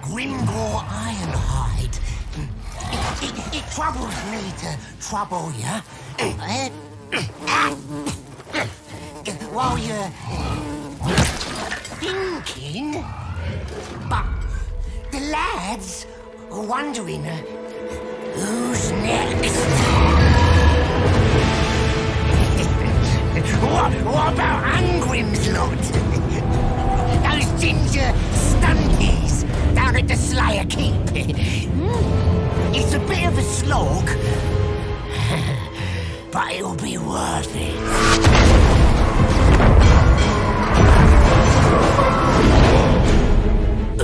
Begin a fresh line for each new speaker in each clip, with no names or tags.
Grimgor Ironhide. It troubles me to trouble you. While you're thinking. But the lads are wondering who's next. What about Angrim's lot? Those ginger stunties down at the Slayer Keep. It's a bit of a slog, but it'll be worth it.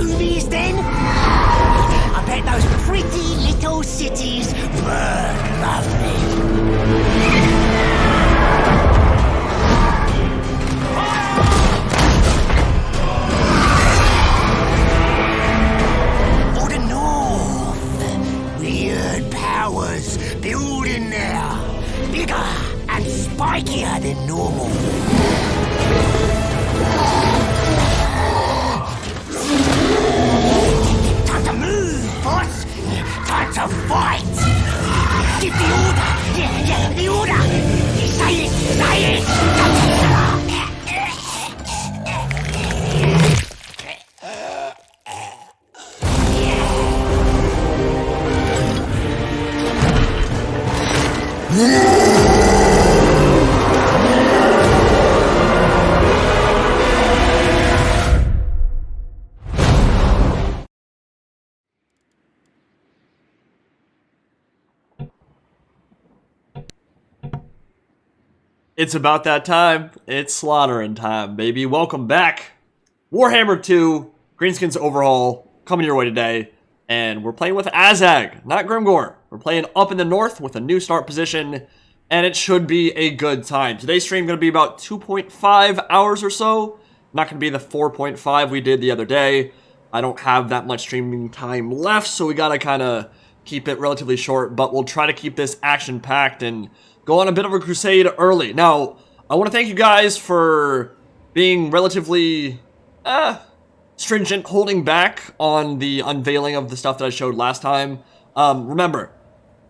Unis then? I bet those pretty little cities burn lovely. Powers building there, bigger and spikier than normal. Time to move, boss. Time to fight. Give the order. Yeah, the order. Say it, say it.
It's about that time. It's slaughtering time, baby. Welcome back. Warhammer 2, Greenskins overhaul, coming your way today. And we're playing with Azhag, not Grimgor. We're playing up in the north with a new start position, and it should be a good time. Today's stream going to be about 2.5 hours or so. Not going to be the 4.5 we did the other day. I don't have that much streaming time left, so we got to kind of keep it relatively short, but we'll try to keep this action-packed and go on a bit of a crusade early. Now, I want to thank you guys for being relatively stringent, holding back on the unveiling of the stuff that I showed last time. Remember,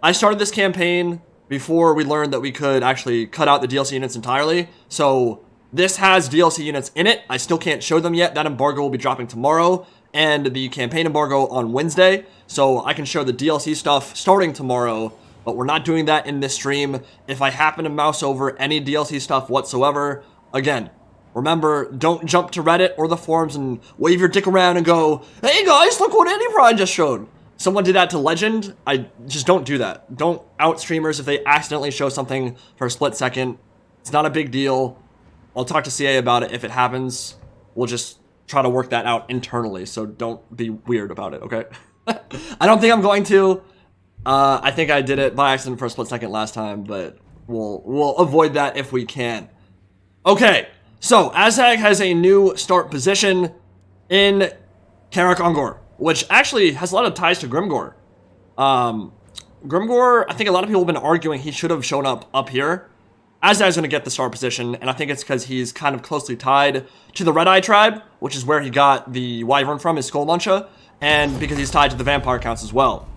I started this campaign before we learned that we could actually cut out the DLC units entirely. So this has DLC units in it. I still can't show them yet. That embargo will be dropping tomorrow, and the campaign embargo on Wednesday. So I can show the DLC stuff starting tomorrow, but we're not doing that in this stream. If I happen to mouse over any DLC stuff whatsoever, again, remember, don't jump to Reddit or the forums and wave your dick around and go, hey guys, look what Andy Prime just showed. Someone did that to Legend. I just don't do that. Don't out streamers if they accidentally show something for a split second. It's not a big deal. I'll talk to CA about it if it happens. We'll just try to work that out internally, so don't be weird about it, okay? I don't think I'm going to. I think I did it by accident for a split second last time, but we'll avoid that if we can. Okay, so Azhag has a new start position in Karak Ongor, which actually has a lot of ties to Grimgor. Grimgor, I think a lot of people have been arguing he should have shown up here. Azhag's going to get the start position, and I think it's because he's kind of closely tied to the Red Eye tribe, which is where he got the Wyvern from, his Skull Muncha, and because he's tied to the Vampire Counts as well.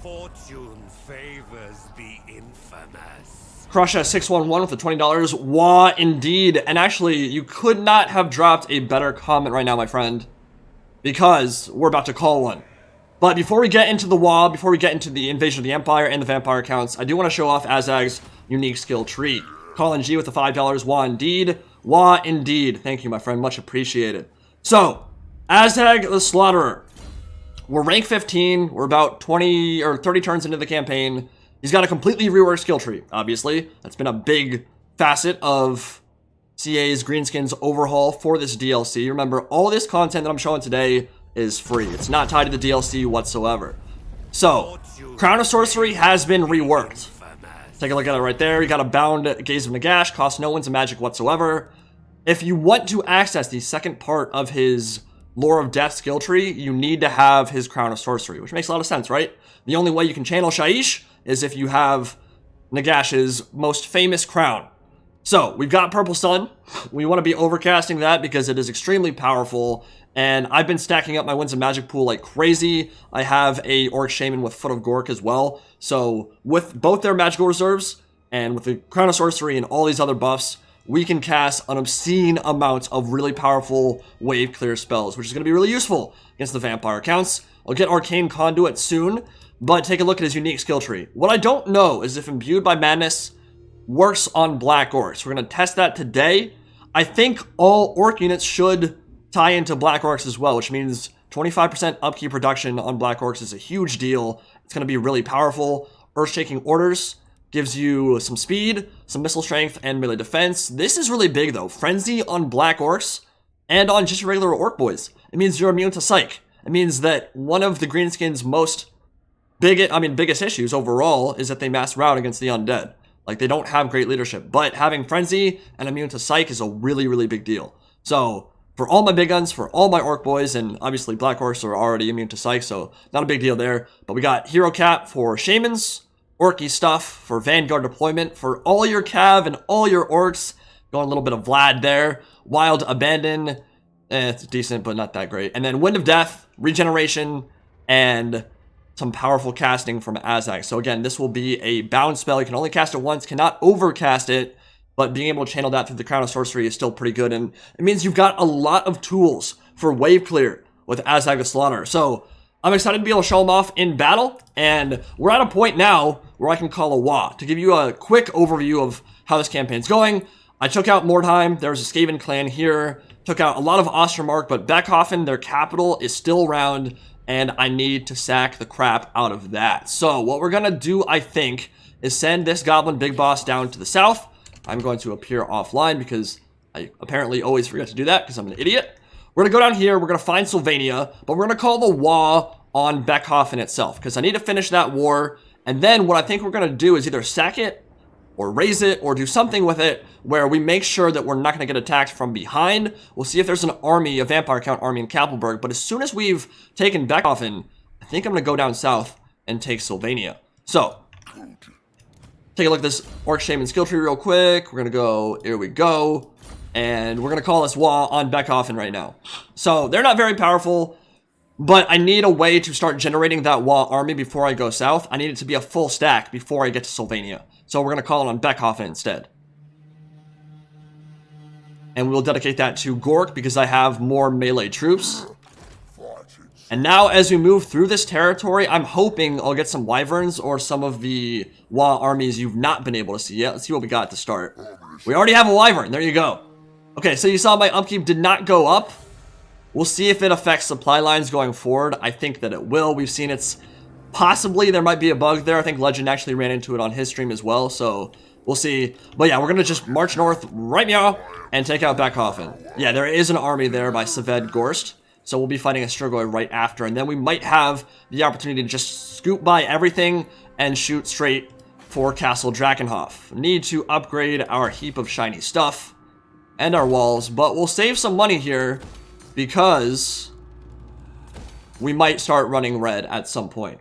Fortune favors the infamous.
Crusha 611 with the $20. WAAAGH indeed. And actually, you could not have dropped a better comment right now, my friend, because we're about to call one. But before we get into the WAAAGH, before we get into the Invasion of the Empire and the Vampire Counts, I do want to show off Azhag's unique skill tree. Colin G with the $5. WAAAGH indeed. WAAAGH indeed. Thank you, my friend. Much appreciated. So, Azhag the Slaughterer. We're rank 15. We're about 20 or 30 turns into the campaign. He's got a completely reworked skill tree, obviously. That's been a big facet of CA's Greenskins overhaul for this DLC. Remember, all this content that I'm showing today is free. It's not tied to the DLC whatsoever. So, Crown of Sorcery has been reworked. Take a look at it right there. You got a bound Gaze of Nagash, costs no one's magic whatsoever. If you want to access the second part of his Lore of Death skill tree, you need to have his Crown of Sorcery, which makes a lot of sense, right? The only way you can channel Shaiish is if you have Nagash's most famous crown. So, we've got Purple Sun. We want to be overcasting that because it is extremely powerful, And I've been stacking up my Winds of Magic pool like crazy. I have a Orc Shaman with Foot of Gork as well. So with both their magical reserves and with the Crown of Sorcery and all these other buffs, we can cast an obscene amount of really powerful wave clear spells, which is going to be really useful against the vampire accounts. I'll get Arcane Conduit soon, but take a look at his unique skill tree. What I don't know is if Imbued by Madness works on Black Orcs. We're going to test that today. I think all Orc units should tie into Black Orcs as well, which means 25% upkeep reduction on Black Orcs is a huge deal. It's going to be really powerful. Earth-Shaking Orders gives you some speed, some missile strength, and melee defense. This is really big though. Frenzy on Black Orcs and on just regular Orc boys. It means you're immune to Psych. It means that one of the Greenskins' biggest issues overall is that they mass rout against the undead. Like, they don't have great leadership, but having Frenzy and immune to Psych is a really, really big deal. So, for all my big guns, for all my Orc boys, and obviously Black Orcs are already immune to Psych, so not a big deal there. But we got Hero Cap for Shamans, Orky stuff for Vanguard deployment, for all your Cav and all your Orcs. Going a little bit of Vlad there. Wild Abandon, it's decent, but not that great. And then Wind of Death, Regeneration, and some powerful casting from Azhag. So again, this will be a bound spell. You can only cast it once, cannot overcast it, but being able to channel that through the Crown of Sorcery is still pretty good. And it means you've got a lot of tools for wave clear with Azhag the Slaughter. So I'm excited to be able to show them off in battle. And we're at a point now where I can call a WAAAGH. To give you a quick overview of how this campaign's going, I took out Mordheim. There's a Skaven clan here. Took out a lot of Ostermark, but Backoffen, their capital, is still around, and I need to sack the crap out of that. So what we're gonna do, I think, is send this Goblin Big Boss down to the south. I'm going to appear offline because I apparently always forget to do that because I'm an idiot. We're gonna go down here, we're gonna find Sylvania, but we're gonna call the WAAAGH on Backoffen itself because I need to finish that war, and then what I think we're gonna do is either sack it or raise it, or do something with it where we make sure that we're not going to get attacked from behind. We'll see if there's an army, a vampire count army in Kappelberg, but as soon as we've taken Backoffen, I think I'm going to go down south and take Sylvania. So, take a look at this Orc Shaman skill tree real quick. We're going to go, here we go, and we're going to call this WAAAGH on Backoffen right now. So, they're not very powerful, but I need a way to start generating that WAAAGH army before I go south. I need it to be a full stack before I get to Sylvania. So we're going to call it on Backoffen instead. And we'll dedicate that to Gork because I have more melee troops. And now as we move through this territory, I'm hoping I'll get some Wyverns or some of the WAAAGH armies you've not been able to see yet. Let's see what we got to start. We already have a Wyvern. There you go. Okay, so you saw my upkeep did not go up. We'll see if it affects supply lines going forward. I think that it will. We've seen it's possibly there might be a bug there. I think Legend actually ran into it on his stream as well, so we'll see. But yeah, we're going to just march north right now and take out Backoffen. Yeah, there is an army there by Saved Gorst, so we'll be fighting a Strigoi right after, and then we might have the opportunity to just scoop by everything and shoot straight for Castle Drakenhof. Need to upgrade our heap of shiny stuff and our walls, but we'll save some money here because we might start running red at some point.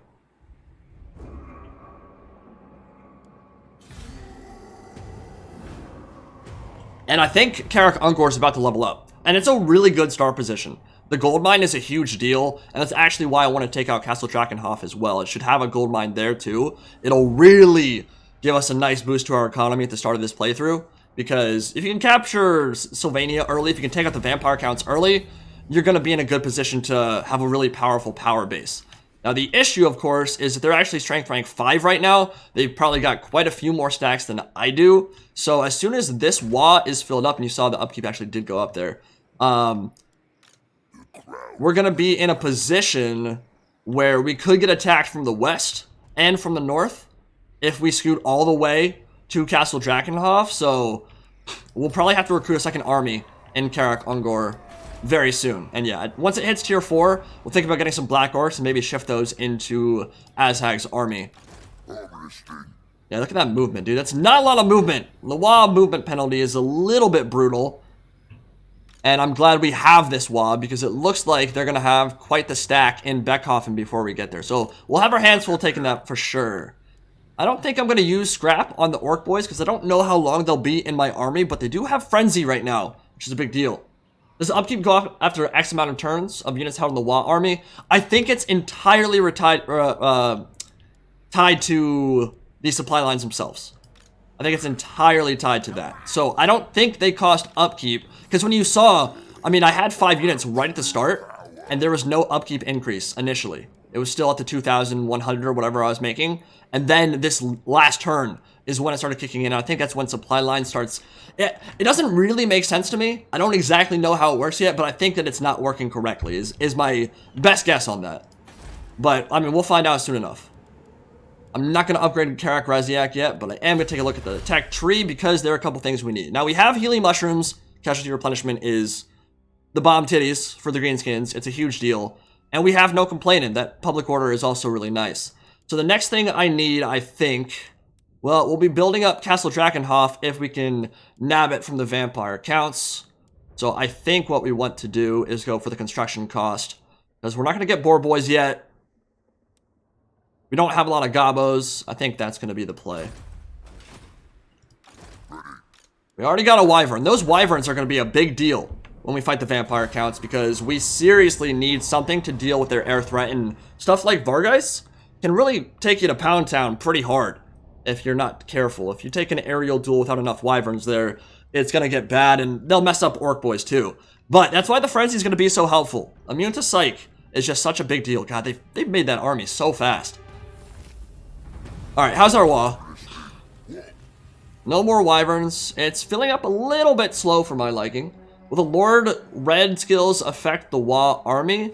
And I think Karak Ungor is about to level up. And it's a really good start position. The gold mine is a huge deal, and that's actually why I want to take out Castle Drakenhof as well. It should have a gold mine there too. It'll really give us a nice boost to our economy at the start of this playthrough, because if you can capture Sylvania early, if you can take out the vampire counts early, you're going to be in a good position to have a really powerful power base. Now the issue, of course, is that they're actually strength rank 5 right now. They've probably got quite a few more stacks than I do. So as soon as this WAAAGH is filled up, and you saw the upkeep actually did go up there, we're going to be in a position where we could get attacked from the west and from the north if we scoot all the way to Castle Drakenhof. So we'll probably have to recruit a second army in Karak Ungor very soon. And yeah, once it hits tier 4, we'll think about getting some Black Orcs and maybe shift those into Azhag's army. Yeah, look at that movement, dude. That's not a lot of movement. The WAAAGH movement penalty is a little bit brutal. And I'm glad we have this WAAAGH because it looks like they're going to have quite the stack in Backoffen before we get there. So we'll have our hands full taking that for sure. I don't think I'm going to use Scrap on the Orc boys because I don't know how long they'll be in my army, but they do have Frenzy right now, which is a big deal. Does the upkeep go up after X amount of turns of units held in the WAAAGH army? I think it's entirely tied to the supply lines themselves. I think it's entirely tied to that. So I don't think they cost upkeep, because when you saw, I mean, I had 5 units right at the start, and there was no upkeep increase initially. It was still at the 2,100 or whatever I was making, and then this last turn is when it started kicking in. I think that's when supply line starts. It doesn't really make sense to me. I don't exactly know how it works yet, but I think that it's not working correctly is my best guess on that. But, I mean, we'll find out soon enough. I'm not going to upgrade Karak yet, but I am going to take a look at the tech tree because there are a couple things we need. Now, we have healing mushrooms. Casualty replenishment is the bomb titties for the Greenskins. It's a huge deal. And we have no complaining. That public order is also really nice. So the next thing I need, I think, well, we'll be building up Castle Drakenhof if we can nab it from the vampire accounts. So I think what we want to do is go for the construction cost, because we're not going to get boar boys yet. We don't have a lot of gobos. I think that's going to be the play. We already got a wyvern. Those wyverns are going to be a big deal when we fight the vampire accounts, because we seriously need something to deal with their air threat, and stuff like Vargeist can really take you to Pound Town pretty hard if you're not careful. If you take an aerial duel without enough wyverns there, it's going to get bad, and they'll mess up orc boys too. But that's why the frenzy is going to be so helpful. Immune to Psych is just such a big deal. God, they've made that army so fast. Alright, how's our WAAAGH? No more wyverns. It's filling up a little bit slow for my liking. Will the Lord red skills affect the WAAAGH army?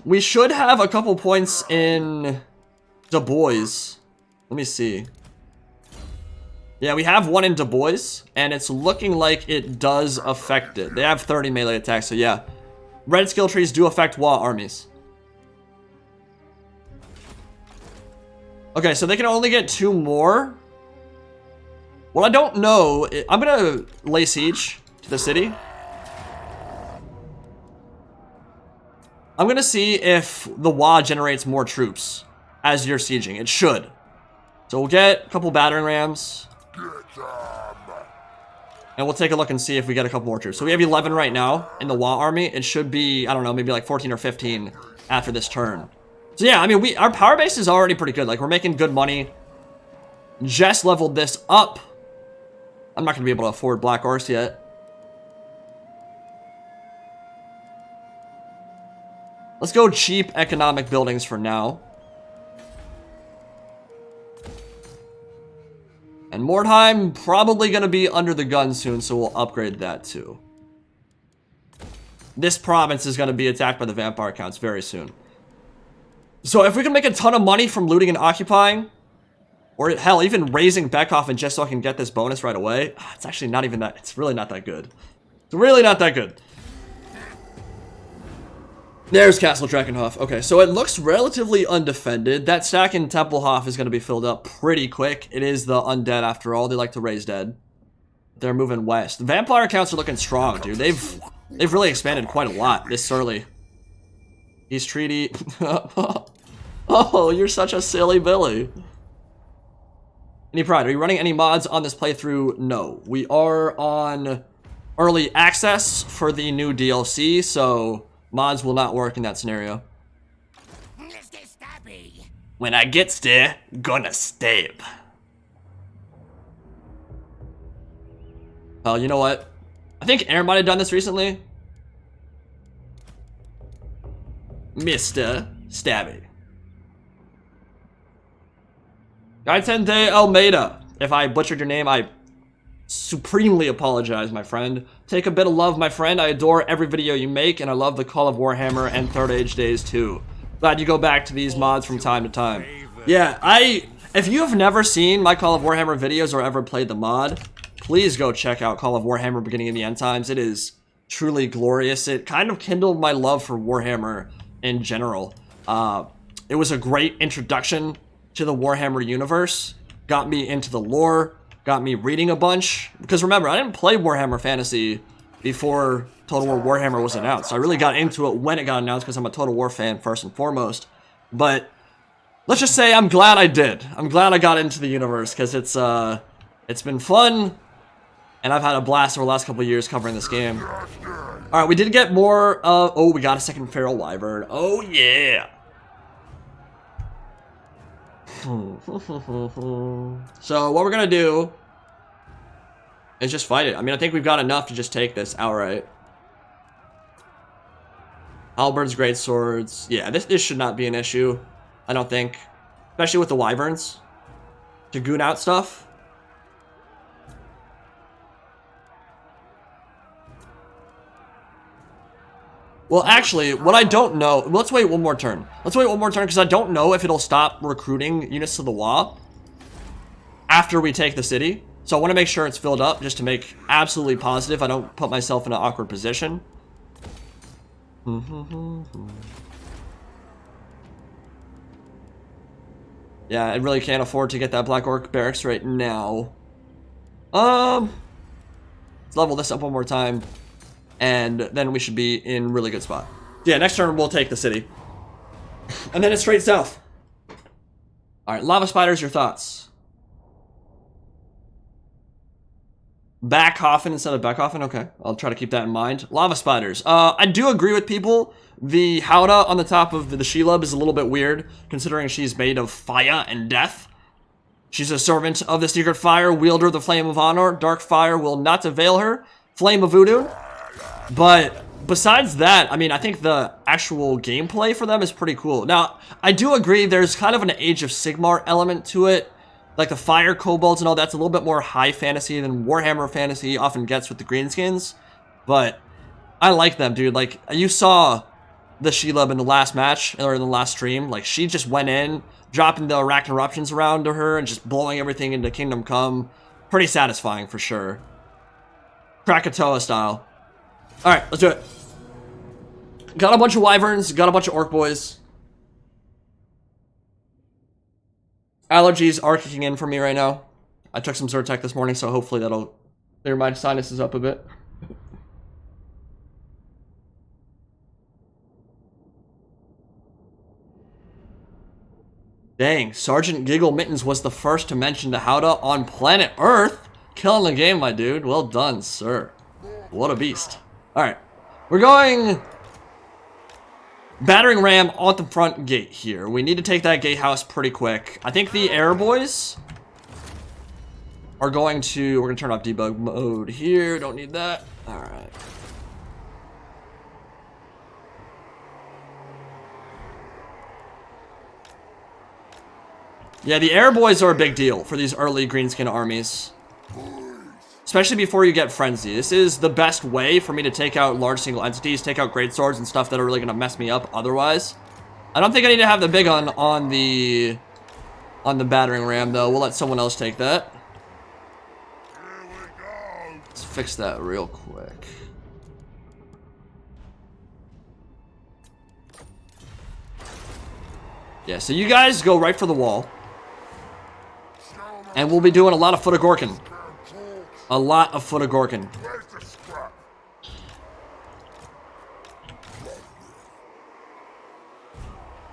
We should have a couple points in Du Bois. Let me see. Yeah, we have one in Du Bois, and it's looking like it does affect it. They have 30 melee attacks, so yeah. Red skill trees do affect WAAAGH armies. Okay, so they can only get 2 more. Well, I don't know. I'm gonna lay siege to the city. I'm gonna see if the WAAAGH generates more troops as you're sieging. It should. So we'll get a couple battering rams. And we'll take a look and see if we get a couple more troops. So we have 11 right now in the WAAAGH army. It should be, I don't know, maybe like 14 or 15 after this turn. So yeah, I mean, our power base is already pretty good. Like, we're making good money. Just leveled this up. I'm not going to be able to afford Black Horse yet. Let's go cheap economic buildings for now. And Mordheim probably going to be under the gun soon, so we'll upgrade that too. This province is going to be attacked by the vampire counts very soon. So if we can make a ton of money from looting and occupying, or hell, even raising backoffen just so I can get this bonus right away, it's actually not even that, it's really not that good. It's really not that good. There's Castle Drakenhof. Okay, so it looks relatively undefended. That stack in Templehof is going to be filled up pretty quick. It is the undead after all. They like to raise dead. They're moving west. The vampire accounts are looking strong, dude. They've really expanded quite a lot this early. East Treaty. Oh, you're such a silly Billy. Any pride? Are you running any mods on this playthrough? No. We are on early access for the new DLC, so mods will not work in that scenario.
Let's get stabby.
When I get there, gonna stab. Well, you know what? I think Aaron might have done this recently. Mr. Stabby. Gaitente Almeida. If I butchered your name, I supremely apologize, my friend. Take a bit of love, my friend. I adore every video you make, and I love the Call of Warhammer and Third Age days too. Glad you go back to these mods from time to time. Yeah, if you have never seen my Call of Warhammer videos or ever played the mod, please go check out Call of Warhammer Beginning of the End Times. It is truly glorious. It kind of kindled my love for Warhammer in general. It was a great introduction to the Warhammer universe, got me into the lore, got me reading a bunch, because remember, I didn't play Warhammer Fantasy before Total War Warhammer was announced. I really got into it when it got announced because I'm a Total War fan first and foremost, but let's just say I'm glad I did. I'm glad I got into the universe, because it's been fun And I've had a blast over the last couple of years covering this game. Alright, we did get more oh, we got a second feral wyvern. Oh, yeah. So, what we're gonna do is just fight it. I mean, I think we've got enough to just take this outright. Halberds, great swords. Yeah, this should not be an issue, I don't think. Especially with the wyverns. To goon out stuff. Well, actually, what I don't know... Let's wait one more turn. Let's wait one more turn, because I don't know if it'll stop recruiting units to the WAAAGH after we take the city. So I want to make sure it's filled up, just to make absolutely positive I don't put myself in an awkward position. Yeah, I really can't afford to get that Black Orc barracks right now. Let's level this up one more time. And then we should be in really good spot. Yeah, next turn we'll take the city. And then it's straight south. Alright, lava spiders, your thoughts? Backoffen instead of backoffen? Okay, I'll try to keep that in mind. Lava spiders. I do agree with people. The Howdah on the top of the Shelob is a little bit weird, considering she's made of fire and death. She's a servant of the secret fire, wielder of the flame of honor. Dark fire will not avail her. Flame of voodoo. But besides that, I mean, I think the actual gameplay for them is pretty cool. Now, I do agree there's kind of an Age of Sigmar element to it. Like the fire kobolds and all that's a little bit more high fantasy than Warhammer fantasy often gets with the Greenskins. But I like them, dude. Like, you saw the Shelob in the last match, or in the last stream. Like, she just went in, dropping the Arachne Eruptions around to her and just blowing everything into Kingdom Come. Pretty satisfying for sure. Krakatoa style. Alright, let's do it. Got a bunch of wyverns, got a bunch of orc boys. Allergies are kicking in for me right now. I took some Zyrtec this morning, so hopefully that'll clear my sinuses up a bit. Dang, Sergeant Giggle Mittens was the first to mention the Howdah on planet Earth. Killing the game, my dude. Well done, sir. What a beast. Alright, we're going battering ram on the front gate here. We need to take that gatehouse pretty quick. I think the air boys are going to... We're going to turn off debug mode here. Don't need that. Alright. Yeah, the air boys are a big deal for these early Greenskin armies. Especially before you get Frenzy. This is the best way for me to take out large single entities, take out great swords and stuff that are really going to mess me up otherwise. I don't think I need to have the big gun on the battering ram, though. We'll let someone else take that. Let's fix that real quick. Yeah, so you guys go right for the wall. And we'll be doing a lot of Foot of Gorkin. A lot of Foot of Gorkin.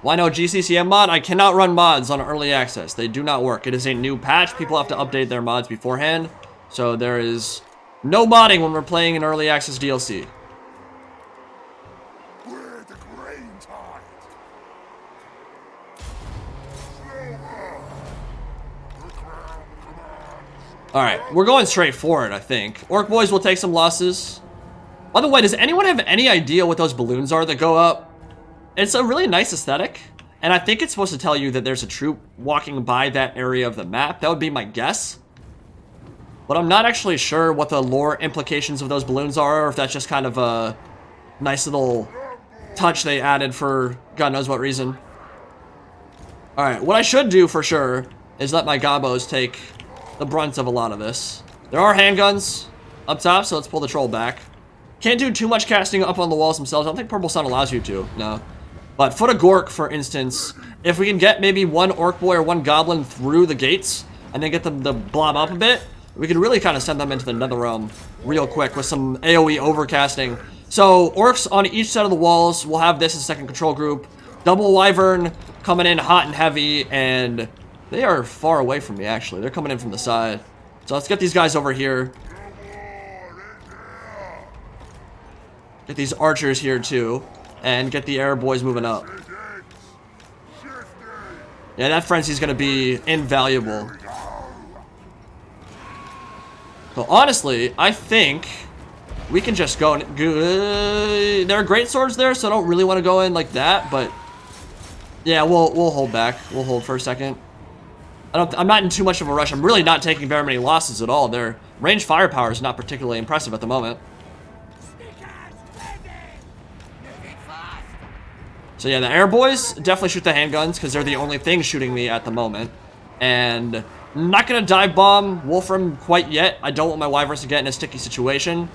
Why no GCCM mod? I cannot run mods on early access. They do not work. It is a new patch. People have to update their mods beforehand. So there is no modding when we're playing in early access DLC. Alright, we're going straight for it, I think. Orc boys will take some losses. By the way, does anyone have any idea what those balloons are that go up? It's a really nice aesthetic. And I think it's supposed to tell you that there's a troop walking by that area of the map. That would be my guess. But I'm not actually sure what the lore implications of those balloons are, or if that's just kind of a nice little touch they added for God knows what reason. Alright, what I should do for sure is let my gobos take the brunt of a lot of this. There are handguns up top, so let's pull the troll back. Can't do too much casting up on the walls themselves. I don't think Purple Sun allows you to, no. But Foot of Gork, for instance, if we can get maybe one orc boy or one goblin through the gates, and then get them to blob up a bit, we can really kind of send them into the nether realm real quick with some AoE overcasting. So, orcs on each side of the walls. We'll have this as a second control group. Double wyvern coming in hot and heavy, and they are far away from me, actually. They're coming in from the side. So let's get these guys over here. Get these archers here too, and get the air boys moving up. Yeah, that frenzy's gonna be invaluable. So honestly, I think we can just go. There are great swords there, so I don't really want to go in like that. But yeah, we'll hold back. We'll hold for a second. I'm not in too much of a rush. I'm really not taking very many losses at all. Their range firepower is not particularly impressive at the moment. So yeah, the air boys definitely shoot the handguns because they're the only thing shooting me at the moment. And I'm not gonna dive bomb Wolfram quite yet. I don't want my wyverns to get in a sticky situation.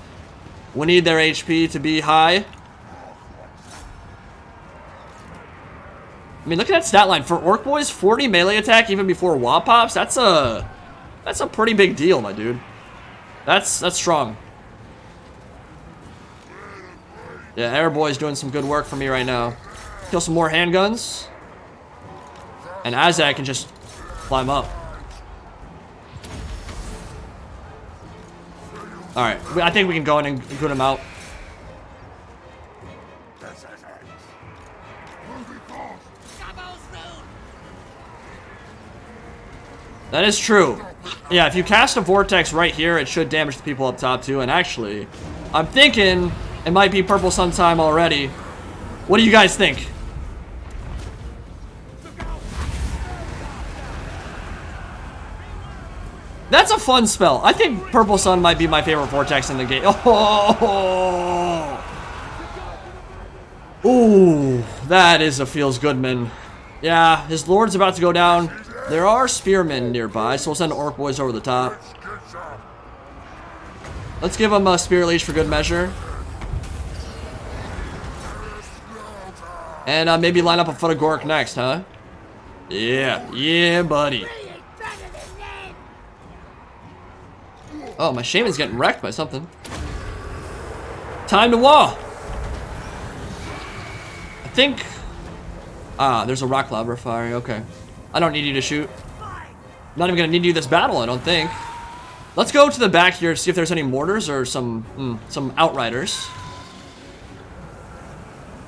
We need their HP to be high. I mean, look at that stat line for orc boys. 40 melee attack even before WAAAGH pops. That's a pretty big deal, my dude. That's strong. Yeah, air boys doing some good work for me right now. Kill some more handguns. And Azhag can just climb up. Alright, I think we can go in and good him out. That is true. Yeah, if you cast a vortex right here, it should damage the people up top too. And actually, I'm thinking it might be purple sun time already. What do you guys think? That's a fun spell. I think Purple Sun might be my favorite vortex in the game. Oh! Ooh, that is a feels goodman. Yeah, his lord's about to go down. There are spearmen nearby, so we'll send orc boys over the top. Let's give him a spear leash for good measure. And maybe line up a foot of Gork next, huh? Yeah, buddy. Oh, my shaman's getting wrecked by something. Time to wall. I think. Ah, there's a rock lava firing. Okay, I don't need you to shoot. I'm not even gonna need you this battle, I don't think. Let's go to the back here to see if there's any mortars or some outriders.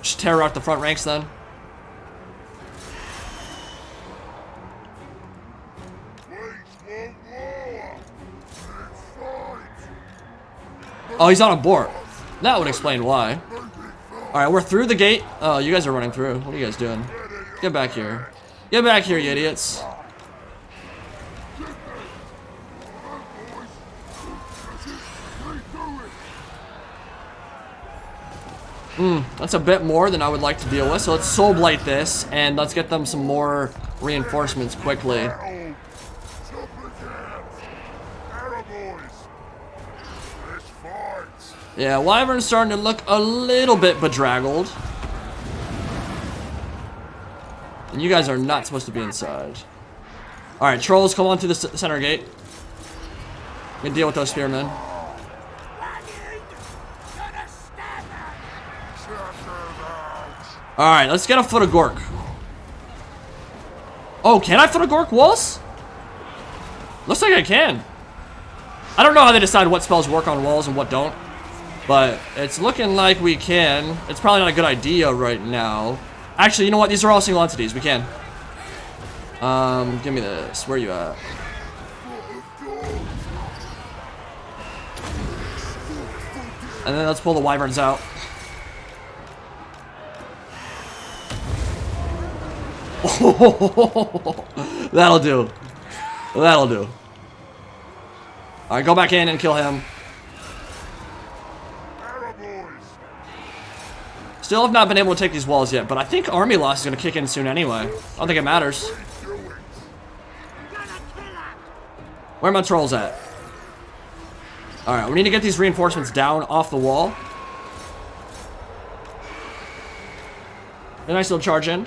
Just tear out the front ranks then. Oh, he's on a board. That would explain why. Alright, we're through the gate. Oh, you guys are running through. What are you guys doing? Get back here. Get back here, you idiots. That's a bit more than I would like to deal with. So let's soul blight this and let's get them some more reinforcements quickly. Yeah, Wyvern's starting to look a little bit bedraggled. And you guys are not supposed to be inside. Alright, trolls, come on to the center gate. We can deal with those spearmen. Alright, let's get a foot of Gork. Oh, can I foot of Gork walls? Looks like I can. I don't know how they decide what spells work on walls and what don't. But it's looking like we can. It's probably not a good idea right now. Actually, you know what? These are all single entities. We can. Give me this. Where are you at? And then let's pull the wyverns out. That'll do. That'll do. Alright, go back in and kill him. Still have not been able to take these walls yet, but I think army loss is going to kick in soon anyway. I don't think it matters. Where are my trolls at? Alright, we need to get these reinforcements down off the wall. Can I still charge in?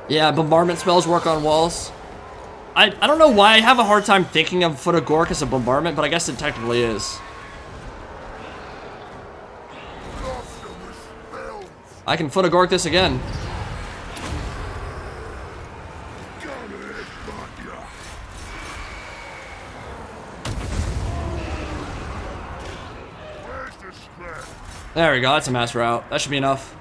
Yeah, bombardment spells work on walls. I don't know why I have a hard time thinking of Foot of Gork as a bombardment, but I guess it technically is. I can Foot of Gork this again. There we go, that's a mass route. That should be enough.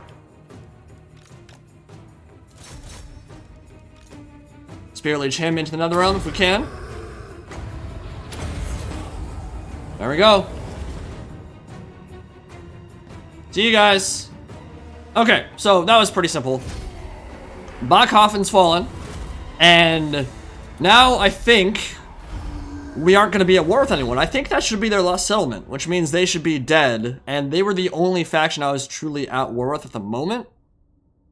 Spirit Leech him into the Nether Realm if we can. There we go. See you guys. Okay, so that was pretty simple. Backhoffen's fallen. And now I think we aren't going to be at war with anyone. I think that should be their last settlement, which means they should be dead. And they were the only faction I was truly at war with at the moment.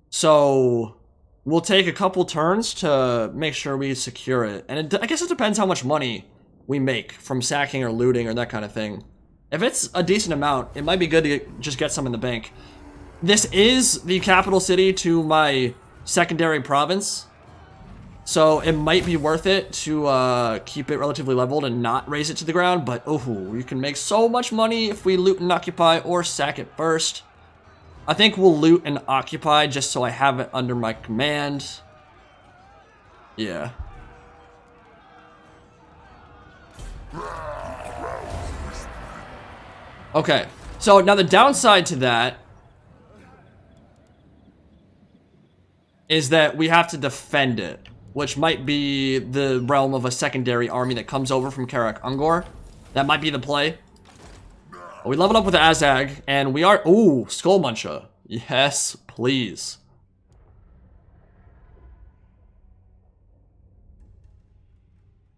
So we'll take a couple turns to make sure we secure it. And I guess it depends how much money we make from sacking or looting or that kind of thing. If it's a decent amount, it might be good to just get some in the bank. This is the capital city to my secondary province. So it might be worth it to keep it relatively leveled and not raise it to the ground. But oh, you can make so much money if we loot and occupy or sack it first. I think we'll loot and occupy just so I have it under my command. Yeah. Okay, so now the downside to that is that we have to defend it, which might be the realm of a secondary army that comes over from Karak Ungor. That might be the play. We leveled up with Azhag, and we are... Ooh, Skull Muncher. Yes, please.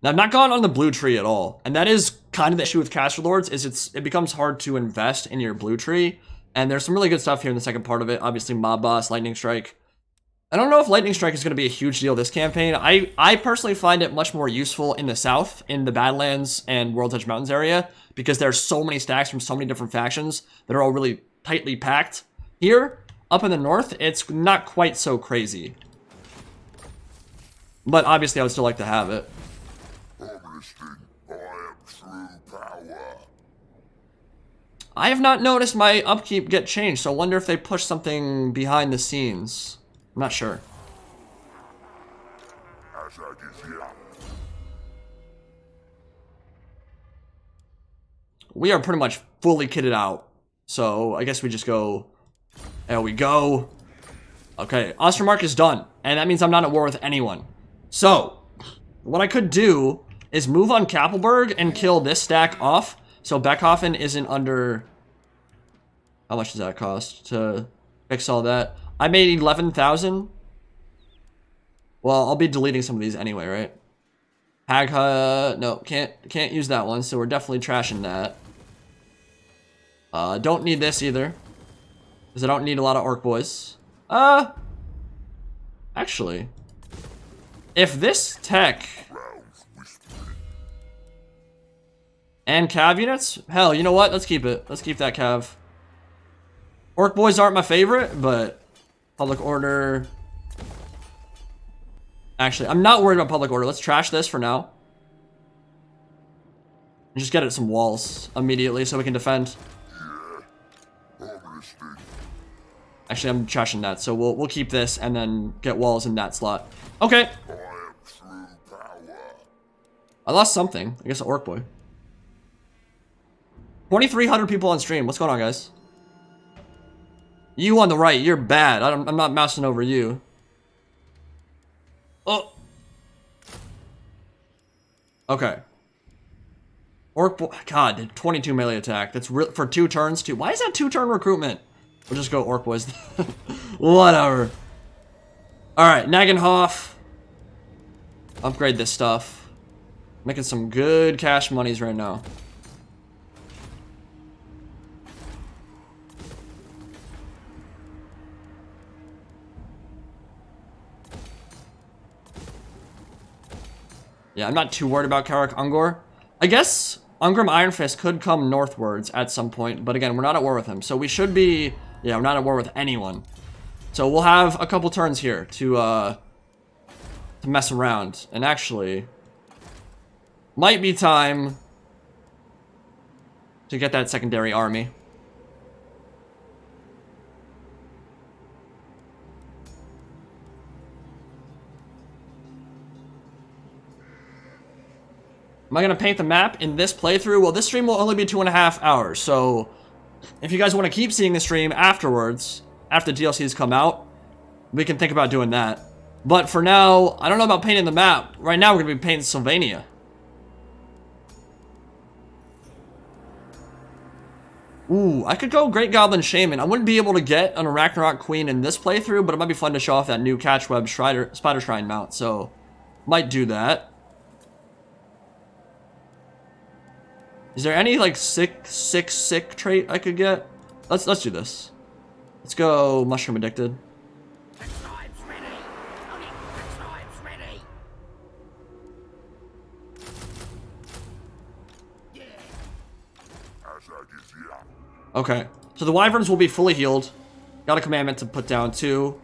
Now, I've not gone on the blue tree at all, and that is kind of the issue with Caster Lords, is it becomes hard to invest in your blue tree, and there's some really good stuff here in the second part of it. Obviously, Mob Boss, Lightning Strike. I don't know if Lightning Strike is going to be a huge deal this campaign. I personally find it much more useful in the south, in the Badlands and World's Edge Mountains area, because there's so many stacks from so many different factions that are all really tightly packed. Here, up in the north, it's not quite so crazy. But obviously, I would still like to have it. I have not noticed my upkeep get changed, so I wonder if they push something behind the scenes. I'm not sure. We are pretty much fully kitted out, so I guess we just go. There we go. Okay, Ostermark is done, and that means I'm not at war with anyone. So, what I could do is move on Kappelberg and kill this stack off, so Backoffen isn't under... How much does that cost to fix all that? I made 11,000. Well, I'll be deleting some of these anyway, right? Hagha, no, can't use that one, so we're definitely trashing that. Don't need this either, because I don't need a lot of orc boys. Actually, if this tech and cav units, hell, you know what? Let's keep it. Let's keep that cav. Orc boys aren't my favorite, but public order. Actually, I'm not worried about public order. Let's trash this for now. And just get it some walls immediately so we can defend. Actually, I'm trashing that, so we'll keep this and then get walls in that slot. Okay. I lost something. I guess an orc boy. 2,300 people on stream. What's going on, guys? You on the right, you're bad. I'm not mousing over you. Oh. Okay. Orc boy. God, 22 melee attack. That's for 2 turns too. Why is that 2-turn recruitment? We'll just go orc boys. Whatever. Alright, Drakenhof. Upgrade this stuff. Making some good cash monies right now. Yeah, I'm not too worried about Karak Ungor. I guess Ungrim Ironfist could come northwards at some point, but again, we're not at war with him. So we should be, yeah, we're not at war with anyone. So we'll have a couple turns here to mess around. And actually, might be time to get that secondary army. Am I going to paint the map in this playthrough? Well, this stream will only be 2.5 hours, so if you guys want to keep seeing the stream afterwards, after the DLCs come out, we can think about doing that. But for now, I don't know about painting the map. Right now, we're going to be painting Sylvania. Ooh, I could go Great Goblin Shaman. I wouldn't be able to get an Ragnarok Queen in this playthrough, but it might be fun to show off that new Catchweb Spider Shrine mount, so might do that. Is there any like sick trait I could get? Let's do this. Let's go Mushroom Addicted.
The tribe's ready. Tony, the tribe's ready. Yeah.
Azhag is here.
Okay, so the Wyverns will be fully healed. Got a commandment to put down too.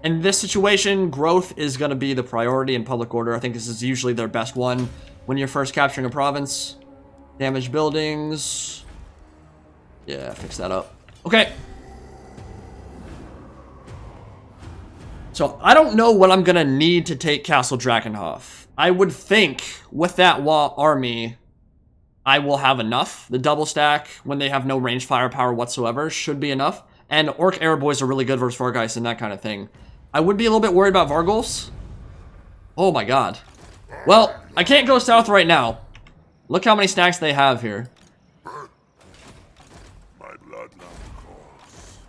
In this situation, growth is going to be the priority in public order. I think this is usually their best one when you're first capturing a province. Damaged buildings. Yeah, fix that up. Okay. So, I don't know what I'm going to need to take Castle Drakenhof. I would think with that army, I will have enough. The double stack, when they have no range firepower whatsoever, should be enough. And Orc Air Boys are really good versus Vargeist and that kind of thing. I would be a little bit worried about Vargulfs. Oh my god. Well, I can't go south right now. Look how many stacks they have here.
My bloodline calls.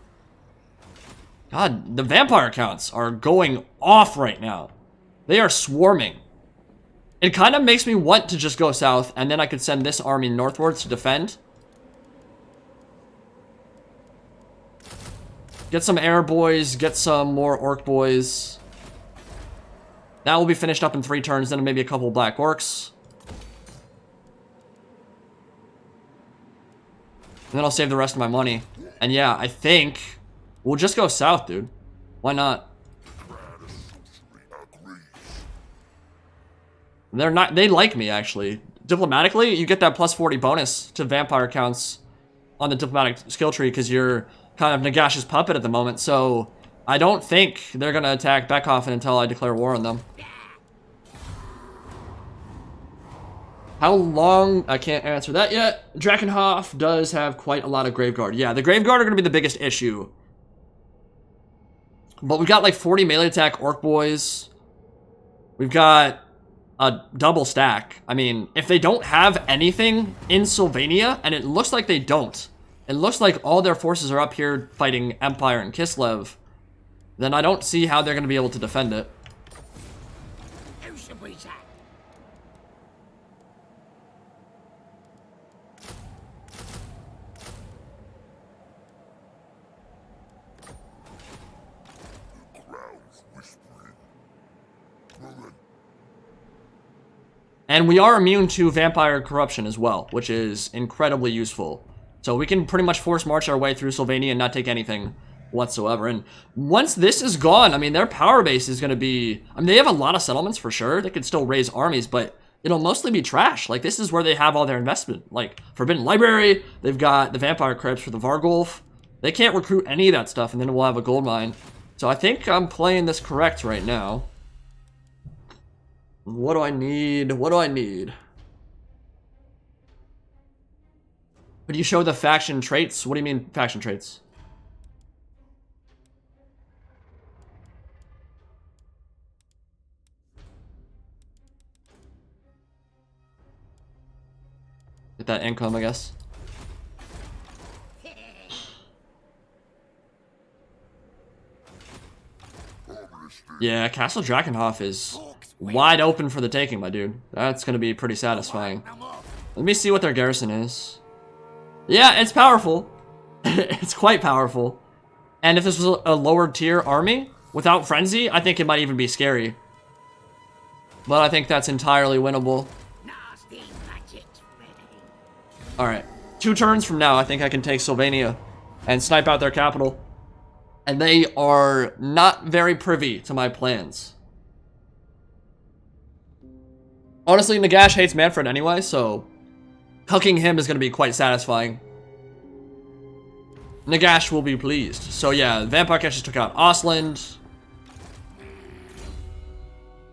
God, the vampire counts are going off right now. They are swarming. It kind of makes me want to just go south, and then I could send this army northwards to defend. Get some air boys, get some more orc boys. That will be finished up in 3 turns, then maybe a couple black orcs. And then I'll save the rest of my money. And yeah, I think we'll just go south, dude. Why not? They like me, actually. Diplomatically, you get that plus 40 bonus to vampire counts on the diplomatic skill tree because you're kind of Nagash's puppet at the moment. So I don't think they're going to attack backoffen until I declare war on them. How long? I can't answer that yet. Drakenhof does have quite a lot of Graveguard. Yeah, the Graveguard are going to be the biggest issue. But we've got like 40 melee attack orc boys. We've got a double stack. I mean, if they don't have anything in Sylvania, and it looks like they don't, it looks like all their forces are up here fighting Empire and Kislev, then I don't see how they're going to be able to defend it.
Who should we attack?
Crowds whispering. Roland.
And we are immune to vampire corruption as well, which is incredibly useful. So we can pretty much force march our way through Sylvania and not take anything whatsoever. And once this is gone, I mean, their power base is going to be... I mean, they have a lot of settlements for sure. They could still raise armies, but it'll mostly be trash. Like, this is where they have all their investment. Like, Forbidden Library, they've got the Vampire Crypts for the Vargulf. They can't recruit any of that stuff, and then we'll have a gold mine. So I think I'm playing this correct right now. What do I need? What do I need? But you show the faction traits? What do you mean faction traits? Get that income, I guess. Yeah, Castle Drakenhof is wide open for the taking, my dude. That's going to be pretty satisfying. Let me see what their garrison is. Yeah, it's powerful. It's quite powerful. And if this was a lower tier army, without Frenzy, I think it might even be scary. But I think that's entirely winnable. Alright, 2 turns from now, I think I can take Sylvania and snipe out their capital. And they are not very privy to my plans. Honestly, Nagash hates Manfred anyway, so cucking him is going to be quite satisfying. Nagash will be pleased. So yeah, Vampire Catchers took out Osland.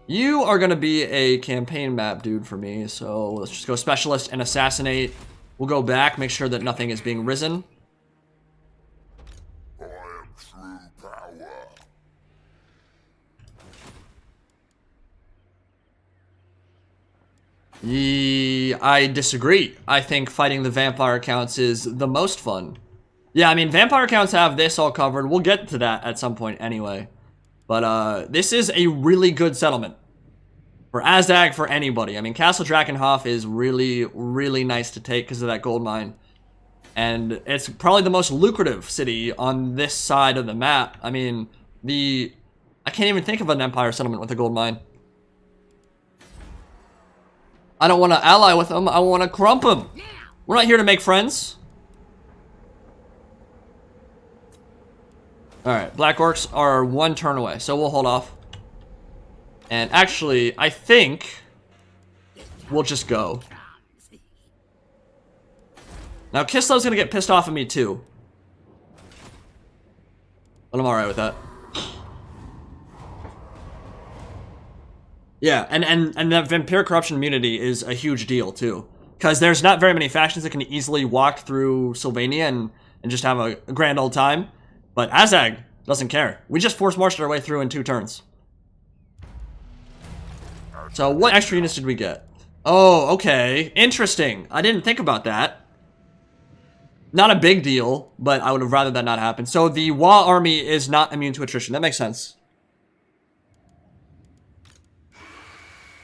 You are going to be a campaign map dude for me, so let's just go Specialist and Assassinate. We'll go back, make sure that nothing is being risen. I disagree. I think fighting the vampire accounts is the most fun. Yeah, I mean, vampire accounts have this all covered. We'll get to that at some point anyway. But this is a really good settlement. For Azhag, for anybody. I mean, Castle Drakenhof is really, really nice to take because of that gold mine. And it's probably the most lucrative city on this side of the map. I mean, I can't even think of an empire settlement with a gold mine. I don't want to ally with them. I want to crump them. We're not here to make friends. Alright, Black Orcs are 1 turn away, so we'll hold off. And actually, I think we'll just go. Now, Kislev's gonna get pissed off at me too. But I'm alright with that. Yeah, and that Vampire Corruption immunity is a huge deal too. Because there's not very many factions that can easily walk through Sylvania and just have a grand old time. But Azhag doesn't care. We just force marched our way through in 2 turns. So what extra units did we get? Oh, okay. Interesting. I didn't think about that. Not a big deal, but I would have rather that not happen. So the WAAAGH army is not immune to attrition. That makes sense.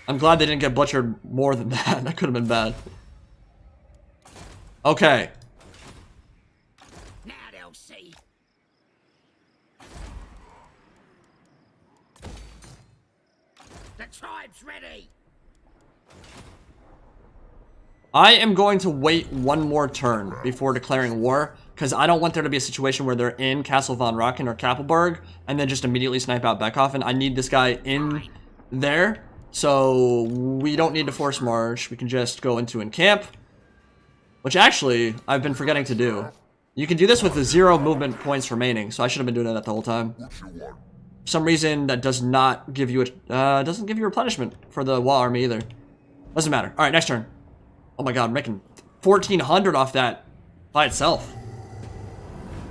I'm glad they didn't get butchered more than that. That could have been bad. Okay.
Now they'll see. The tribe's ready.
I am going to wait 1 more turn before declaring war, because I don't want there to be a situation where they're in Castle von Raken or Kappelberg and then just immediately snipe out backoffen. I need this guy in there, so we don't need to force march. We can just go into encamp, which actually I've been forgetting to do. You can do this with the 0 movement points remaining, so I should have been doing that the whole time. For some reason, that does not give you doesn't give you replenishment for the WAAAGH army either. Doesn't matter. All right, next turn. Oh my god, I'm making 1,400 off that by itself.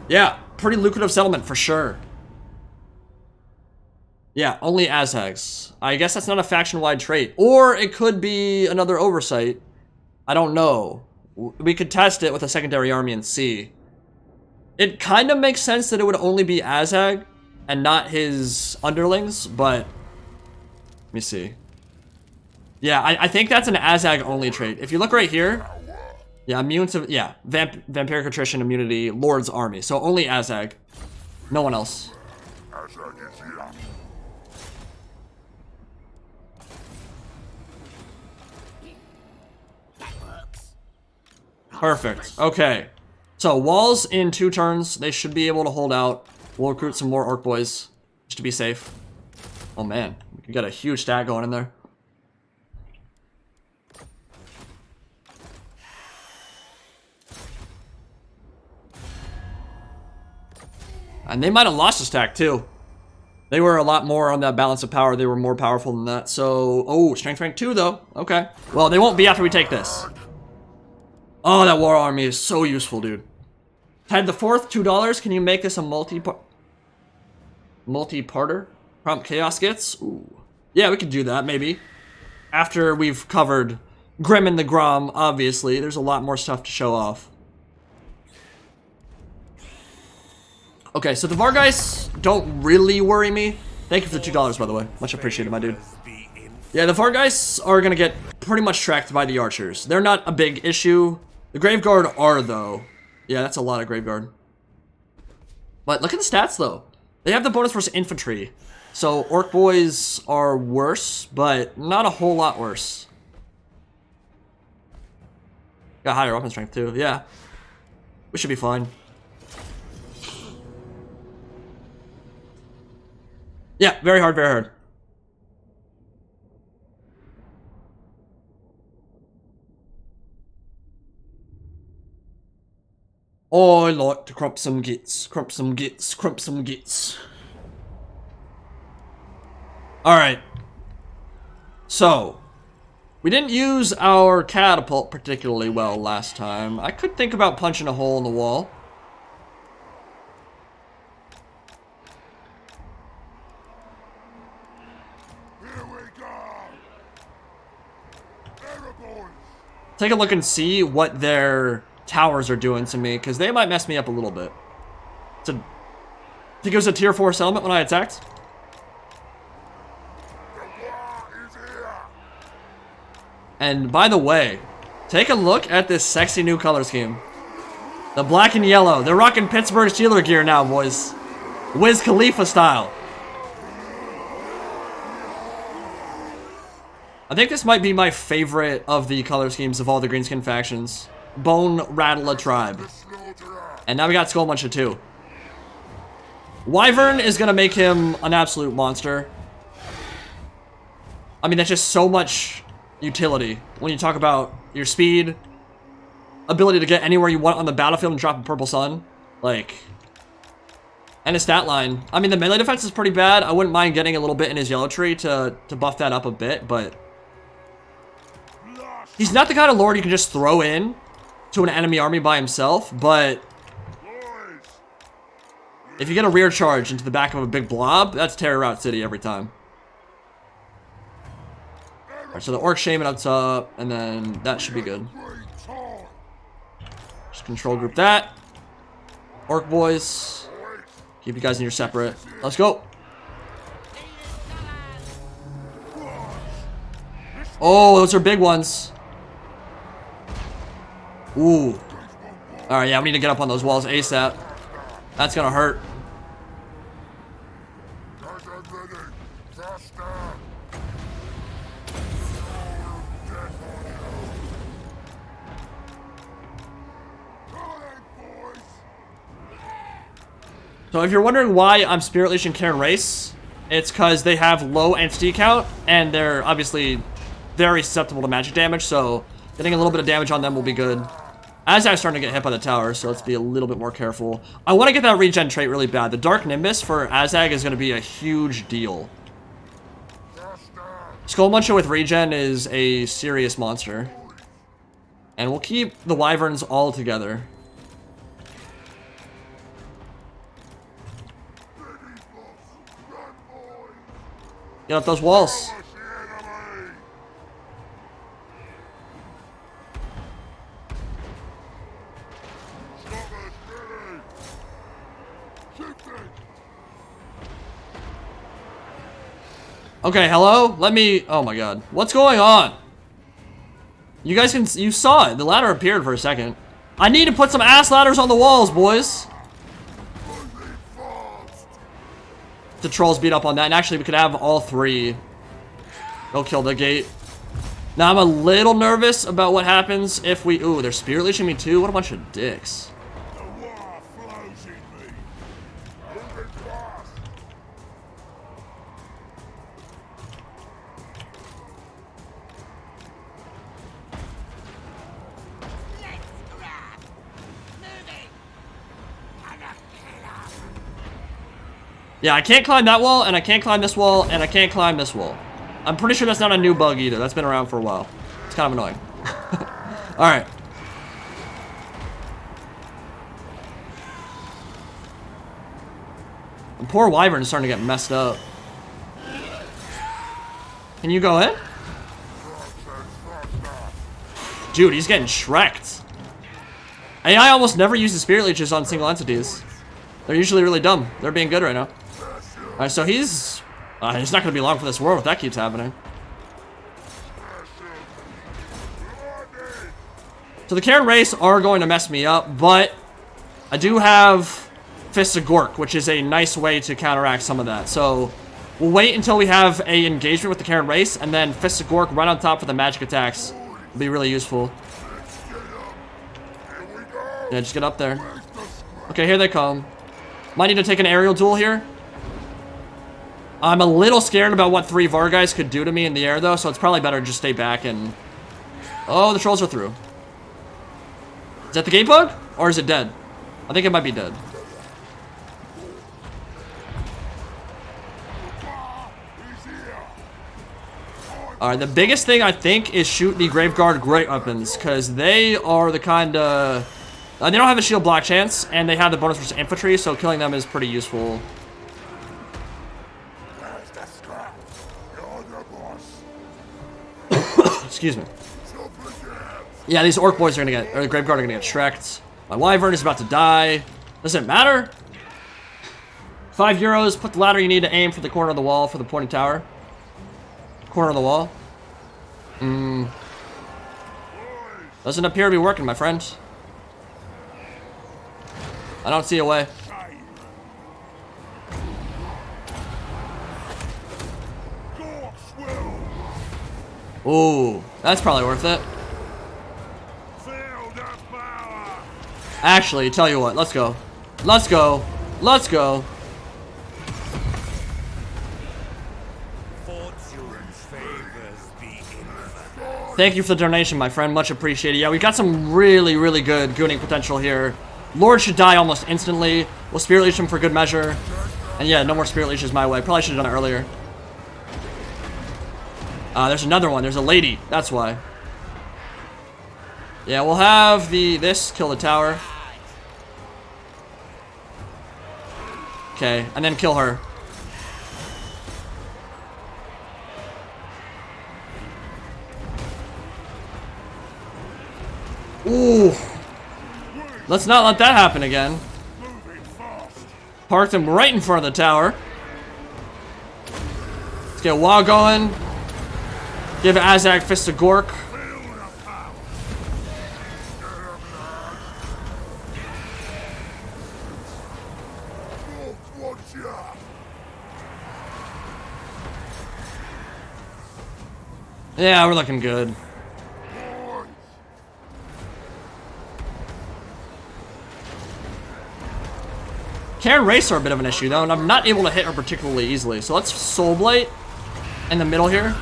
Yeah, pretty lucrative settlement for sure. Yeah, only Azhags. I guess that's not a faction-wide trait. Or it could be another oversight. I don't know. We could test it with a secondary army and see. It kind of makes sense that it would only be Azhag and not his underlings, but let me see. Yeah, I think that's an Azhag only trait. If you look right here, yeah, immune to, yeah, vampiric attrition immunity, Lord's army. So only Azhag, no one else.
Azhag is here.
That works.
Perfect. Okay. So walls in 2 turns. They should be able to hold out. We'll recruit some more orc boys just to be safe. Oh man, we got a huge stack going in there. And they might have lost a stack too. They were a lot more on that balance of power. They were more powerful than that. So, oh, strength rank 2 though. Okay. Well, they won't be after we take this. Oh, that war army is so useful, dude. Ted the Fourth, $2. Can you make this a multi-parter? Prompt chaos gets? Ooh. Yeah, we could do that, maybe. After we've covered Grim and the Grom, obviously. There's a lot more stuff to show off. Okay, so the Vargeist don't really worry me. Thank you for the $2, by the way. Much appreciated, my dude. Yeah, the Vargeists are gonna get pretty much tracked by the archers. They're not a big issue. The Graveguard are, though. Yeah, that's a lot of Graveguard. But look at the stats, though. They have the bonus versus infantry. So Orc Boys are worse, but not a whole lot worse. Got higher weapon strength, too. Yeah. We should be fine. Yeah, very hard, very hard. I like to crump some gits, crump some gits, crump some gits. Alright. So, we didn't use our catapult particularly well last time. I could think about punching a hole in the wall.
Here we go.
take a look and see what their towers are doing to me, because they might mess me up a little bit. I think it was a tier 4 settlement when I attacked. And by the way, take a look at this sexy new color scheme. The black and yellow. They're rocking Pittsburgh Steelers gear now, boys. Wiz Khalifa style. I think this might be my favorite of the color schemes of all the Greenskin factions. Bone Rattler Tribe. And now we got Skull Muncher too. Wyvern is going to make him an absolute monster. I mean, that's just so much utility when you talk about your speed, ability to get anywhere you want on the battlefield and drop a purple sun, like, and his stat line. I mean, the melee defense is pretty bad. I wouldn't mind getting a little bit in his yellow tree to buff that up a bit, but he's not the kind of lord you can just throw in to an enemy army by himself. But if you get a rear charge into the back of a big blob, that's Terror Route City every time. Alright, so the Orc Shaman up top, and then that should be good. Just control group that. Orc boys. Keep you guys in your separate. Let's go. Oh, those are big ones. Ooh. Alright, yeah, we need to get up on those walls ASAP. That's gonna hurt. So if you're wondering why I'm Spirit Legion Karen Race, it's because they have low entity count, and they're obviously very susceptible to magic damage, so getting a little bit of damage on them will be good. Azhag's starting to get hit by the tower, so let's be a little bit more careful. I want to get that regen trait really bad. The Dark Nimbus for Azhag is going to be a huge deal. Skull Muncher with regen is a serious monster. And we'll keep the Wyverns all together. Get up those walls. Okay, hello? Let me... Oh my god. What's going on? You guys can... You saw it. The ladder appeared for a second. I need to put some ass ladders on the walls, boys. The trolls beat up on that. And actually, we could have all three go kill the gate. Now, I'm a little nervous about what happens if we... Ooh, they're Spirit Legion me too? What a bunch of dicks. Yeah, I can't climb that wall, and I can't climb this wall, and I can't climb this wall. I'm pretty sure that's not a new bug either. That's been around for a while. It's kind of annoying. Alright. The poor Wyvern is starting to get messed up. Can you go in? Dude, he's getting shreked. AI almost never uses Spirit Leeches on single entities. They're usually really dumb. They're being good right now. Alright, so he's not going to be long for this world if that keeps happening. So the Karen race are going to mess me up, but I do have Fists of Gork, which is a nice way to counteract some of that. So we'll wait until we have a engagement with the Karen race, and then Fists of Gork right on top for the magic attacks will be really useful. Yeah, just get up there. Okay, here they come. Might need to take an aerial duel here. I'm a little scared about what 3 Vargheists could do to me in the air, though, so it's probably better to just stay back and... Oh, the trolls are through. Is that the gate bug? Or is it dead? I think it might be dead. Alright, the biggest thing, I think, is shoot the Graveguard Great Weapons, because they are the kind of... they don't have a shield block chance, and they have the bonus versus infantry, so killing them is pretty useful. Excuse me. Yeah, these orc boys are gonna get, or the Graveguard are gonna get shreked. My wyvern is about to die. Does it matter? €5. Put the ladder you need to aim for the corner of the wall for the pointing tower. Corner of the wall. Doesn't appear to be working, my friend. I don't see a way. Ooh, that's probably worth it. Actually, tell you what, let's go. Let's go. Let's go. Thank you for the donation, my friend. Much appreciated. Yeah, we got some really, really good gooning potential here. Lord should die almost instantly. We'll Spirit Leash him for good measure. And yeah, no more Spirit Leashes my way. Probably should have done it earlier. There's another one. There's a lady. That's why. Yeah, we'll have this kill the tower. Okay, and then kill her. Ooh. Let's not let that happen again. Parked him right in front of the tower. Let's get WAAAGH going. Give Azhag Fist of Gork. Yeah, we're looking good. Karen Race are a bit of an issue though, and I'm not able to hit her particularly easily. So let's Soul Blight in the middle here.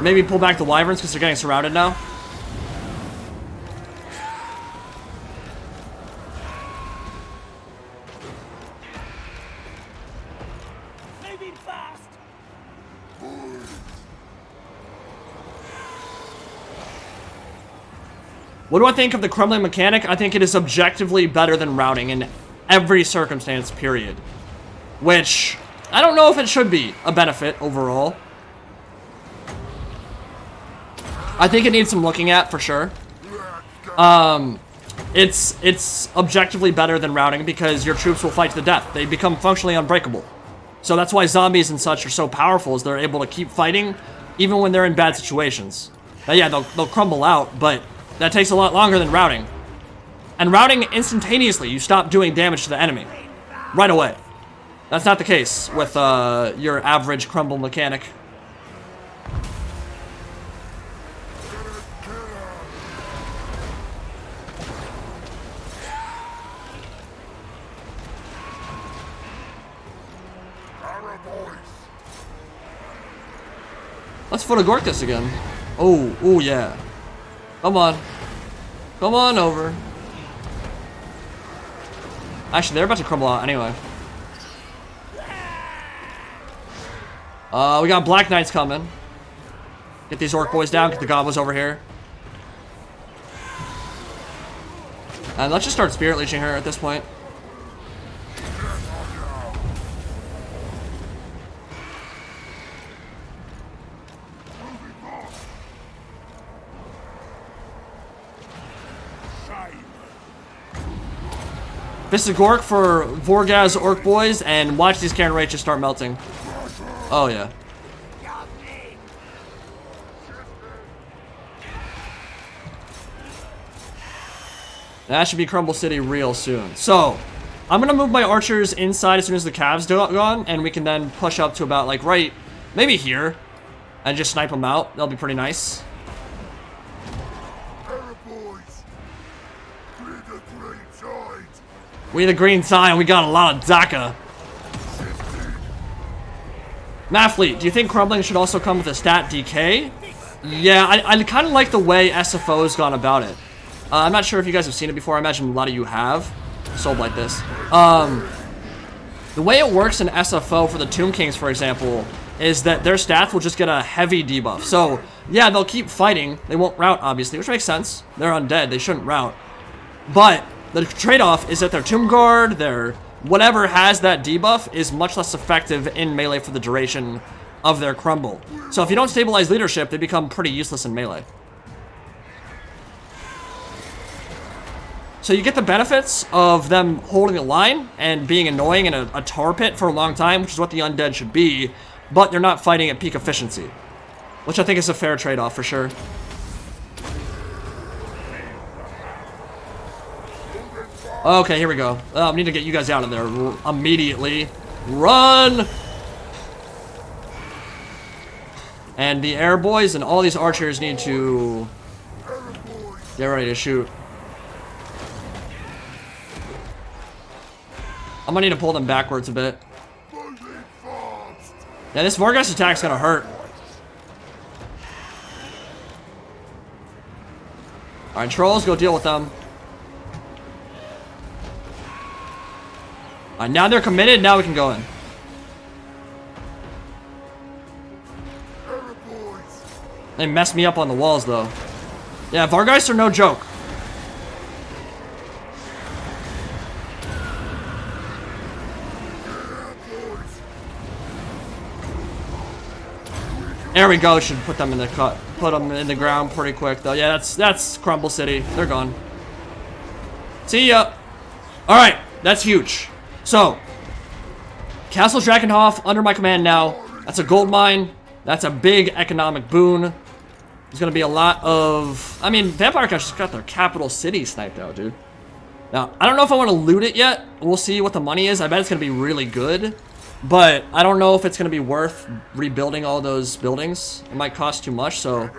Maybe pull back the Wyverns because they're getting surrounded now. What do I think of the crumbling mechanic? I think it is objectively better than routing in every circumstance, period. Which, I don't know if it should be a benefit overall. I think it needs some looking at, for sure. It's objectively better than routing because your troops will fight to the death. They become functionally unbreakable. So that's why zombies and such are so powerful, is they're able to keep fighting even when they're in bad situations. Now, yeah, they'll crumble out, but that takes a lot longer than routing. And routing instantaneously, you stop doing damage to the enemy. Right away. That's not the case with your average crumble mechanic. Let's photogork this again. Oh, yeah. Come on. Come on over. Actually, they're about to crumble out anyway. We got Black Knights coming. Get these orc boys down, get the goblins over here. And let's just start Spirit Leeching her at this point. Fist of Gork for Vorgaz's orc boys, and watch these Karen Raches start melting. Oh yeah. That should be Crumble City real soon. So, I'm gonna move my archers inside as soon as the calves gone, and we can then push up to about like maybe here, and just snipe them out. That'll be pretty nice. We the green sign, we got a lot of Daka. Mathlete, do you think crumbling should also come with a stat DK? Yeah, I kind of like the way SFO's gone about it. I'm not sure if you guys have seen it before. I imagine a lot of you have. Sold like this. The way it works in SFO for the Tomb Kings, for example, is that their stats will just get a heavy debuff. So, yeah, they'll keep fighting. They won't rout, obviously, which makes sense. They're undead. They shouldn't rout. But the trade-off is that their Tomb Guard, their whatever has that debuff is much less effective in melee for the duration of their crumble. So if you don't stabilize leadership, they become pretty useless in melee. So you get the benefits of them holding the line and being annoying in a tar pit for a long time, which is what the undead should be, but they're not fighting at peak efficiency, which I think is a fair trade-off for sure. Okay, here we go. I need to get you guys out of there immediately. Run! And the air boys and all these archers need to get ready to shoot. I'm gonna need to pull them backwards a bit. Yeah, this Vargas attack's gonna hurt. Alright, trolls, go deal with them. Alright, now they're committed, now we can go in. They messed me up on the walls, though. Yeah, Vargas are no joke. There we go. Should put them in the cut. Put them in the ground pretty quick, though. Yeah, that's Crumble City. They're gone. See ya. All right, that's huge. So, Castle Drakenhof under my command now. That's a gold mine. That's a big economic boon. There's gonna be a lot of... I mean, Vampire Cash just got their capital city sniped out, dude. Now, I don't know if I want to loot it yet. We'll see what the money is. I bet it's gonna be really good. But I don't know if it's gonna be worth rebuilding all those buildings. It might cost too much, so...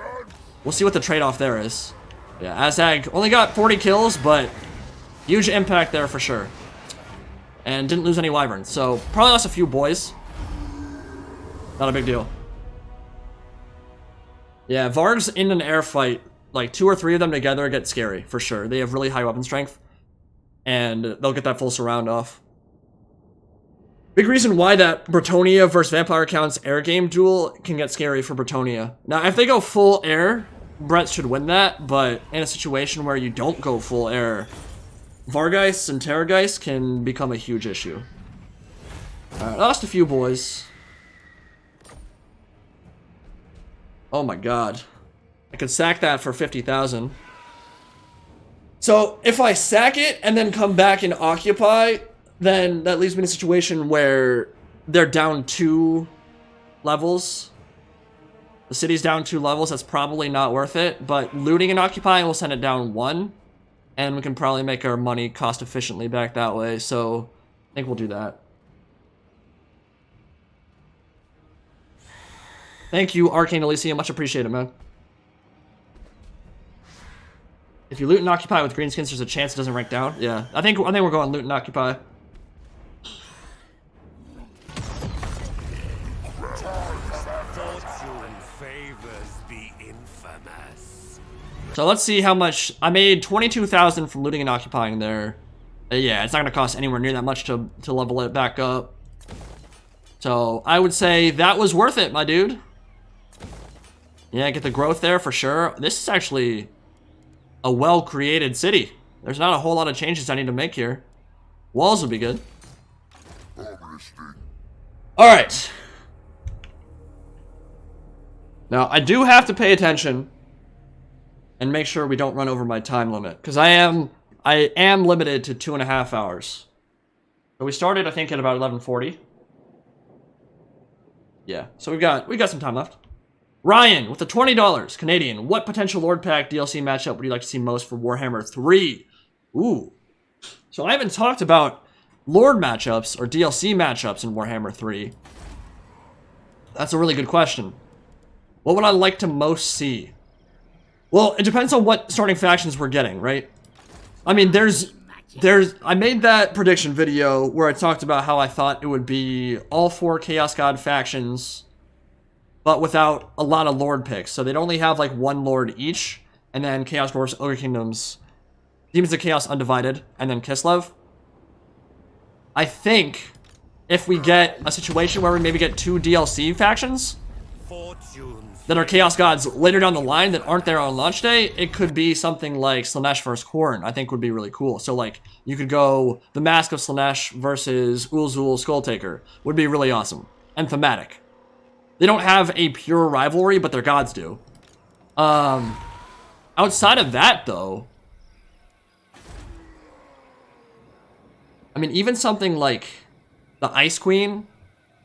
We'll see what the trade-off there is. Yeah, Azhag only got 40 kills, but... Huge impact there for sure. And didn't lose any wyverns, so... Probably lost a few boys. Not a big deal. Yeah, Vargs in an air fight, like 2 or 3 of them together get scary, for sure. They have really high weapon strength. And they'll get that full surround off. Big reason why that Bretonia versus Vampire Count's air game duel can get scary for Bretonia. Now, if they go full air, Brett should win that, but in a situation where you don't go full air, Vargeist and Terrorgeist can become a huge issue. Alright, lost a few boys. Oh my god. I could sack that for 50,000. So, if I sack it and then come back and occupy, then that leaves me in a situation where they're down 2 levels. The city's down 2 levels, that's probably not worth it, but looting and occupying will send it down 1, and we can probably make our money cost efficiently back that way, so I think we'll do that. Thank you, Arcane Elysium. Much appreciated, man. If you loot and occupy with Greenskins, there's a chance it doesn't rank down. Yeah, I think we're going loot and occupy. So let's see how much. I made 22,000 from looting and occupying there. Yeah, it's not gonna cost anywhere near that much to level it back up. So I would say that was worth it, my dude. Yeah, get the growth there for sure. This is actually a well-created city. There's not a whole lot of changes I need to make here. Walls would be good. Alright. Now, I do have to pay attention and make sure we don't run over my time limit, because I am limited to 2.5 hours. So we started, I think, at about 11:40. Yeah, so we got some time left. Ryan, with the $20 Canadian, what potential Lord Pack DLC matchup would you like to see most for Warhammer 3? Ooh. So I haven't talked about Lord matchups or DLC matchups in Warhammer 3. That's a really good question. What would I like to most see? Well, it depends on what starting factions we're getting, right? I mean, I made that prediction video where I talked about how I thought it would be all 4 Chaos God factions, but without a lot of Lord picks. So they'd only have like 1 Lord each, and then Chaos Dwarfs, Ogre Kingdoms, Demons of Chaos Undivided, and then Kislev. I think if we get a situation where we maybe get 2 DLC factions that are Chaos Gods later down the line that aren't there on launch day, it could be something like Slaanesh vs. Khorne, I think would be really cool. So like, you could go the Mask of Slaanesh versus Ulzul Skulltaker, would be really awesome. And thematic. They don't have a pure rivalry, but their gods do. Outside of that, though, I mean, even something like the Ice Queen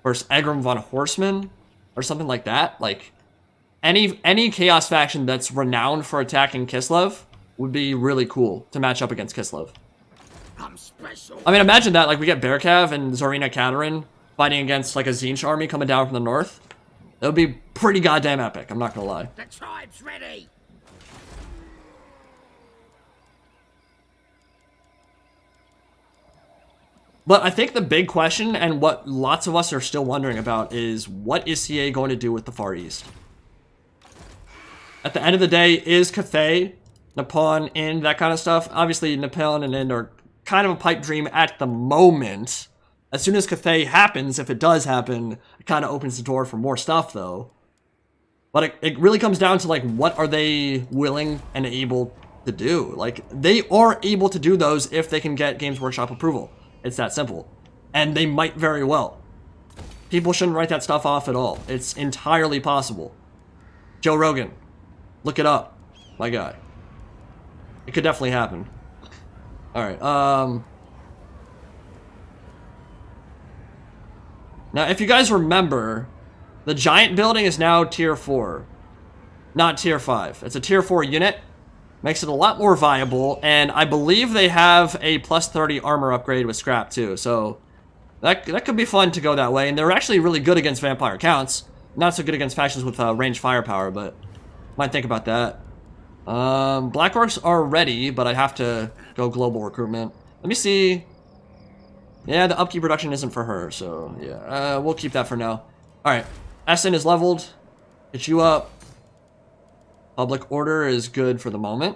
versus Egram von Horseman or something like that. Like, any Chaos faction that's renowned for attacking Kislev would be really cool to match up against Kislev.
I'm special.
I mean, imagine that. Like, we get Bearcav and Zorina Katerin fighting against, like, a Tzeentch army coming down from the north. That would be pretty goddamn epic, I'm not gonna lie.
The tribe's ready.
But I think the big question, and what lots of us are still wondering about, is what is CA going to do with the Far East? At the end of the day, is Cathay, Nippon, Ind, that kind of stuff? Obviously, Nippon and Ind are kind of a pipe dream at the moment. As soon as Cathay happens, if it does happen, it kind of opens the door for more stuff, though. But it really comes down to, like, what are they willing and able to do? Like, they are able to do those if they can get Games Workshop approval. It's that simple. And they might very well. People shouldn't write that stuff off at all. It's entirely possible. Joe Rogan, look it up, my guy. It could definitely happen. Alright, now, if you guys remember, the giant building is now tier 4, not tier 5. It's a tier 4 unit. Makes it a lot more viable, and I believe they have a plus 30 armor upgrade with scrap too, so that could be fun to go that way. And they're actually really good against vampire counts. Not so good against factions with ranged firepower, but might think about that. Black Orcs are ready, but I have to go global recruitment. Let me see. Yeah, the upkeep reduction isn't for her, so yeah, we'll keep that for now. Alright, Essen is leveled. Get you up. Public order is good for the moment.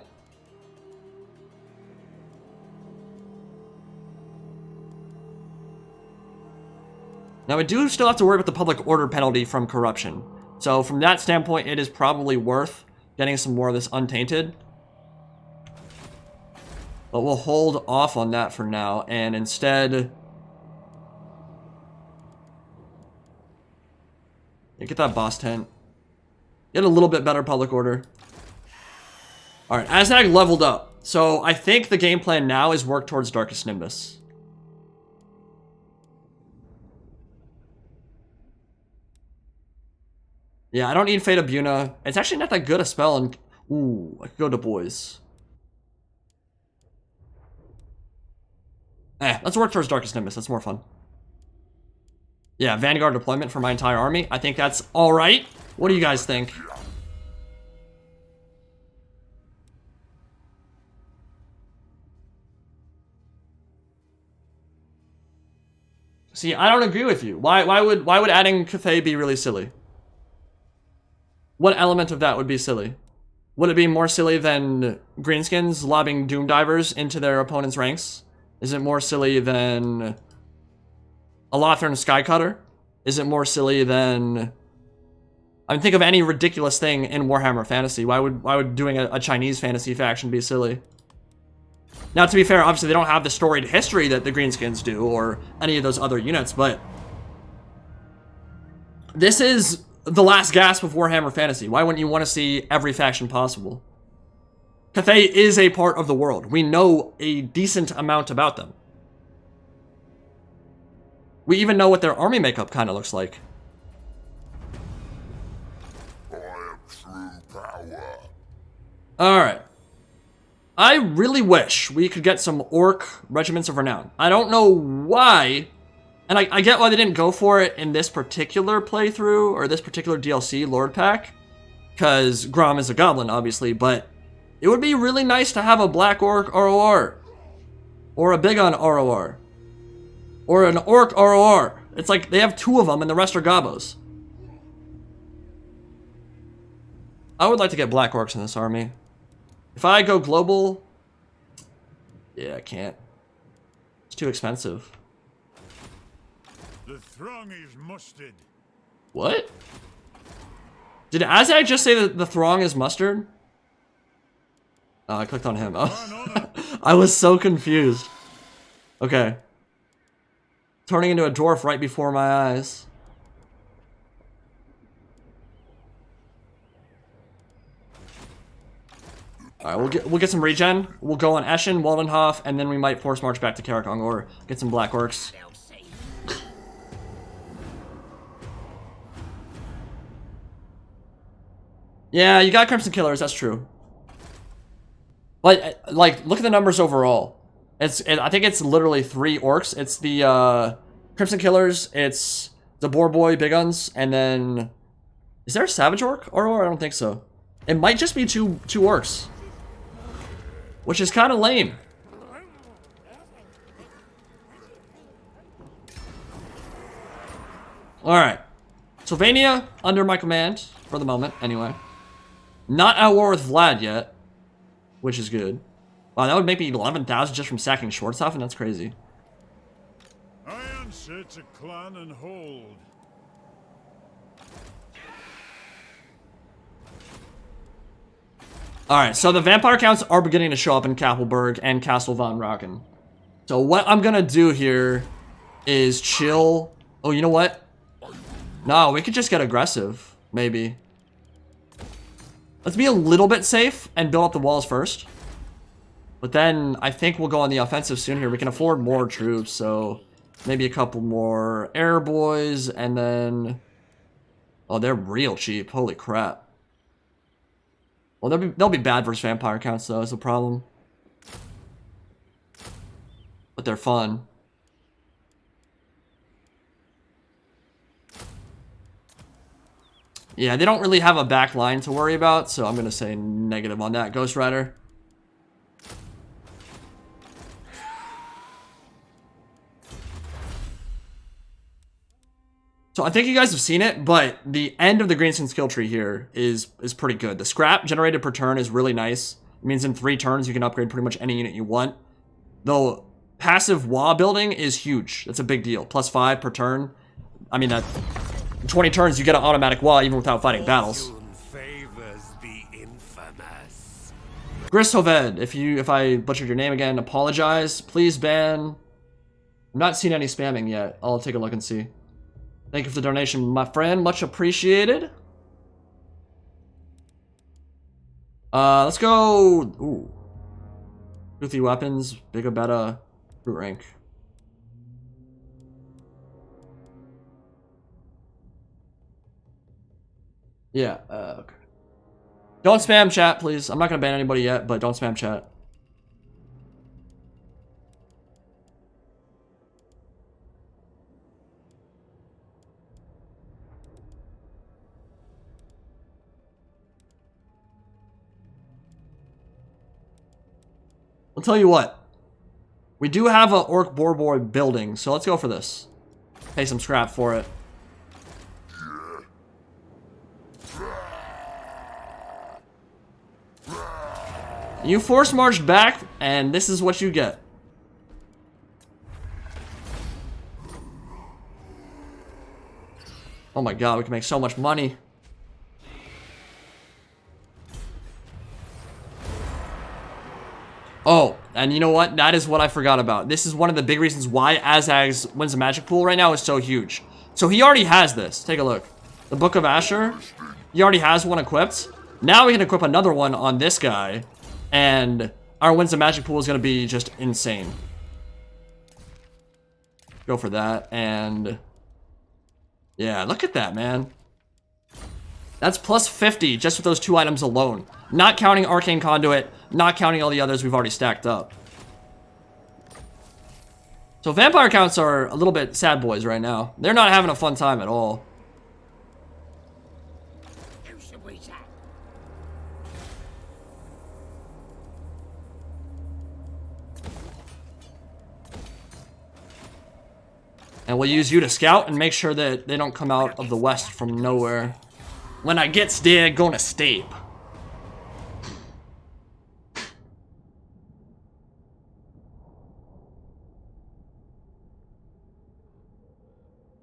Now, I do still have to worry about the public order penalty from corruption. So, from that standpoint, it is probably worth getting some more of this untainted. But we'll hold off on that for now, and instead... yeah, get that boss tent. Get a little bit better public order. Alright, Azhag leveled up. So, I think the game plan now is work towards Darkest Nimbus. Yeah, I don't need Fate of Buna. It's actually not that good a spell, and... ooh, I could go to boys. Let's work towards Darkest Nimbus. That's more fun. Yeah, Vanguard deployment for my entire army. I think that's alright. What do you guys think? See, I don't agree with you. Why would adding Cathay be really silly? What element of that would be silly? Would it be more silly than Greenskins lobbing Doom Divers into their opponent's ranks? Is it more silly than a Lothern Skycutter? Is it more silly than... I mean, think of any ridiculous thing in Warhammer Fantasy. Why would doing a Chinese fantasy faction be silly? Now, to be fair, obviously they don't have the storied history that the Greenskins do, or any of those other units, but... this is the last gasp of Warhammer Fantasy. Why wouldn't you want to see every faction possible? Cathay is a part of the world. We know a decent amount about them. We even know what their army makeup kind of looks like.
I am true power.
Alright. I really wish we could get some Orc Regiments of Renown. I don't know why, and I get why they didn't go for it in this particular playthrough, or this particular DLC Lord Pack, because Grom is a goblin, obviously, but it would be really nice to have a Black Orc ROR, or a Big On ROR, or an Orc ROR. It's like they have 2 of them and the rest are Gobos. I would like to get Black Orcs in this army. If I go global... yeah, I can't. It's too expensive.
The throng is mustered.
What? Did Azhag just say that the throng is mustard? Oh, I clicked on him. Oh. I was so confused. Okay. Turning into a dwarf right before my eyes.
The
All right, we'll get some regen. We'll go on Eschen, Waldenhof, and then we might force march back to Karakong or get some Black Orcs. Yeah, you got Crimson Killers. That's true. But like, look at the numbers overall. I think it's literally 3 orcs. It's the Crimson Killers. It's the Boar Boy Big Guns, and then is there a Savage Orc? Or I don't think so. It might just be two orcs, which is kind of lame. All right, Sylvania under my command for the moment, anyway. Not at war with Vlad yet, which is good. Wow, that would make me 11,000 just from sacking Schwarzhofen. That's crazy.
I answer to clan and hold.
Alright, so the vampire counts are beginning to show up in Kappelberg and Castle von Raken. So what I'm gonna do here is chill. Oh, you know what? No, we could just get aggressive, maybe. Let's be a little bit safe and build up the walls first. But then I think we'll go on the offensive soon here. We can afford more troops, so maybe a couple more air boys, and then... Oh, they're real cheap. Holy crap. Well, they'll be bad versus vampire counts, though, is the problem. But they're fun. Yeah, they don't really have a back line to worry about, so I'm going to say negative on that, Ghost Rider. So I think you guys have seen it, but the end of the Greenskins skill tree here is pretty good. The scrap generated per turn is really nice. It means in 3 turns you can upgrade pretty much any unit you want. Though passive WAAAGH building is huge. That's a big deal. +5 per turn. I mean, that 20 turns you get an automatic WAAAGH even without fighting battles. Grishoved, if I butchered your name again, apologize. Please ban. I'm not seeing any spamming yet. I'll take a look and see. Thank you for the donation, my friend. Much appreciated. Let's go. Ooh. Toothy weapons, bigger, better, root rank. Yeah, okay. Don't spam chat, please. I'm not gonna ban anybody yet, but don't spam chat. I'll tell you what. We do have a Orc Boar Boy building, so let's go for this. Pay some scrap for it. You force marched back, and this is what you get. Oh my god, we can make so much money. Oh, and you know what? That is what I forgot about. This is one of the big reasons why Azhag's Wins of Magic pool right now is so huge. So he already has this. Take a look. The Book of Asher. He already has one equipped. Now we can equip another one on this guy. And our Wins of Magic pool is going to be just insane. Go for that. And yeah, look at that, man. That's plus 50 just with those 2 items alone. Not counting Arcane Conduit, not counting all the others we've already stacked up. So vampire counts are a little bit sad boys right now. They're not having a fun time at all. And we'll use you to scout and make sure that they don't come out of the west from nowhere. When I gets there, gonna stay.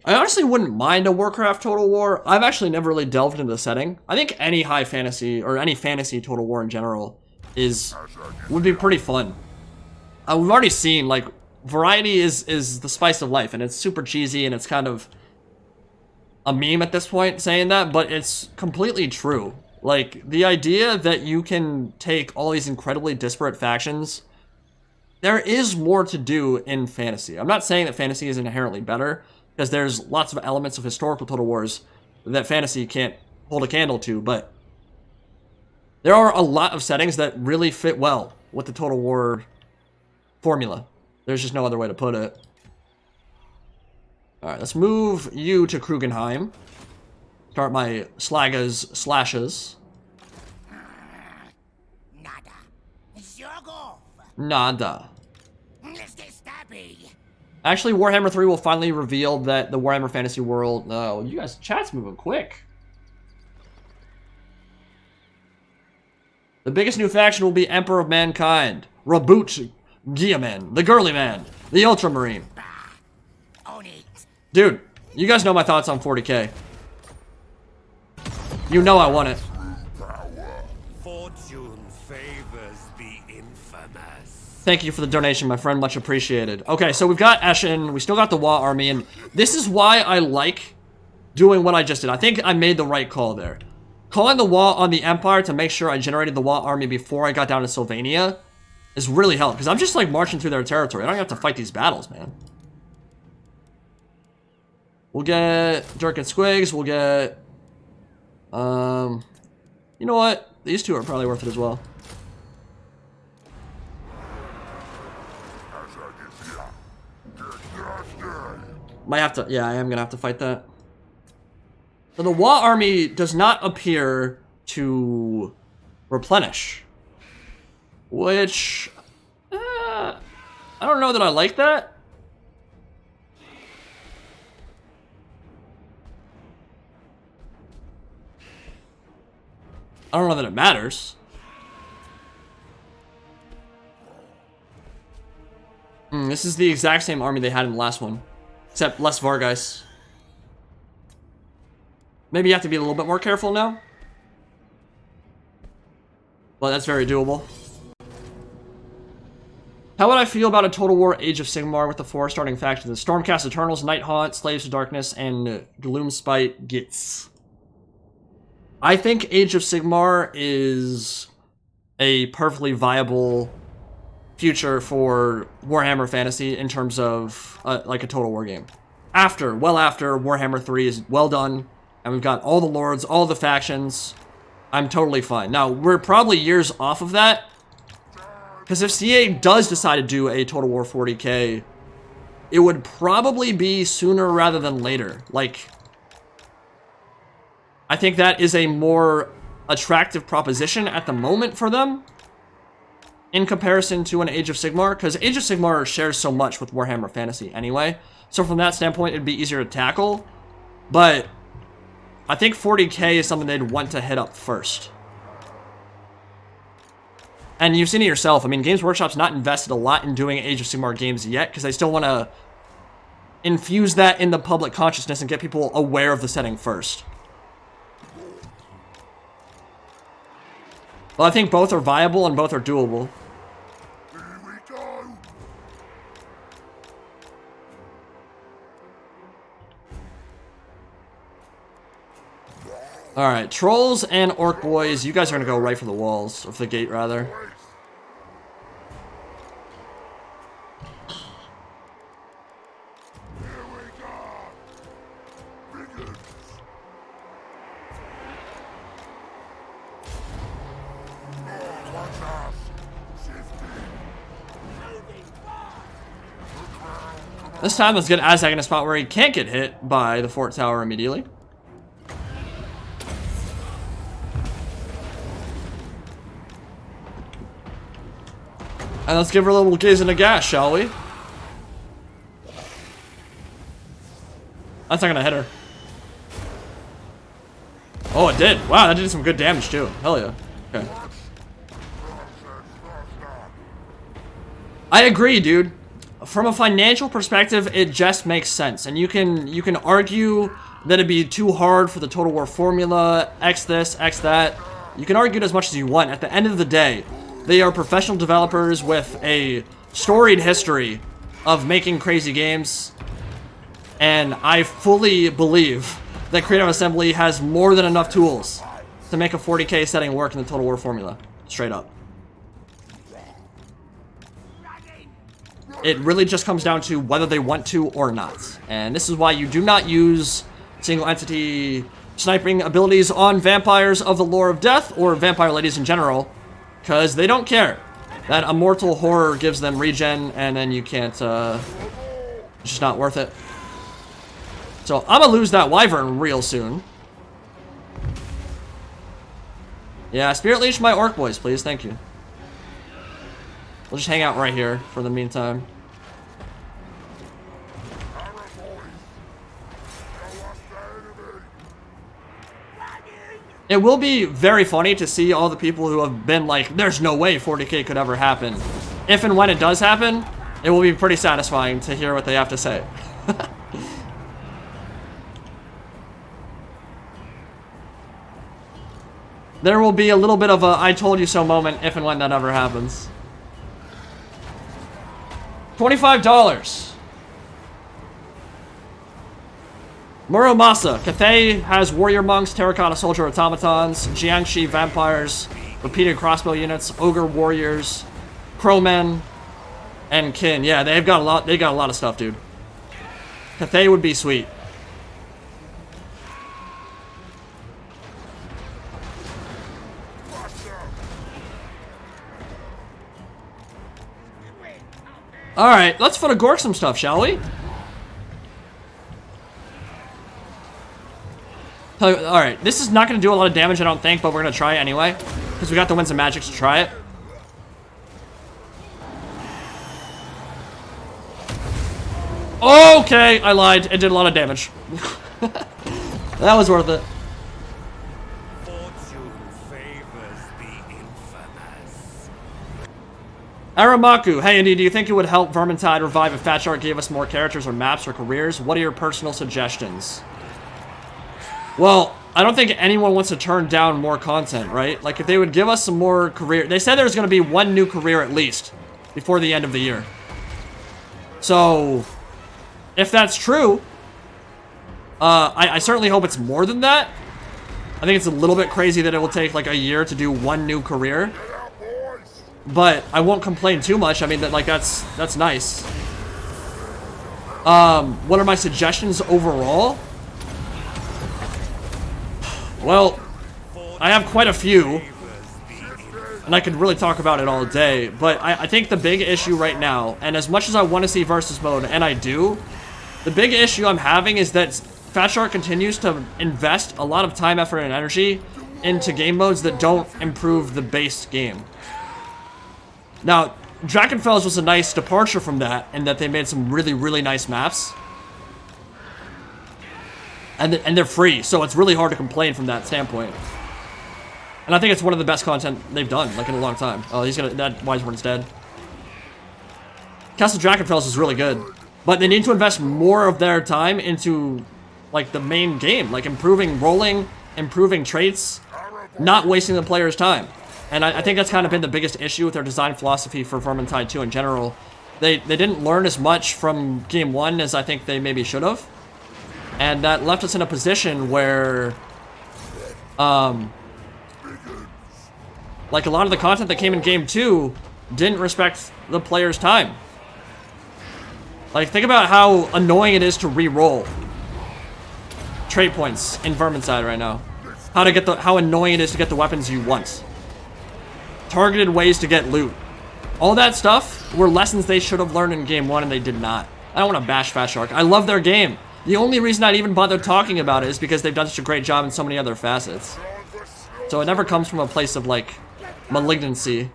I honestly wouldn't mind a Warcraft Total War. I've actually never really delved into the setting. I think any high fantasy, or any fantasy Total War in general, would be pretty fun. We've already seen, like, variety is the spice of life, and it's super cheesy, and it's kind of a meme at this point saying that, but it's completely true. Like, the idea that you can take all these incredibly disparate factions, there is more to do in fantasy. I'm not saying that fantasy is inherently better, because there's lots of elements of historical Total Wars that fantasy can't hold a candle to, but there are a lot of settings that really fit well with the Total War formula. There's just no other way to put it. Alright, let's move you to Krugenheim. Start my slashes.
Nada. Zhug off.
Nada.
Let's get stabby.
Actually, Warhammer 3 will finally reveal that the Warhammer Fantasy World... Oh, you guys, chat's moving quick. The biggest new faction will be Emperor of Mankind, Reboot, Guilliman, the Girly Man, the Ultramarine.
On it.
Dude, you guys know my thoughts on 40k. You know I want it.
Fortune favors the infamous.
Thank you for the donation, my friend. Much appreciated. Okay, so we've got Eshin. We still got the WAAAGH army, and this is why I like doing what I just did. I think I made the right call there. Calling the WAAAGH on the Empire to make sure I generated the WAAAGH army before I got down to Sylvania is really helpful, because I'm just like marching through their territory. I don't have to fight these battles, man. We'll get Dirk and Squigs. We'll get... you know what? These two are probably worth it as well. Might have to... Yeah, I am gonna have to fight that. So the WAAAGH army does not appear to replenish. Which... I don't know that I like that. I don't know that it matters. This is the exact same army they had in the last one. Except less Vargeis. Maybe you have to be a little bit more careful now. But that's very doable. How would I feel about a Total War Age of Sigmar with the 4 starting factions? Stormcast Eternals, Nighthaunt, Slaves of Darkness, and Gloomspite Gits. I think Age of Sigmar is a perfectly viable future for Warhammer Fantasy in terms of like a Total War game. Well after Warhammer 3 is well done, and we've got all the lords, all the factions, I'm totally fine. Now, we're probably years off of that, because if CA does decide to do a Total War 40k, it would probably be sooner rather than later. Like, I think that is a more attractive proposition at the moment for them in comparison to an Age of Sigmar, because Age of Sigmar shares so much with Warhammer Fantasy anyway. So from that standpoint, it'd be easier to tackle. But I think 40k is something they'd want to hit up first. And you've seen it yourself. I mean, Games Workshop's not invested a lot in doing Age of Sigmar games yet, because they still want to infuse that in the public consciousness and get people aware of the setting first. Well, I think both are viable and both are doable.
Here we go.
Alright, Trolls and Orc Boys, you guys are going to go right for the walls, or for the gate, rather. This time, let's get Azhag in a spot where he can't get hit by the fort tower immediately. And let's give her a little gaze and a gas, shall we? That's not gonna hit her. Oh, it did. Wow, that did some good damage too. Hell yeah. Okay. I agree, dude. From a financial perspective, it just makes sense. And you can argue that it'd be too hard for the Total War formula, X this, X that. You can argue it as much as you want. At the end of the day, they are professional developers with a storied history of making crazy games. And I fully believe that Creative Assembly has more than enough tools to make a 40k setting work in the Total War formula. Straight up. It really just comes down to whether they want to or not. And this is why you do not use single entity sniping abilities on vampires of the Lore of Death or vampire ladies in general, because they don't care. That immortal horror gives them regen, and then you can't, it's just not worth it. So I'm gonna lose that wyvern real soon. Yeah, Spirit Leash my orc boys, please, thank you. We'll just hang out right here for the meantime. It will be very funny to see all the people who have been like, there's no way 40k could ever happen. If and when it does happen, it will be pretty satisfying to hear what they have to say. There will be a little bit of a I told you so moment if and when that ever happens. $25. Muramasa. Cathay has warrior monks, terracotta soldier automatons, Jiangshi vampires, repeated crossbow units, ogre warriors, crowmen, and kin. Yeah, they've got a lot. They got a lot of stuff, dude. Cathay would be sweet. All right, let's gork some stuff, shall we? Alright, this is not going to do a lot of damage, I don't think, but we're going to try it anyway. Because we got the Winds of Magic to try it. Okay, I lied. It did a lot of damage. That was worth it.
Fortune favors the infamous.
Aramaku, hey Indy, do you think it would help Vermintide revive if Fat Shark gave us more characters or maps or careers? What are your personal suggestions? Well, I don't think anyone wants to turn down more content, right? Like, if they would give us some more career... They said there's going to be one new career at least before the end of the year. So, if that's true, I certainly hope it's more than that. I think it's a little bit crazy that it will take, like, a year to do one new career. But I won't complain too much. I mean, that's nice. What are my suggestions overall? Well, I have quite a few, and I could really talk about it all day, but I think the big issue right now, and as much as I want to see versus mode, and I do, the big issue I'm having is that Fat Shark continues to invest a lot of time, effort, and energy into game modes that don't improve the base game. Now, Drakenfels was a nice departure from that, in that they made some really, really nice maps. And they're free, so it's really hard to complain from that standpoint. And I think it's one of the best content they've done, like, in a long time. Oh, that Wiseborn's dead. Castle Drakenfels is really good. But they need to invest more of their time into, like, the main game. Like, improving rolling, improving traits, not wasting the player's time. And I think that's kind of been the biggest issue with their design philosophy for Vermintide 2 in general. They didn't learn as much from Game 1 as I think they maybe should have. And that left us in a position where, like, a lot of the content that came in Game 2 didn't respect the player's time. Like, think about how annoying it is to re-roll trait points in Vermintide right now. How annoying it is to get the weapons you want. Targeted ways to get loot. All that stuff were lessons they should have learned in Game 1 and they did not. I don't want to bash Fat Shark. I love their game. The only reason I'd even bother talking about it is because they've done such a great job in so many other facets. So it never comes from a place of, like, malignancy.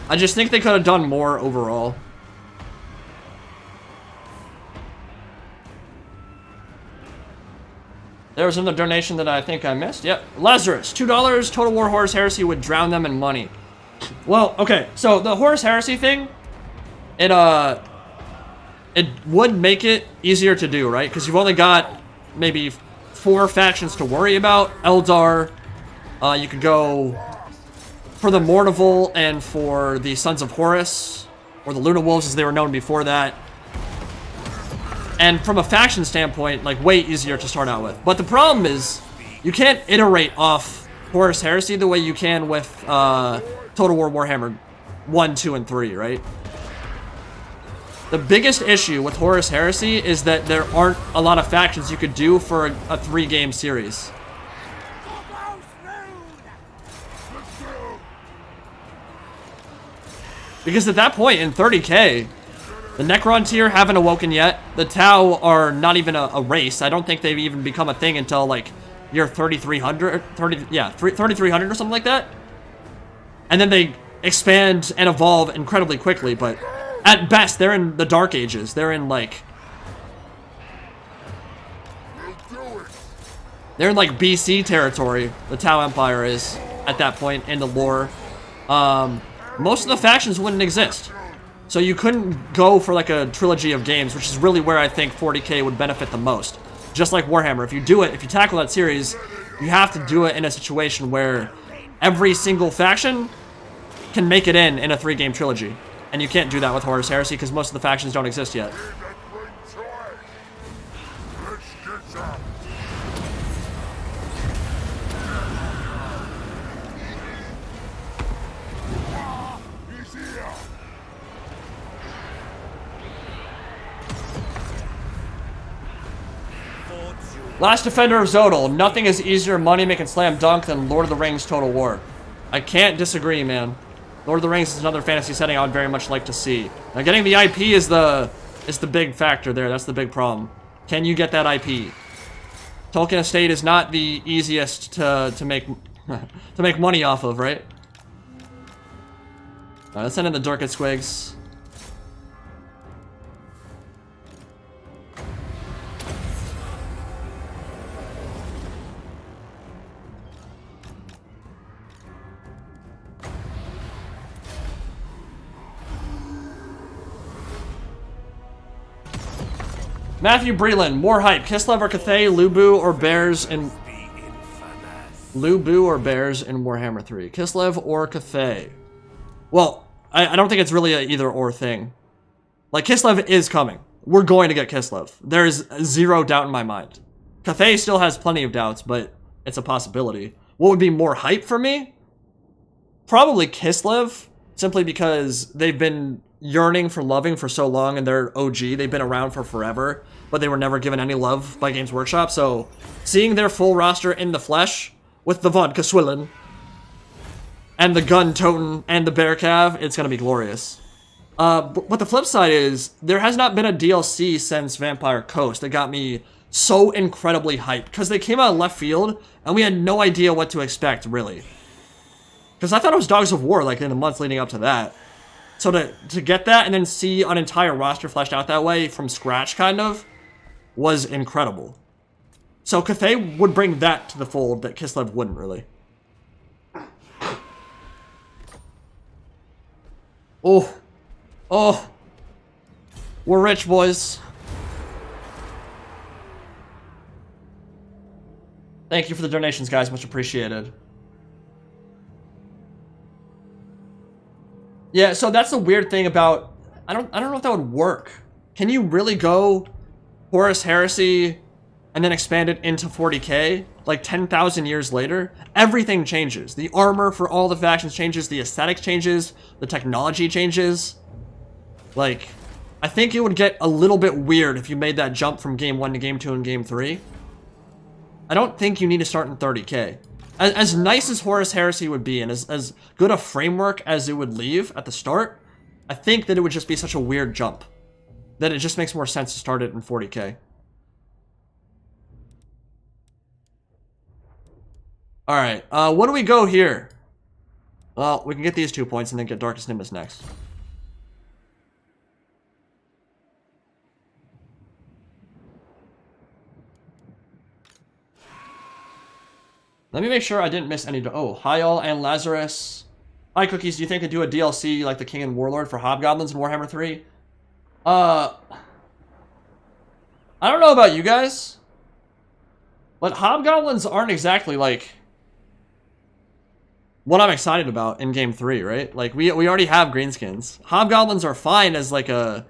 I just think they could have done more overall. There was another donation that I think I missed. Yep. Lazarus, $2. Total War Horus Heresy would drown them in money. Well, okay. So the Horus Heresy thing, it would make it easier to do, right? Because you've only got maybe 4 factions to worry about. Eldar, you could go for the Mournival and for the Sons of Horus, or the Luna Wolves as they were known before that. And from a faction standpoint, like, way easier to start out with. But the problem is, you can't iterate off Horus Heresy the way you can with Total War Warhammer 1, 2, and 3, right? The biggest issue with Horus Heresy is that there aren't a lot of factions you could do for a 3-game series. Because at that point, in 30k, the Necron tier haven't awoken yet. The Tau are not even a race. I don't think they've even become a thing until, like, year 3300, 3300 or something like that. And then they expand and evolve incredibly quickly, but at best, they're in the Dark Ages. They're in, like... They're in, like, BC territory, the Tau Empire is, at that point, in the lore. Most of the factions wouldn't exist. So you couldn't go for, like, a trilogy of games, which is really where I think 40k would benefit the most. Just like Warhammer, if you do it, if you tackle that series, you have to do it in a situation where every single faction can make it in a 3-game trilogy. And you can't do that with Horus Heresy because most of the factions don't exist yet. Last Defender of Zodal. Nothing is easier money making slam dunk than Lord of the Rings Total War. I can't disagree, man. Lord of the Rings is another fantasy setting I would very much like to see. Now, getting the IP is the big factor there. That's the big problem. Can you get that IP? Tolkien Estate is not the easiest to make to make money off of, right? Alright, let's send in the Dorkit Squigs. Matthew Breland, more hype. Kislev or Cathay, Lubu or Bears in Warhammer 3. Kislev or Cathay. Well, I don't think it's really a either or thing. Like, Kislev is coming. We're going to get Kislev. There's zero doubt in my mind. Cathay still has plenty of doubts, but it's a possibility. What would be more hype for me? Probably Kislev, simply because they've been yearning for loving for so long, and they're OG. They've been around for forever, but they were never given any love by Games Workshop. So seeing their full roster in the flesh with the vodka swilling and the gun toting and the bear calf, it's gonna be glorious. But the flip side is there has not been a DLC since Vampire Coast that got me so incredibly hyped, because they came out of left field and we had no idea what to expect, really. Because I thought it was Dogs of War, like, in the months leading up to that. So to get that and then see an entire roster fleshed out that way from scratch, kind of, was incredible. So Cathay would bring that to the fold that Kislev wouldn't, really. Oh. Oh. We're rich, boys. Thank you for the donations, guys. Much appreciated. Yeah, so that's the weird thing about... I don't know if that would work. Can you really go Horus Heresy and then expand it into 40k? Like 10,000 years later? Everything changes. The armor for all the factions changes, the aesthetics changes, the technology changes. Like, I think it would get a little bit weird if you made that jump from Game 1 to Game 2 and Game 3. I don't think you need to start in 30k. As nice as Horus Heresy would be, and as good a framework as it would leave at the start, I think that it would just be such a weird jump that it just makes more sense to start it in 40k. Alright, what do we go here? Well, we can get these 2 points and then get Darkest Nimbus next. Let me make sure I didn't miss any... Oh, Hyal and Lazarus. Hi, Cookies. Do you think they do a DLC like the King and Warlord for Hobgoblins in Warhammer 3? I don't know about you guys, but Hobgoblins aren't exactly, like, what I'm excited about in Game 3, right? Like, we already have Greenskins. Hobgoblins are fine as, like, a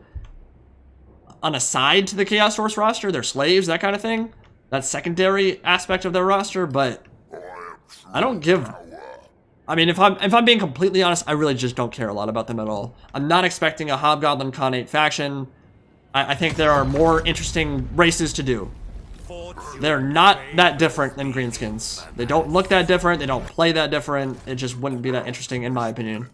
on a side to the Chaos Source roster. They're slaves, that kind of thing. That secondary aspect of their roster, but I don't give... I mean, if I'm being completely honest, I really just don't care a lot about them at all. I'm not expecting a Hobgoblin Khanate faction. I think there are more interesting races to do. They're not that different than Greenskins. They don't look that different, they don't play that different. It just wouldn't be that interesting in my opinion.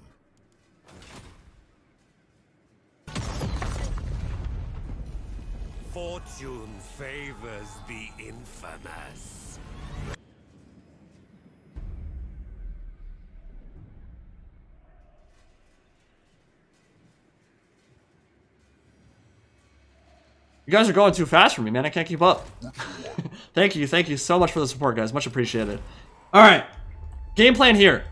Fortune favors the infamous.
You guys are going too fast for me, man. I can't keep up. Thank you so much for the support, guys. Much appreciated. Alright. Game plan here.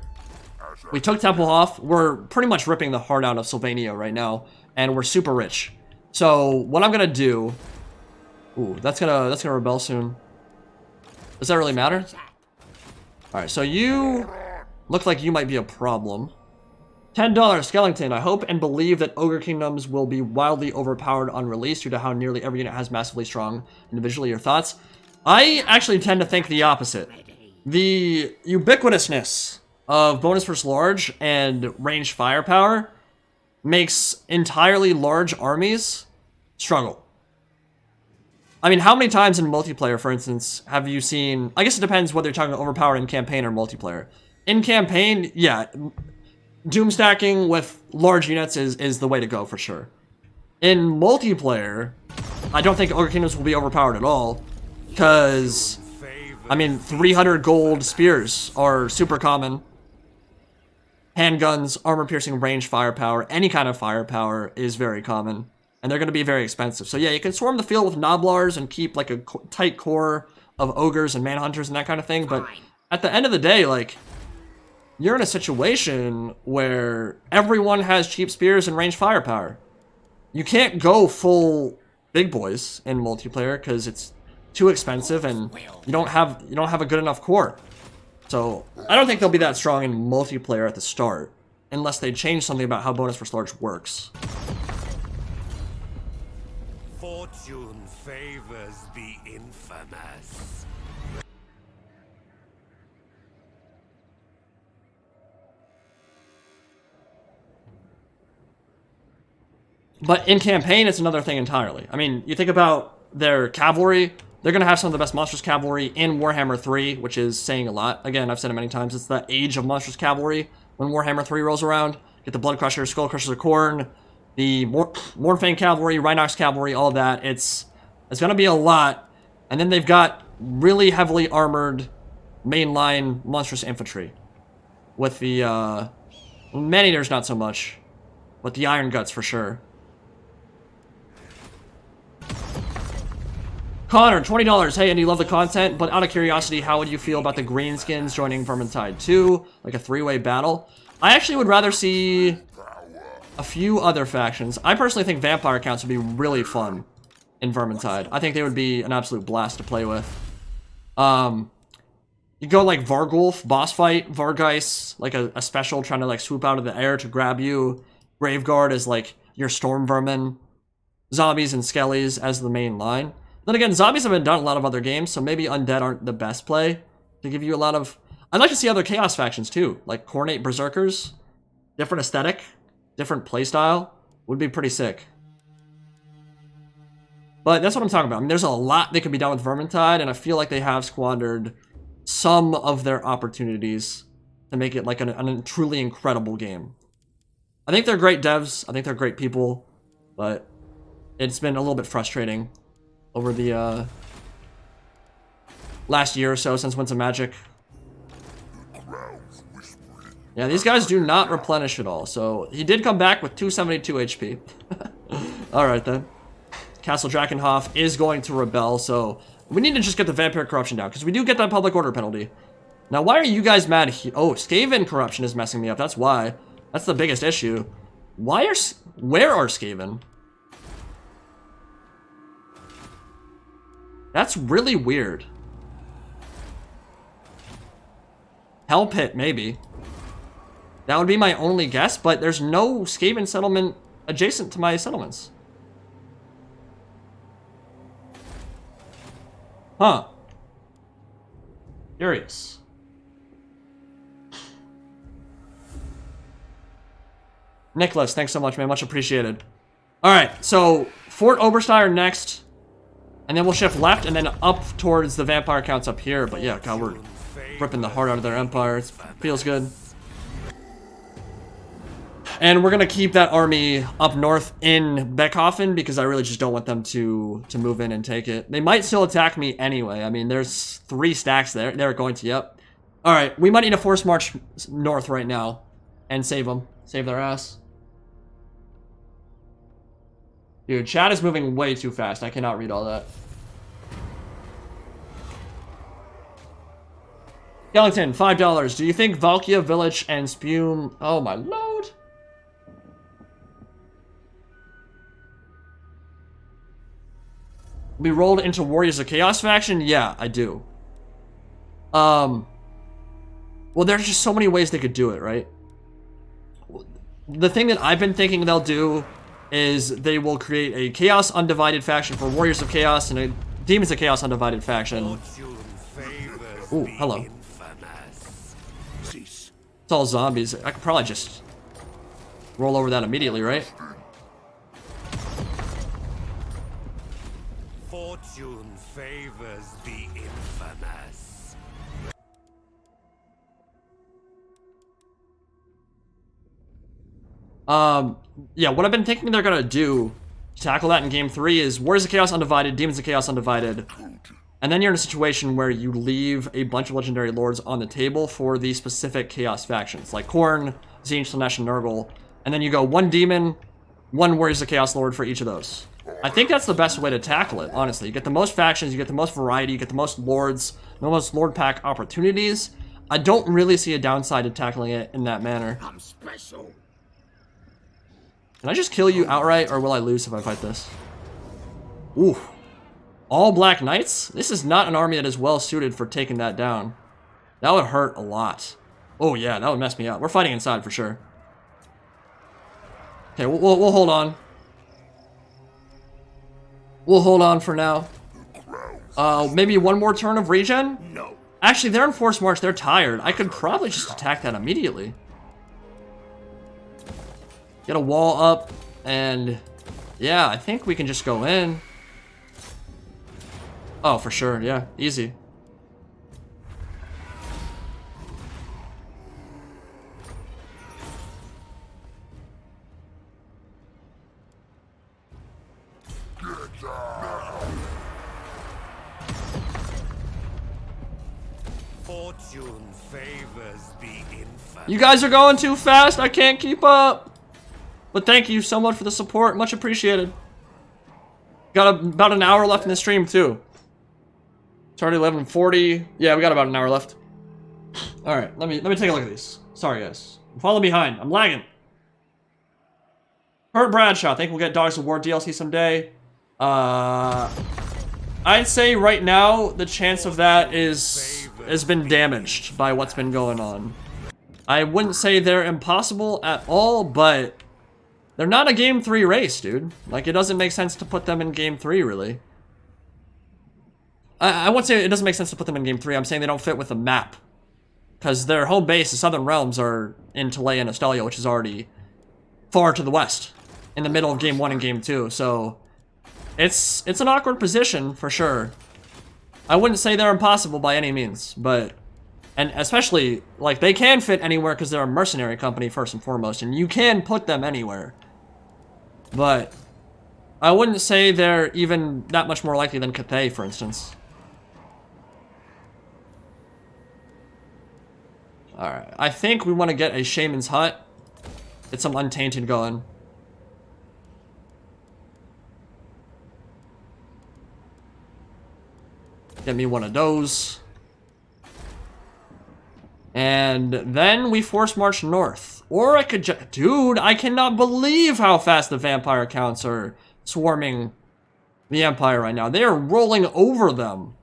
We took Templehof. We're pretty much ripping the heart out of Sylvania right now. And we're super rich. So, what I'm gonna do... Ooh, that's gonna rebel soon. Does that really matter? Alright, so you look like you might be a problem. $10, Skellington. I hope and believe that Ogre Kingdoms will be wildly overpowered on release due to how nearly every unit has massively strong individually. Your thoughts? I actually tend to think the opposite. The ubiquitousness of bonus versus large and ranged firepower makes entirely large armies struggle. I mean, how many times in multiplayer, for instance, have you seen... I guess it depends whether you're talking overpowered in campaign or multiplayer. In campaign, yeah... Doom stacking with large units is the way to go for sure. In multiplayer, I don't think Ogre Kingdoms will be overpowered at all. Because, I mean, 300 gold spears are super common. Handguns, armor-piercing range firepower, any kind of firepower is very common. And they're going to be very expensive. So yeah, you can swarm the field with Noblars and keep like a tight core of Ogres and Manhunters and that kind of thing. But at the end of the day, like... You're in a situation where everyone has cheap spears and ranged firepower. You can't go full big boys in multiplayer because it's too expensive and you don't have a good enough core. So I don't think they'll be that strong in multiplayer at the start unless they change something about how bonus versus large works.
Fortune favors the infamous.
But in campaign, it's another thing entirely. I mean, you think about their cavalry, they're going to have some of the best monstrous cavalry in Warhammer 3, which is saying a lot. Again, I've said it many times, it's the age of monstrous cavalry when Warhammer 3 rolls around. Get the Blood Crushers, Skull Crushers of Khorne, the Mornfang cavalry, Rhinox cavalry, all that. It's going to be a lot. And then they've got really heavily armored mainline monstrous infantry. With the, Man-Eaters not so much, but the Iron Guts for sure. Connor, $20. Hey, Andy, love the content, but out of curiosity, how would you feel about the Greenskins joining Vermintide 2? Like a three-way battle? I actually would rather see a few other factions. I personally think Vampire Counts would be really fun in Vermintide. I think they would be an absolute blast to play with. You go like Vargulf, boss fight, Vargeist, like a special trying to like swoop out of the air to grab you. Graveguard is like your Storm Vermin. Zombies and Skellies as the main line. Then again, zombies have been done in a lot of other games, so maybe undead aren't the best play to give you a lot of... I'd like to see other chaos factions too, like Khornate Berserkers. Different aesthetic, different playstyle, would be pretty sick. But that's what I'm talking about. I mean, there's a lot that could be done with Vermintide, and I feel like they have squandered some of their opportunities to make it like a truly incredible game. I think they're great devs, I think they're great people, but it's been a little bit frustrating over the last year or so since Winds of Magic. Yeah, these guys do not replenish at all. So he did come back with 272 HP. Alright then. Castle Drakenhof is going to rebel, so we need to just get the Vampire Corruption down, because we do get that public order penalty. Now, why are you guys mad here? Oh, Skaven Corruption is messing me up. That's why. That's the biggest issue. Where are Skaven? That's really weird. Hell Pit, maybe. That would be my only guess, but there's no Skaven settlement adjacent to my settlements. Huh. Curious. Nicholas, thanks so much, man. Much appreciated. Alright, so Fort Oberstein next. And then we'll shift left and then up towards the vampire counts up here. But yeah, God, we're ripping the heart out of their empire. It feels good. And we're going to keep that army up north in Backoffen because I really just don't want them to move in and take it. They might still attack me anyway. I mean, there's 3 stacks there. They're going to, yep. All right, we might need a force march north right now and save them. Save their ass. Dude, chat is moving way too fast. I cannot read all that. Skeleton, $5. Do you think Valkia Village and Spume... Oh my lord. We rolled into Warriors of Chaos faction? Yeah, I do. Well, there's just so many ways they could do it, right? The thing that I've been thinking they'll do is they will create a Chaos Undivided faction for Warriors of Chaos and a Demons of Chaos Undivided faction. Ooh, hello. It's all zombies. I could probably just roll over that immediately, right?
Fortune favors the infamous.
Yeah, what I've been thinking they're gonna do to tackle that in game 3 is Warriors of Chaos Undivided, Demons of Chaos Undivided, and then you're in a situation where you leave a bunch of Legendary Lords on the table for the specific Chaos factions, like Khorne, Tzeentch, Slanesh, and Nurgle, and then you go 1 Demon, 1 Warriors of Chaos Lord for each of those. I think that's the best way to tackle it, honestly. You get the most factions, you get the most variety, you get the most Lords, the most Lord Pack opportunities. I don't really see a downside to tackling it in that manner.
I'm special.
Can I just kill you outright, or will I lose if I fight this? Ooh. All Black Knights? This is not an army that is well suited for taking that down. That would hurt a lot. Oh yeah, that would mess me up. We're fighting inside for sure. Okay, we'll hold on. We'll hold on for now. Maybe 1 more turn of regen?
No.
Actually, they're in Force March. They're tired. I could probably just attack that immediately. Get a wall up, and yeah, I think we can just go in. Oh, for sure, yeah, easy.
Fortune favors the infamous.
You guys are going too fast. I can't keep up. But thank you so much for the support. Much appreciated. Got about an hour left in the stream, too. It's already 11:40. Yeah, we got about an hour left. All right, let me take a look at these. Sorry, guys. I'm falling behind. I'm lagging. Kurt Bradshaw. I think we'll get Dogs of War DLC someday. I'd say right now the chance of that has been damaged by what's been going on. I wouldn't say they're impossible at all, but they're not a game 3 race, dude. Like, it doesn't make sense to put them in game 3, really. I won't say it doesn't make sense to put them in game 3. I'm saying they don't fit with the map. Because their home base, the Southern Realms, are in Talea and Estelia, which is already far to the west. In the middle of game 1 and game 2, so it's an awkward position, for sure. I wouldn't say they're impossible by any means, but... And especially, like, they can fit anywhere because they're a mercenary company, first and foremost, and you can put them anywhere. But I wouldn't say they're even that much more likely than Cathay, for instance. Alright, I think we want to get a Shaman's Hut. Get some Untainted going. Get me one of those. And then we force march north. Or I could just... Dude, I cannot believe how fast the vampire counts are swarming the Empire right now. They are rolling over them.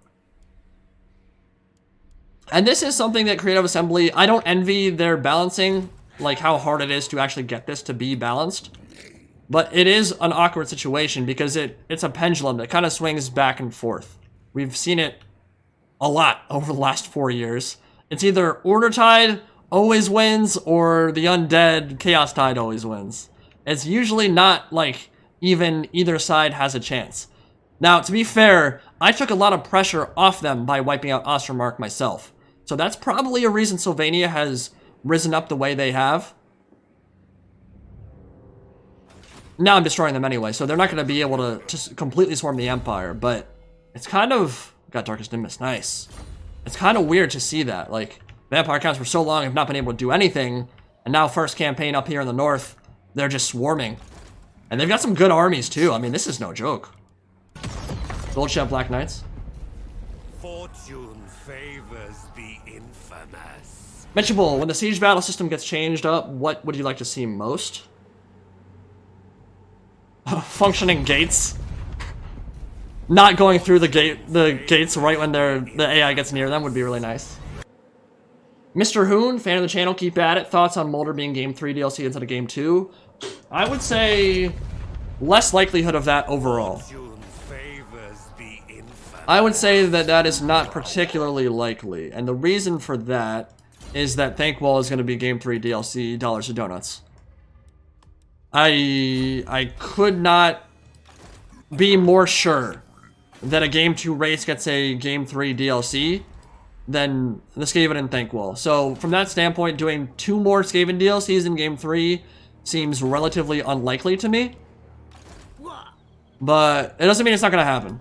And this is something that Creative Assembly... I don't envy their balancing, like how hard it is to actually get this to be balanced. But it is an awkward situation because it's a pendulum that kind of swings back and forth. We've seen it a lot over the last 4 years. It's either Order Tide always wins or the Undead Chaos Tide always wins. It's usually not like even either side has a chance. Now, to be fair, I took a lot of pressure off them by wiping out Ostermark myself. So that's probably a reason Sylvania has risen up the way they have. Now I'm destroying them anyway, so they're not going to be able to just completely swarm the Empire, but it's kind of... Got Darkest Nimbus, nice. It's kind of weird to see that. Like, Vampire counts for so long have not been able to do anything, and now first campaign up here in the north, they're just swarming. And they've got some good armies too. I mean, this is no joke. Gold Shell Black Knights.
Fortune favors the infamous.
Mentionable, when the siege battle system gets changed up, what would you like to see most? Functioning gates. Not going through the gates right when the AI gets near them would be really nice. Mr. Hoon, fan of the channel, keep at it. Thoughts on Molder being Game 3 DLC instead of Game 2? I would say less likelihood of that overall. I would say that that is not particularly likely, and the reason for that is that Thankwall is going to be Game 3 DLC Dollars to Donuts. I could not be more sure that a Game 2 race gets a Game 3 DLC than the Skaven and Thankwall. So from that standpoint, doing 2 more Skaven DLCs in Game 3 seems relatively unlikely to me. But it doesn't mean it's not going to happen.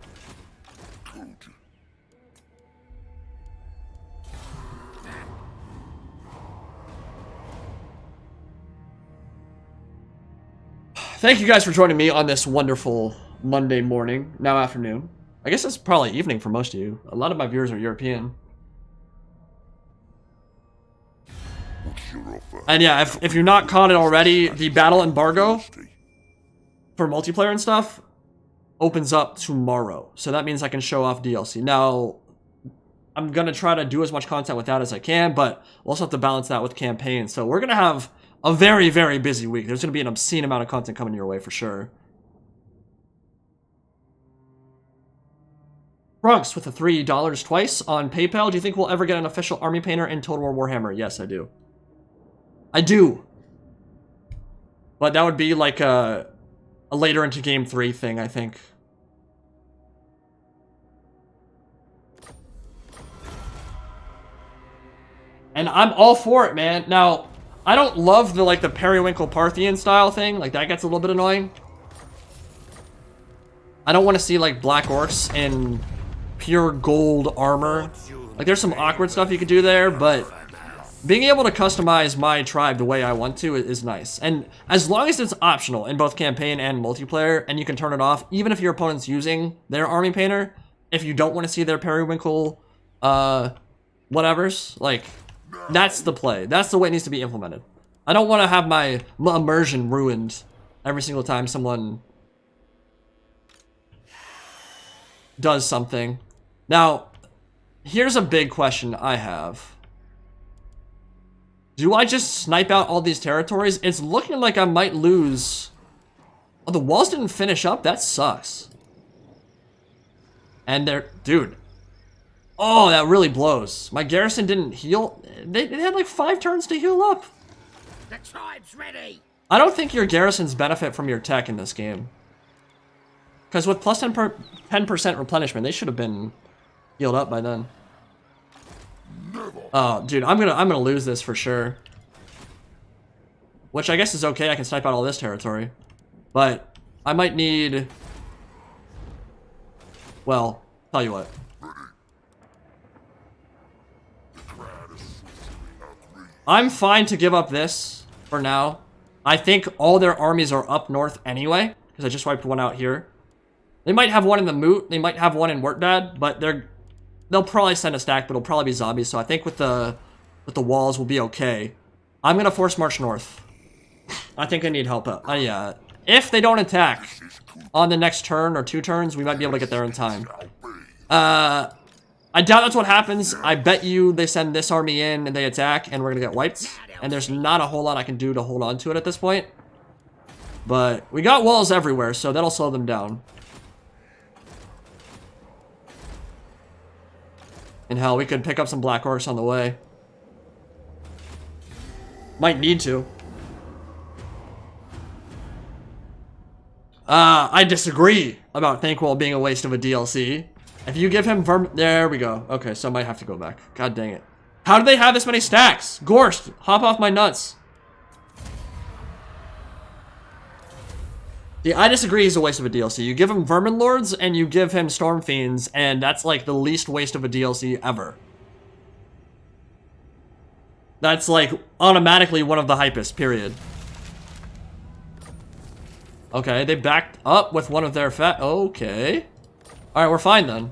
Thank you guys for joining me on this wonderful Monday morning, now afternoon. I guess it's probably evening for most of you. A lot of my viewers are European. And yeah, if you're not caught it already, the battle embargo for multiplayer and stuff opens up tomorrow. So that means I can show off DLC. Now, I'm going to try to do as much content with that as I can, but we'll also have to balance that with campaign. So we're going to have a very, very busy week. There's going to be an obscene amount of content coming your way for sure. Brunks with the $3 twice on PayPal. Do you think we'll ever get an official army painter in Total War Warhammer? Yes, I do. I do. But that would be like a later into Game 3 thing, I think. And I'm all for it, man. Now, I don't love the Periwinkle Parthian style thing. Like, that gets a little bit annoying. I don't want to see, like, Black Orcs in pure gold armor. Like, there's some awkward stuff you could do there, but being able to customize my tribe the way I want to is nice. And as long as it's optional in both campaign and multiplayer, and you can turn it off, even if your opponent's using their army painter, if you don't want to see their periwinkle, whatevers, like, that's the play. That's the way it needs to be implemented. I don't want to have my immersion ruined every single time someone does something. Now, here's a big question I have. Do I just snipe out all these territories? It's looking like I might lose. Oh, the walls didn't finish up? That sucks. And they're... Dude. Oh, that really blows. My garrison didn't heal. They had like 5 turns to heal up.
The tribe's ready.
I don't think your garrisons benefit from your tech in this game. Because with plus 10% replenishment, they should have been healed up by then. Oh, dude, I'm gonna lose this for sure. Which I guess is okay. I can snipe out all this territory, but I might need. Well, tell you what. I'm fine to give up this for now. I think all their armies are up north anyway, because I just wiped one out here. They might have one in the Moot. They might have one in Wertbad, but they'll probably send a stack, but it'll probably be zombies. So I think with the walls we'll be okay. I'm gonna force march north. I think I need help out. Yeah. If they don't attack on the next turn or 2 turns, we might be able to get there in time. I doubt that's what happens. I bet you they send this army in and they attack and we're gonna get wiped. And there's not a whole lot I can do to hold on to it at this point. But we got walls everywhere, so that'll slow them down. And hell, we could pick up some black orcs on the way. Might need to. I disagree about Thankwall being a waste of a DLC. If you give him there we go. Okay, so I might have to go back. God dang it. How do they have this many stacks? Gorst, hop off my nuts. Yeah, I disagree he's a waste of a DLC. You give him Vermin Lords and you give him Storm Fiends, and that's like the least waste of a DLC ever. That's like automatically one of the hypest, period. Okay, they backed up with one of their okay. Alright, we're fine then.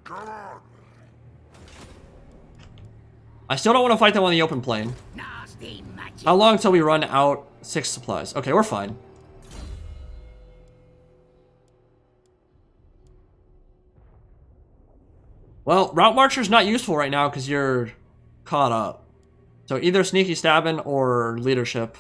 Come on.
I still don't want to fight them on the open plain.
Nasty magic.
How long until we run out 6 supplies? Okay, we're fine. Well, Route Marcher's not useful right now because you're caught up. So either sneaky stabbing or leadership.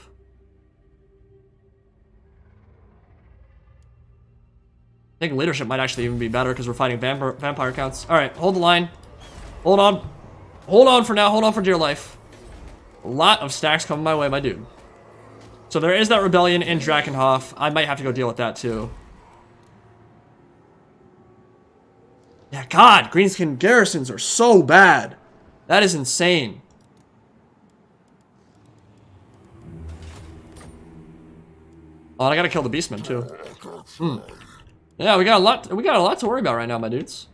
I think leadership might actually even be better because we're fighting vampire counts. Alright, hold the line. Hold on. Hold on for now. Hold on for dear life. A lot of stacks coming my way, my dude. So there is that rebellion in Drakenhof. I might have to go deal with that too. Yeah, God, Greenskin garrisons are so bad. That is insane. Oh, and I gotta kill the beastmen too. Yeah, we got a lot to worry about right now, my dudes.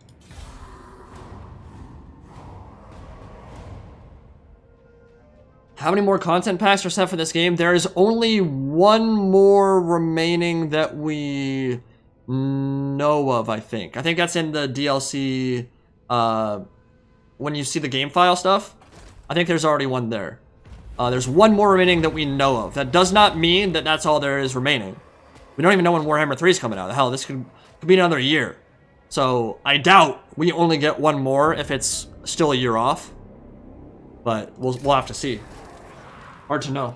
How many more content packs are set for this game? There is only one more remaining that we know of, I think. I think that's in the DLC, when you see the game file stuff. I think there's already one there. There's one more remaining that we know of. That does not mean that that's all there is remaining. We don't even know when Warhammer 3 is coming out. Hell, this could be another year. So, I doubt we only get one more if it's still a year off. But we'll have to see. Hard to know.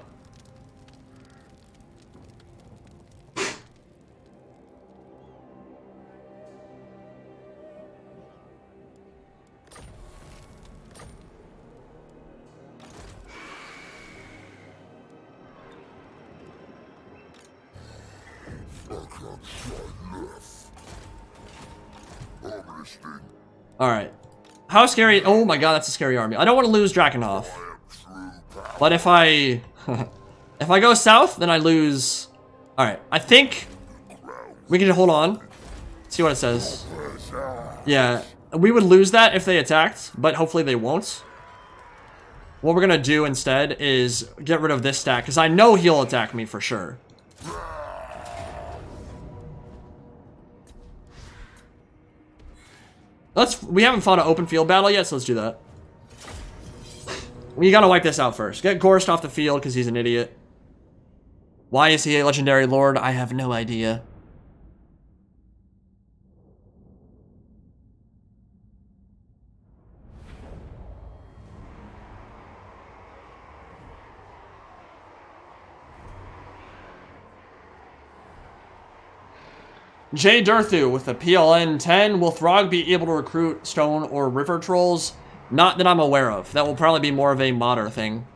Alright. How scary? Oh my god, that's a scary army. I don't want to lose Drakenhof. But if I... if I go south, then I lose... Alright, I think... we can hold on. See what it says. Yeah, we would lose that if they attacked, but hopefully they won't. What we're gonna do instead is get rid of this stack, because I know he'll attack me for sure. We haven't fought an open field battle yet, so let's do that. We gotta wipe this out first. Get Gorst off the field because he's an idiot. Why is he a legendary lord? I have no idea. J. Durthu with the PLN 10. Will Throg be able to recruit stone or river trolls? Not that I'm aware of. That will probably be more of a modder thing.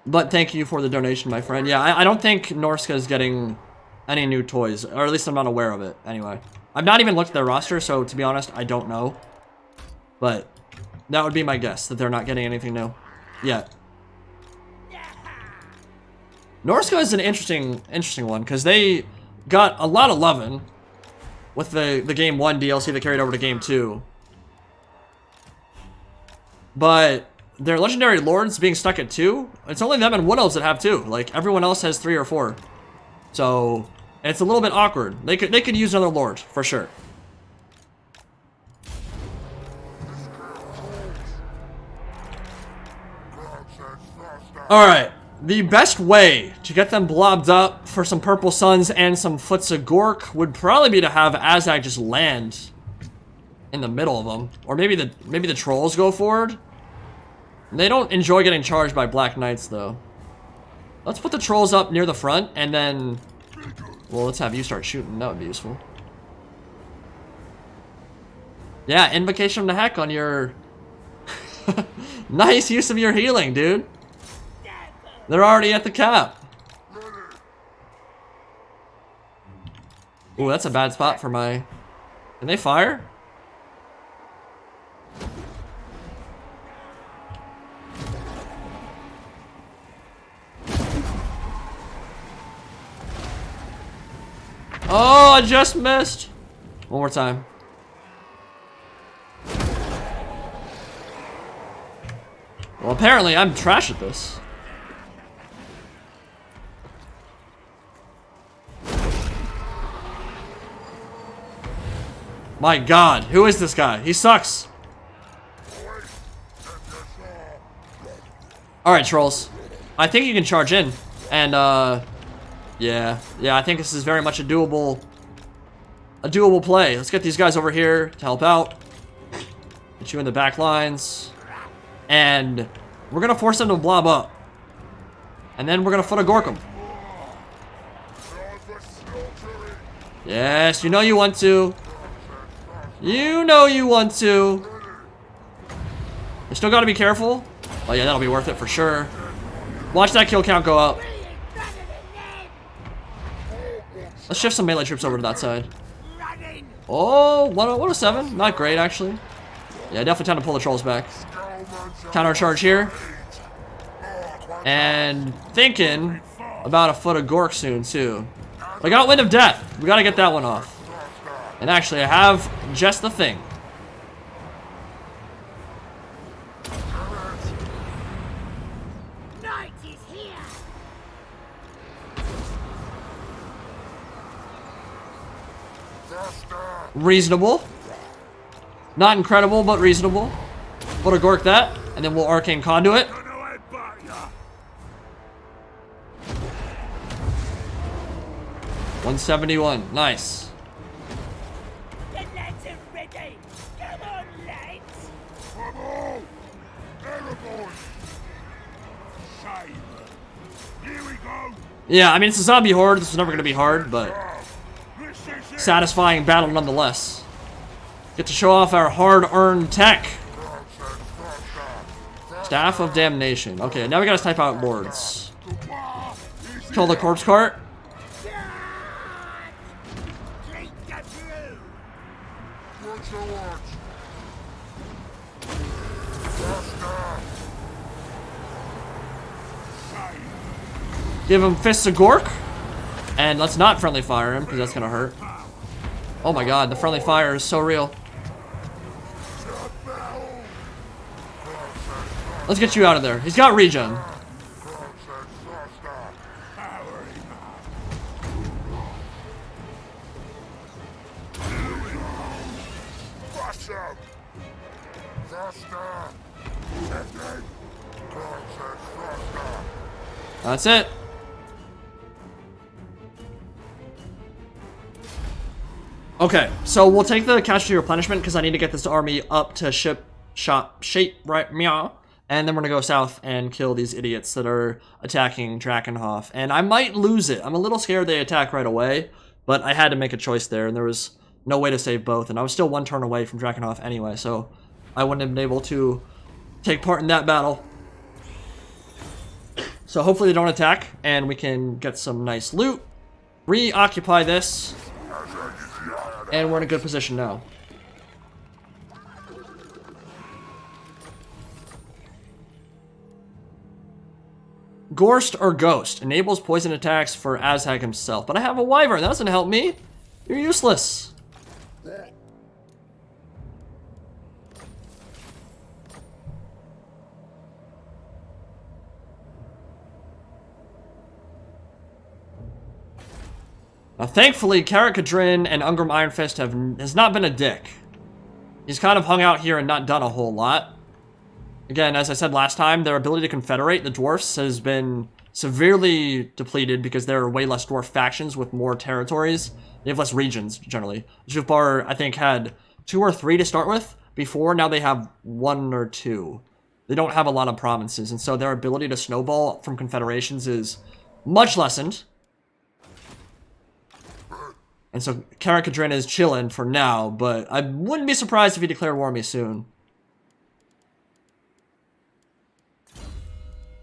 But thank you for the donation, my friend. Yeah, I don't think Norska is getting any new toys. Or at least I'm not aware of it, anyway. I've not even looked at their roster, so to be honest, I don't know. But that would be my guess, that they're not getting anything new yet. Norska is an interesting one, because they got a lot of loving with the Game 1 DLC that carried over to Game 2. But their Legendary Lords being stuck at 2, it's only them and Wood Elves that have 2. Like, everyone else has 3 or 4. So, it's a little bit awkward. They could use another Lord, for sure. Alright. The best way to get them blobbed up for some Purple Suns and some Foots of Gork would probably be to have Azhag just land in the middle of them. Or maybe the trolls go forward. They don't enjoy getting charged by Black Knights, though. Let's put the trolls up near the front, and then... Well, let's have you start shooting. That would be useful. Yeah, Invocation of the Heck on your... Nice use of your healing, dude. They're already at the cap. Ooh, that's a bad spot for my... Can they fire? Oh, I just missed. One more time. Well, apparently I'm trash at this. My God, who is this guy? He sucks. Alright, trolls. I think you can charge in. And, yeah, I think this is very much a doable play. Let's get these guys over here to help out. Get you in the back lines. And we're gonna force them to blob up. And then we're gonna foot a gork them. Yes, you know you want to. You know you want to. You still gotta be careful. Oh yeah, that'll be worth it for sure. Watch that kill count go up. Let's shift some melee troops over to that side. Oh, 107. Not great, actually. Yeah, definitely time to pull the trolls back. Counter charge here. And thinking about a foot of gork soon, too. I got Wind of Death. We gotta get that one off. And actually, I have just the thing.
Night is here.
Reasonable. Not incredible, but reasonable. Put a gork that, and then we'll Arcane Conduit. 171. Nice.
The lads are ready. Come on, lads.
Come on! Terrible! Shame. Here we go!
Yeah, I mean, it's a zombie horde. This is never going to be hard, but
This is it!
satisfying battle nonetheless. Get to show off our hard-earned tech. Staff of Damnation. Okay, now we gotta type out lords. Kill the corpse cart.
Take the blue.
Watch your watch.
Give him Fists of Gork. And let's not friendly fire him, because that's gonna hurt. Oh my God, the friendly fire is so real. Let's get you out of there. He's got regen. That's it. Okay, so we'll take the casualty replenishment because I need to get this army up to shape right meow. And then we're gonna go south and kill these idiots that are attacking Drakenhof. And I might lose it. I'm a little scared they attack right away, but I had to make a choice there, and there was no way to save both. And I was still one turn away from Drakenhof anyway, so I wouldn't have been able to take part in that battle. So hopefully they don't attack, and we can get some nice loot, reoccupy this, and we're in a good position now. Gorst or Ghost enables poison attacks for Azhag himself. But I have a Wyvern. That doesn't help me. You're useless. Now, thankfully, Carrot Kadrin and Ungrim Ironfist has not been a dick. He's kind of hung out here and not done a whole lot. Again, as I said last time, their ability to confederate the dwarfs has been severely depleted because there are way less dwarf factions with more territories. They have less regions, generally. Zhufbar, I think, had 2 or 3 to start with before. Now they have 1 or 2. they don't have a lot of provinces, and so their ability to snowball from confederations is much lessened. And so Karakadrin is chilling for now, but I wouldn't be surprised if he declared war on me soon.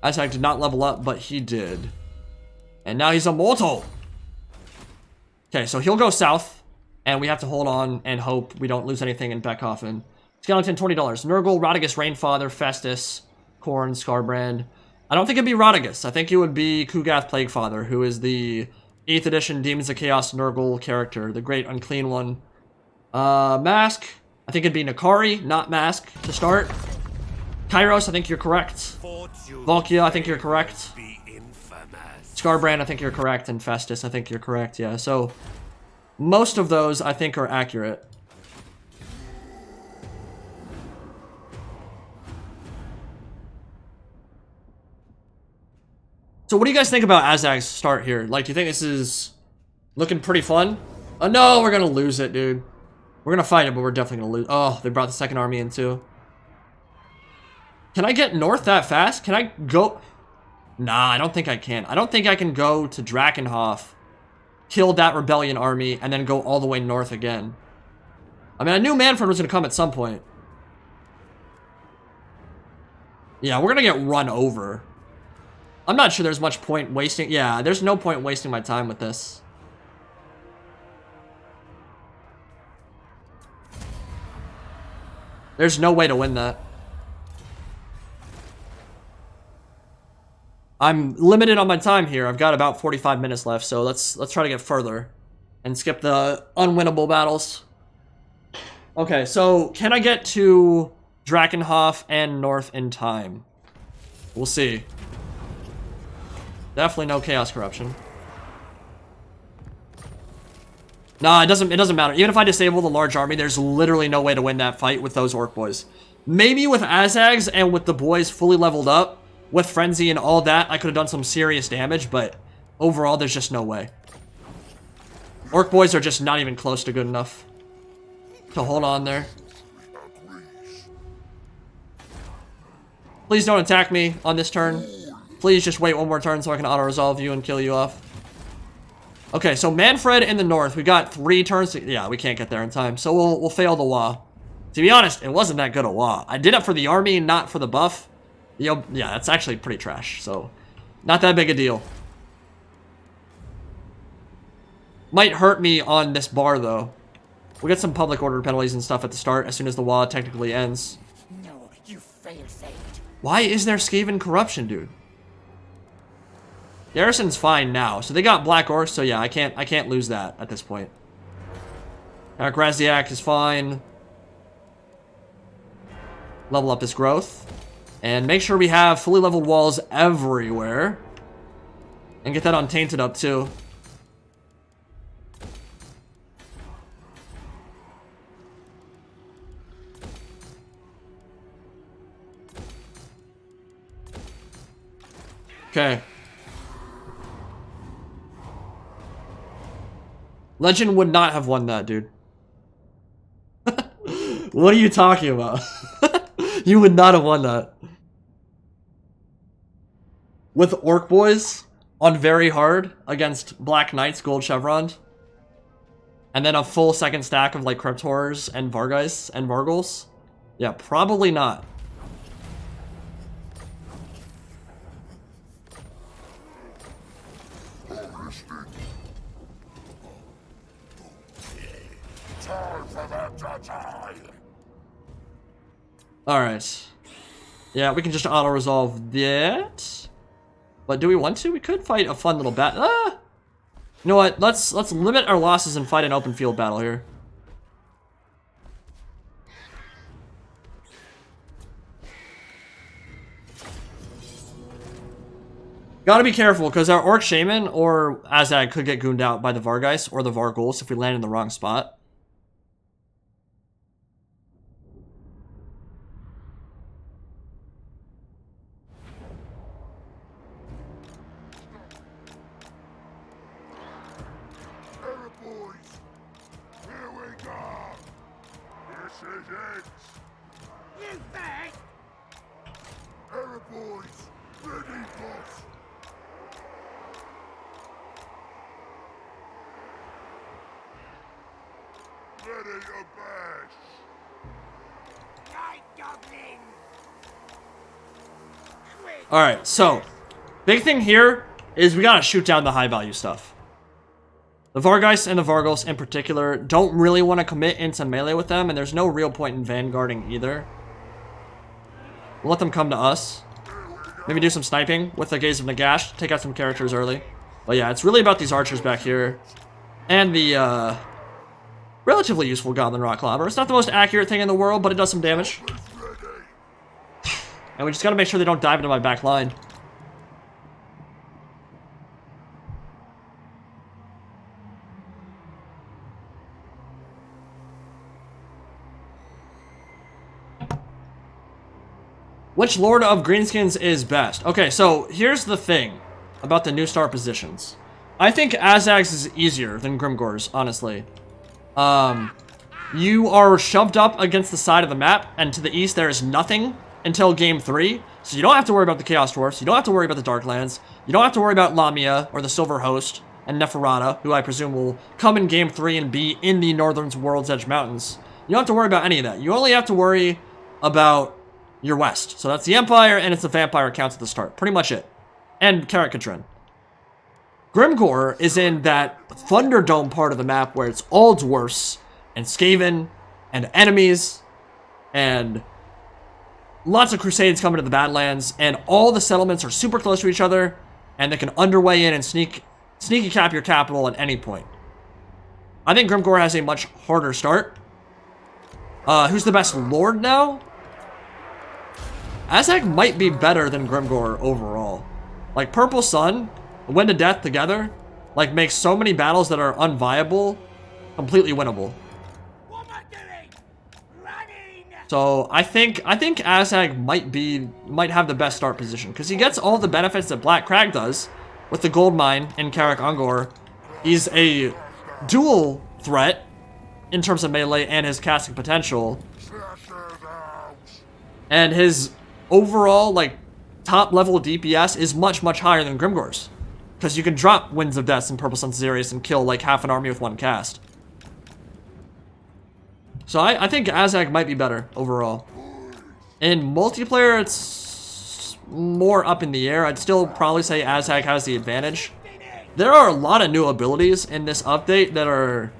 Azhag did not level up, but he did. And now he's immortal! Okay, so he'll go south, and we have to hold on and hope we don't lose anything in backoffen. Skeleton, $20. Nurgle, Rodigus, Rainfather, Festus, Korn, Scarbrand. I don't think it'd be Rodigus. I think it would be Kugath Plaguefather, who is the 8th edition Demons of Chaos Nurgle character, the great unclean one. Mask, I think it'd be Nakari, not Mask, to start. Kairos, I think you're correct. Volkia, I think you're correct. Scarbrand, I think you're correct. And Festus, I think you're correct, yeah. So, most of those, I think, are accurate. So what do you guys think about Azhag's start here? Like, do you think this is looking pretty fun? Oh no, we're gonna lose it, dude. We're gonna fight it, but we're definitely gonna lose. Oh, they brought the second army in too. Can I get north that fast? Can I go? Nah, I don't think I can. I don't think I can go to Drakenhof, kill that rebellion army, and then go all the way north again. I mean, I knew Manfred was gonna come at some point. Yeah, we're gonna get run over. I'm not sure there's much point wasting. Yeah, there's no point wasting my time with this. There's no way to win that. I'm limited on my time here. I've got about 45 minutes left, so let's try to get further and skip the unwinnable battles. Okay, so can I get to Drakenhof and north in time? We'll see. Definitely no chaos corruption. Nah, it doesn't matter. Even if I disable the large army, there's literally no way to win that fight with those orc boys. Maybe with Azhags and with the boys fully leveled up, with Frenzy and all that, I could have done some serious damage, but overall, there's just no way. Orc boys are just not even close to good enough to hold on there. Please don't attack me on this turn. Please just wait one more turn so I can auto-resolve you and kill you off. Okay, so Manfred in the north. We got 3 turns to... Yeah, we can't get there in time. So we'll fail the WAAAGH. To be honest, it wasn't that good a WAAAGH. I did it for the army, not for the buff. Yeah, that's actually pretty trash. So, not that big a deal. Might hurt me on this bar, though. We'll get some public order penalties and stuff at the start as soon as the WAAAGH technically ends.
No, you failed.
Why is there Skaven corruption, dude? Garrison's fine now. So they got Black Orcs, so yeah, I can't lose that at this point. Graziak is fine. Level up this growth. And make sure we have fully leveled walls everywhere. And get that untainted up too. Okay. Legend would not have won that, dude. What are you talking about? You would not have won that. With Orc Boys on very hard against Black Knights Gold Chevron. And then a full second stack of like Crypt Horrors and Vargheists and Vargals. Yeah, probably not. Alright. Yeah, we can just auto-resolve that. But do we want to? We could fight a fun little battle. Ah! You know what? Let's limit our losses and fight an open field battle here. Gotta be careful, because our Orc Shaman or Azhag could get gooned out by the Vargheists or the Vargals if we land in the wrong spot. Alright, so big thing here is we gotta shoot down the high value stuff. The Vargeist and the Vargos in particular don't really want to commit into melee with them, and there's no real point in vanguarding either. We'll let them come to us. Maybe do some sniping with the Gaze of Nagash, take out some characters early. But yeah, it's really about these archers back here. And the relatively useful Goblin Rock Clobber. It's not the most accurate thing in the world, but it does some damage. And we just gotta make sure they don't dive into my back line. Which Lord of Greenskins is best? Okay, so here's the thing about the new star positions. I think Azhag's is easier than Grimgor's, honestly. You are shoved up against the side of the map, and to the east there is nothing until game 3. So you don't have to worry about the Chaos Dwarfs, you don't have to worry about the Darklands, you don't have to worry about Lamia or the Silver Host and Neferata, who I presume will come in game 3 and be in the Northern World's Edge Mountains. You don't have to worry about any of that. You only have to worry about your west. So that's the Empire, and it's the Vampire counts at the start. Pretty much it. And Karak Katrin. Grimgor is in that Thunderdome part of the map where it's all dwarfs and Skaven and enemies and lots of crusades coming to the Badlands, and all the settlements are super close to each other, and they can underway in and sneaky cap your capital at any point. I think Grimgor has a much harder start. Who's the best Lord now? Azhag might be better than Grimgor overall. Like, Purple Sun, Wind of Death together, like, makes so many battles that are unviable completely winnable.
What am I doing? Running!
So I think Azhag might have the best start position, because he gets all the benefits that Black Crag does with the gold mine in Karak Ungor. He's a dual threat in terms of melee and his casting potential, and his overall, like, top level DPS is much higher than Grimgor's, because you can drop Winds of Death and Purple Sun Xerius and kill like half an army with one cast. So I think Azhag might be better overall. In multiplayer, it's more up in the air. I'd still probably say Azhag has the advantage. There are a lot of new abilities in this update that are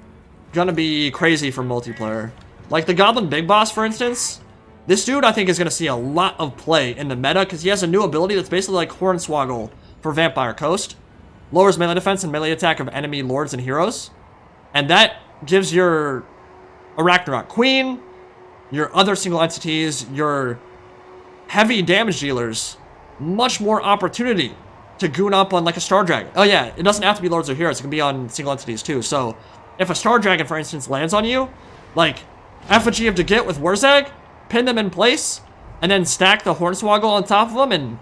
gonna be crazy for multiplayer. Like the Goblin Big Boss, for instance. This dude, I think, is going to see a lot of play in the meta, because he has a new ability that's basically like Hornswoggle for Vampire Coast. Lowers melee defense and melee attack of enemy lords and heroes. And that gives your Arachnarok Queen, your other single entities, your heavy damage dealers, much more opportunity to goon up on like a Star Dragon. Oh yeah, it doesn't have to be lords or heroes, it can be on single entities too. So if a Star Dragon, for instance, lands on you, like Effigy of Degit with Warzag, pin them in place, and then stack the Hornswoggle on top of them, and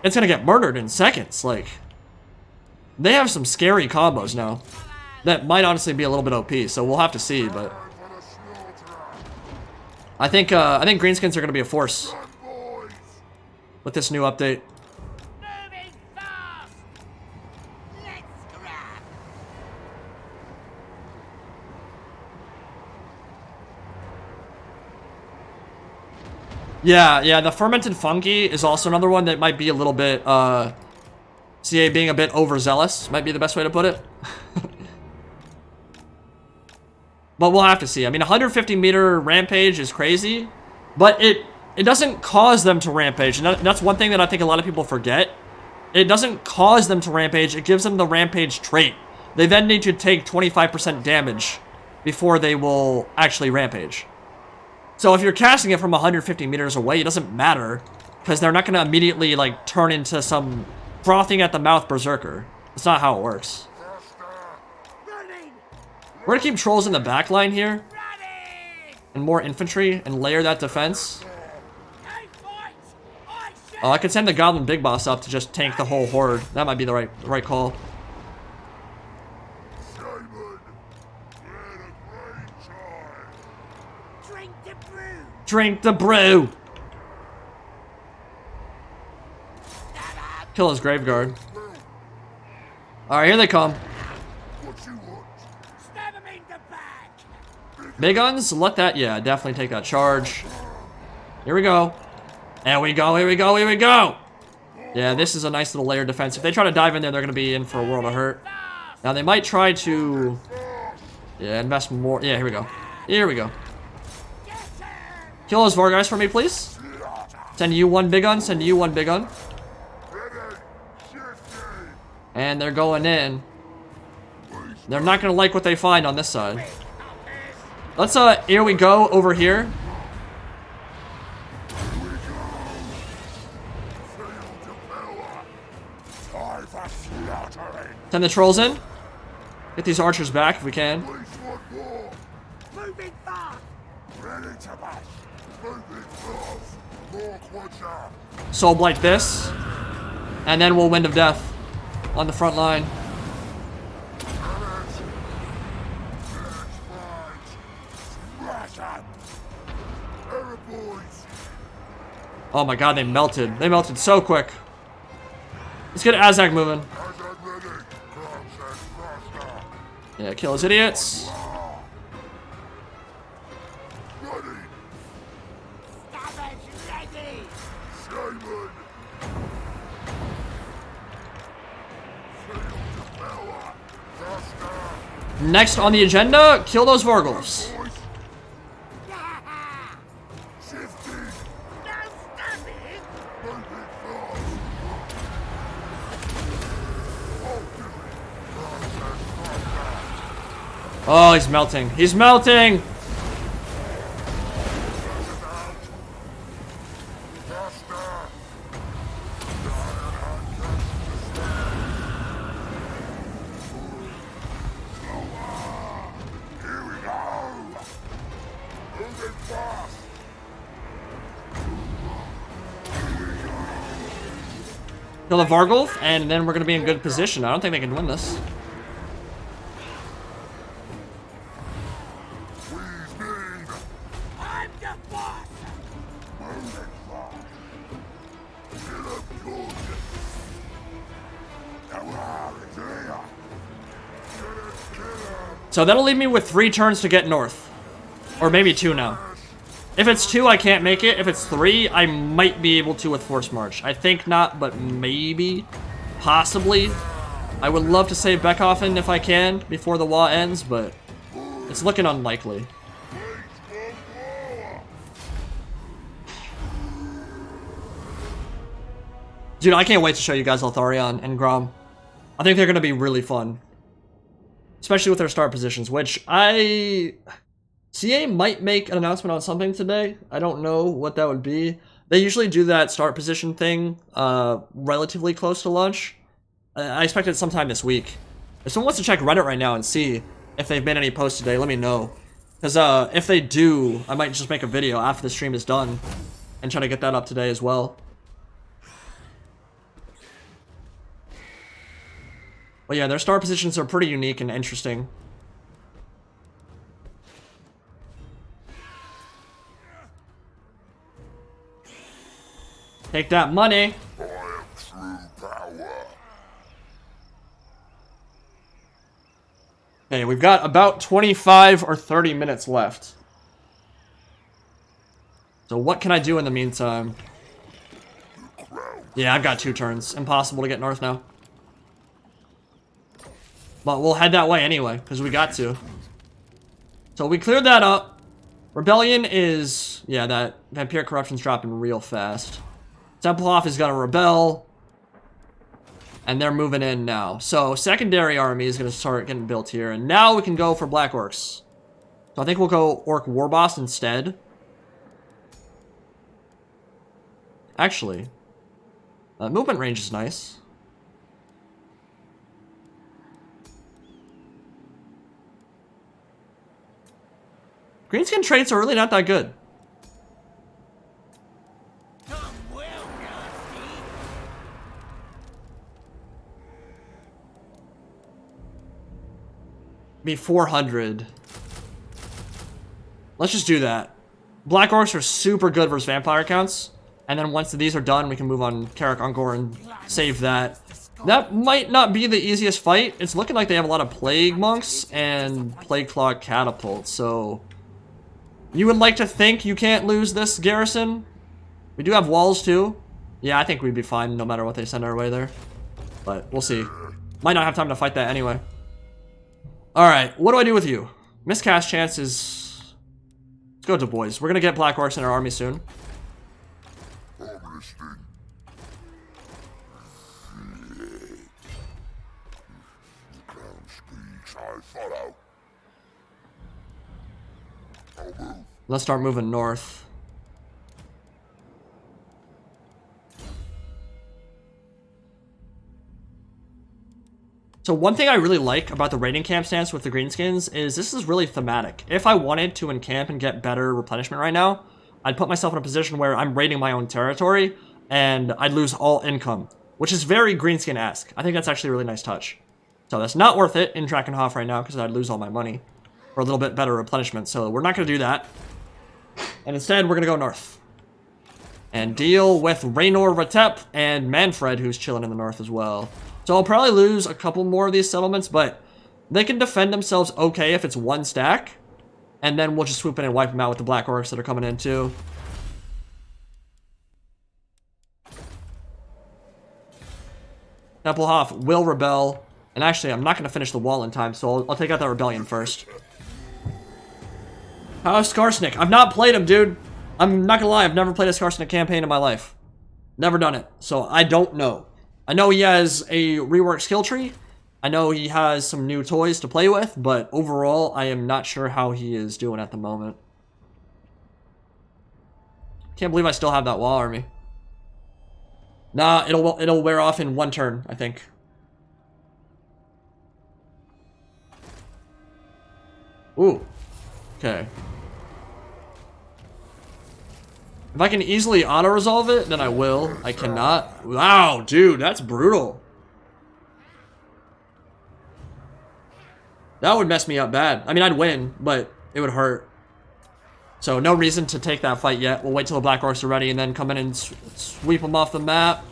it's gonna get murdered in seconds. Like, they have some scary combos now that might honestly be a little bit OP, so we'll have to see, but I think Greenskins are gonna be a force with this new update.
Moving fast! Let's grab!
Yeah, the fermented fungi is also another one that might be a little bit, CA being a bit overzealous, might be the best way to put it. But we'll have to see. I mean, 150 meter rampage is crazy, but it doesn't cause them to rampage, and that's one thing that I think a lot of people forget. It doesn't cause them to rampage, it gives them the rampage trait. They then need to take 25% damage before they will actually rampage. So if you're casting it from 150 meters away, it doesn't matter, because they're not going to immediately, like, turn into some frothing at the mouth berserker. That's not how it works. We're going to keep trolls in the back line here, and more infantry, and layer that defense. Oh, I could send the Goblin Big Boss up to just tank the whole horde. That might be the right call.
Drink the brew!
Drink the brew! Kill his grave guard. Alright, here they come.
Stab him in the back.
Big guns, let that, yeah, definitely take that charge. Here we go. There we go, here we go, here we go! Yeah, this is a nice little layered defense. If they try to dive in there, they're gonna be in for a world of hurt. Now they might try to... yeah, invest more. Yeah, here we go. Here we go. Kill those Vargeist for me, please. Send you one big gun, send you one big gun. And they're going in. They're not gonna like what they find on this side. Let's, here we go, over here. Send the trolls in. Get these archers back if we can.
Moving fast.
Soul Blight this. And then we'll Wind of Death on the front line. Oh my god, they melted. They melted so quick. Let's get Azhag moving. Yeah, kill those idiots. Next on the agenda, kill those Vargulfs. Oh, he's melting. He's melting! Kill the Vargulf, and then we're gonna be in good position. I don't think they can win this. So that'll leave me with 3 turns to get north. Or maybe 2 now. If it's 2, I can't make it. If it's 3, I might be able to with Force March. I think not, but maybe. Possibly. I would love to save backoffen if I can before the WAAAGH ends, but it's looking unlikely. Dude, I can't wait to show you guys Altharion and Grom. I think they're going to be really fun. Especially with their start positions, which CA might make an announcement on something today. I don't know what that would be. They usually do that start position thing relatively close to launch. I expect it sometime this week. If someone wants to check Reddit right now and see if they've made any posts today, let me know. Because if they do, I might just make a video after the stream is done and try to get that up today as well. But yeah, their start positions are pretty unique and interesting. Take that money. Okay, we've got about 25 or 30 minutes left. So what can I do in the meantime? Yeah, I've got 2 turns. Impossible to get north now. But we'll head that way anyway, because we got to. So we cleared that up. Rebellion is... yeah, that Vampiric Corruption's dropping real fast. Templehof is gonna rebel. And they're moving in now. So secondary army is gonna start getting built here. And now we can go for Black Orcs. So I think we'll go Orc Warboss instead. Actually, movement range is nice. Greenskin traits are really not that good. Be 400. Let's just do that. Black Orcs are super good versus vampire counts, And then once these are done, we can move on Karak Ungor and save that. That might not be the easiest fight. It's looking like they have a lot of Plague Monks and Plague Claw Catapults, so... You would like to think you can't lose this garrison. We do have walls, too. Yeah, I think we'd be fine no matter what they send our way there. But we'll see. Might not have time to fight that anyway. Alright, what do I do with you? Miscast chance is... Let's go to boys. We're gonna get Black Orcs in our army soon. Let's start moving north. So one thing I really like about the raiding camp stance with the Greenskins is this is really thematic. If I wanted to encamp and get better replenishment right now, I'd put myself in a position where I'm raiding my own territory and I'd lose all income, which is very Greenskin-esque. I think that's actually a really nice touch. So that's not worth it in Drakenhof right now because I'd lose all my money for a little bit better replenishment. So we're not going to do that. And instead, we're going to go north and deal with Raynor Ratep and Manfred, who's chilling in the north as well. So I'll probably lose a couple more of these settlements, but they can defend themselves okay if it's one stack. And then we'll just swoop in and wipe them out with the Black Orcs that are coming in too. Templehof will rebel. And actually, I'm not going to finish the wall in time, so I'll take out that rebellion first. How's Skarsnik? I've not played him, dude. I'm not going to lie, I've never played a Skarsnik campaign in my life. Never done it, so I don't know. I know he has a rework skill tree. I know he has some new toys to play with, but overall, I am not sure how he is doing at the moment. Can't believe I still have that wall army. Nah, it'll wear off in one turn, I think. Ooh. Okay. If I can easily auto-resolve it, then I will. I cannot. Wow, dude, that's brutal. That would mess me up bad. I mean, I'd win, but it would hurt. So, no reason to take that fight yet. We'll wait till the Black Orcs are ready and then come in and sweep them off the map.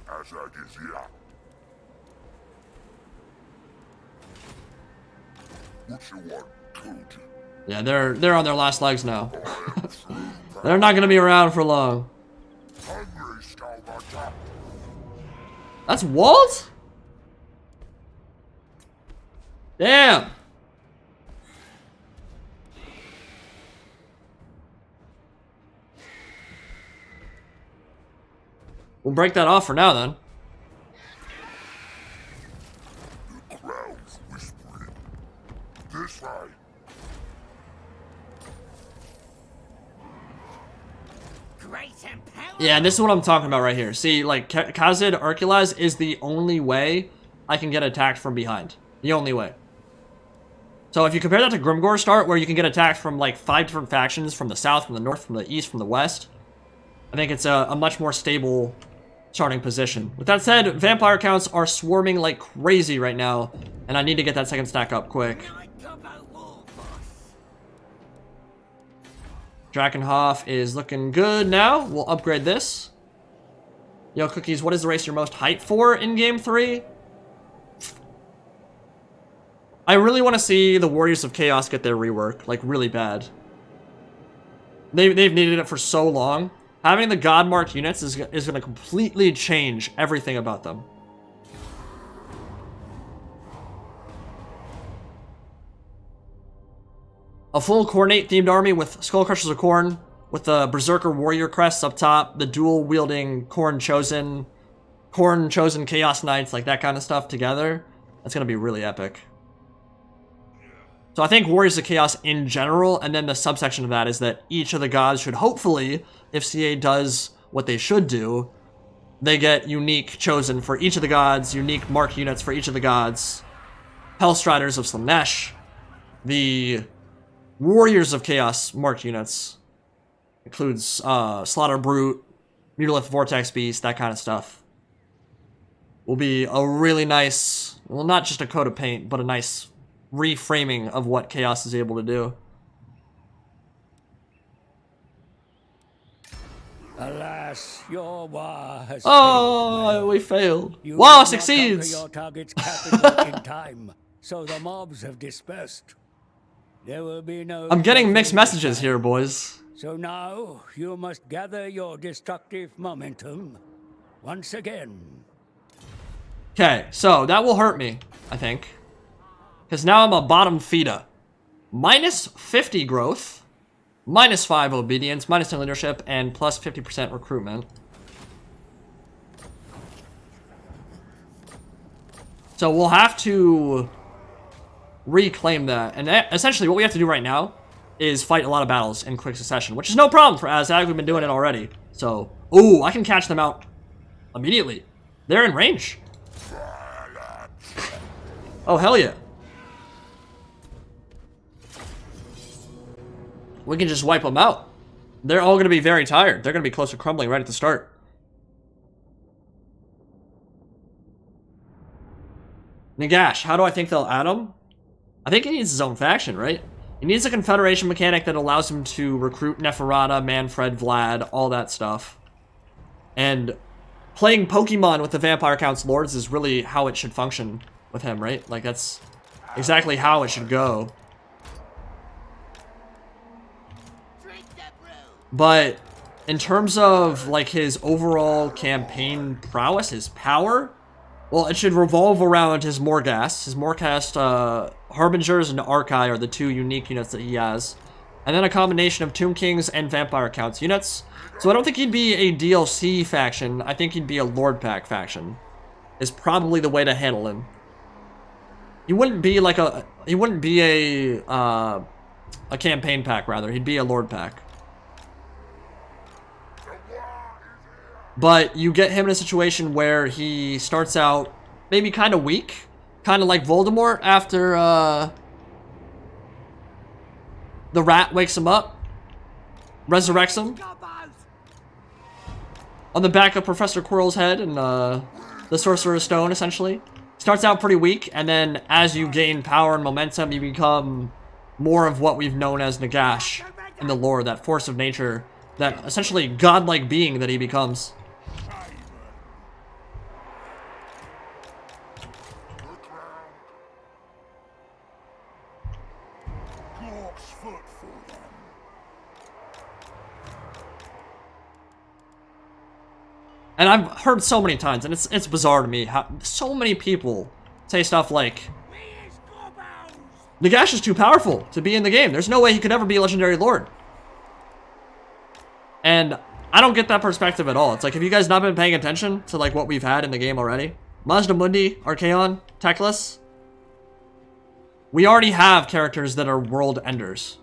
Azhag is here. What you want, Code?
Yeah, they're on their last legs now. They're not gonna be around for long. That's Walt? Damn. We'll break that off for now then.
The crowd's whispering. This way.
Yeah, and this is what I'm talking about right here. See, like, Khazid Arculaz is the only way I can get attacked from behind. The only way. So if you compare that to Grimgor start, where you can get attacked from, like, 5 different factions, from the south, from the north, from the east, from the west, I think it's a much more stable starting position. With that said, vampire counts are swarming like crazy right now, and I need to get that second stack up quick. Drakenhof is looking good now. We'll upgrade this. Yo, Cookies, what is the race you're most hyped for in Game 3? I really want to see the Warriors of Chaos get their rework, like, really bad. They've needed it for so long. Having the God-marked units is going to completely change everything about them. A full Coordinate-themed army with Skullcrushers of Khorne, with the Berserker Warrior crests up top, the dual-wielding Khorne Chosen Chaos Knights, like that kind of stuff together. That's going to be really epic. So I think Warriors of Chaos in general, and then the subsection of that is that each of the gods should hopefully, if CA does what they should do, they get unique chosen for each of the gods, unique mark units for each of the gods. Hellstriders of Slaanesh, the Warriors of Chaos marked units, includes Slaughter Brute, Mutalith Vortex Beast, that kind of stuff. Will be a really nice, well, not just a coat of paint, but a nice reframing of what Chaos is able to do.
Alas, your WAAAGH has
Oh, we failed.
You
Wow,
did not
succeeds.
conquer your target's capital in time, so the mobs have dispersed. There will be no
I'm getting
careful
mixed messages
time.
here, boys.
So now you must gather your destructive momentum once again.
Okay, so that will hurt me, I think. Because now I'm a bottom feeder. Minus 50 growth, minus 5 obedience, minus 10 leadership, and plus 50% recruitment. So we'll have to reclaim that. And essentially what we have to do right now is fight a lot of battles in quick succession, which is no problem for Azhag. We've been doing it already. So, ooh, I can catch them out immediately. They're in range. Oh, hell yeah. We can just wipe them out. They're all going to be very tired. They're going to be close to crumbling right at the start. Nagash, how do I think they'll add him? I think he needs his own faction, right? He needs a confederation mechanic that allows him to recruit Neferata, Manfred, Vlad, all that stuff. And playing Pokemon with the Vampire Count's Lords is really how it should function with him, right? Like, that's exactly how it should go. But in terms of, like, his overall campaign prowess, his power, well, it should revolve around his Morghast. His Morghast, Harbingers and Archai are the two unique units that he has. And then a combination of Tomb Kings and Vampire Counts units. So I don't think he'd be a DLC faction. I think he'd be a Lord Pack faction. Is probably the way to handle him. He wouldn't be like a... He wouldn't be a campaign pack, rather. He'd be a Lord Pack. But you get him in a situation where he starts out maybe kind of weak. Kind of like Voldemort after the rat wakes him up. Resurrects him. On the back of Professor Quirrell's head and the Sorcerer's Stone, essentially. Starts out pretty weak, and then as you gain power and momentum, you become more of what we've known as Nagash in the lore. That force of nature. That essentially godlike being that he becomes. And I've heard so many times, and it's bizarre to me how so many people say stuff like, Nagash is too powerful to be in the game. There's no way he could ever be a legendary lord. And I don't get that perspective at all. It's like, have you guys not been paying attention to like what we've had in the game already? Mazda Mundi, Archaon, Teclis. We already have characters that are world enders.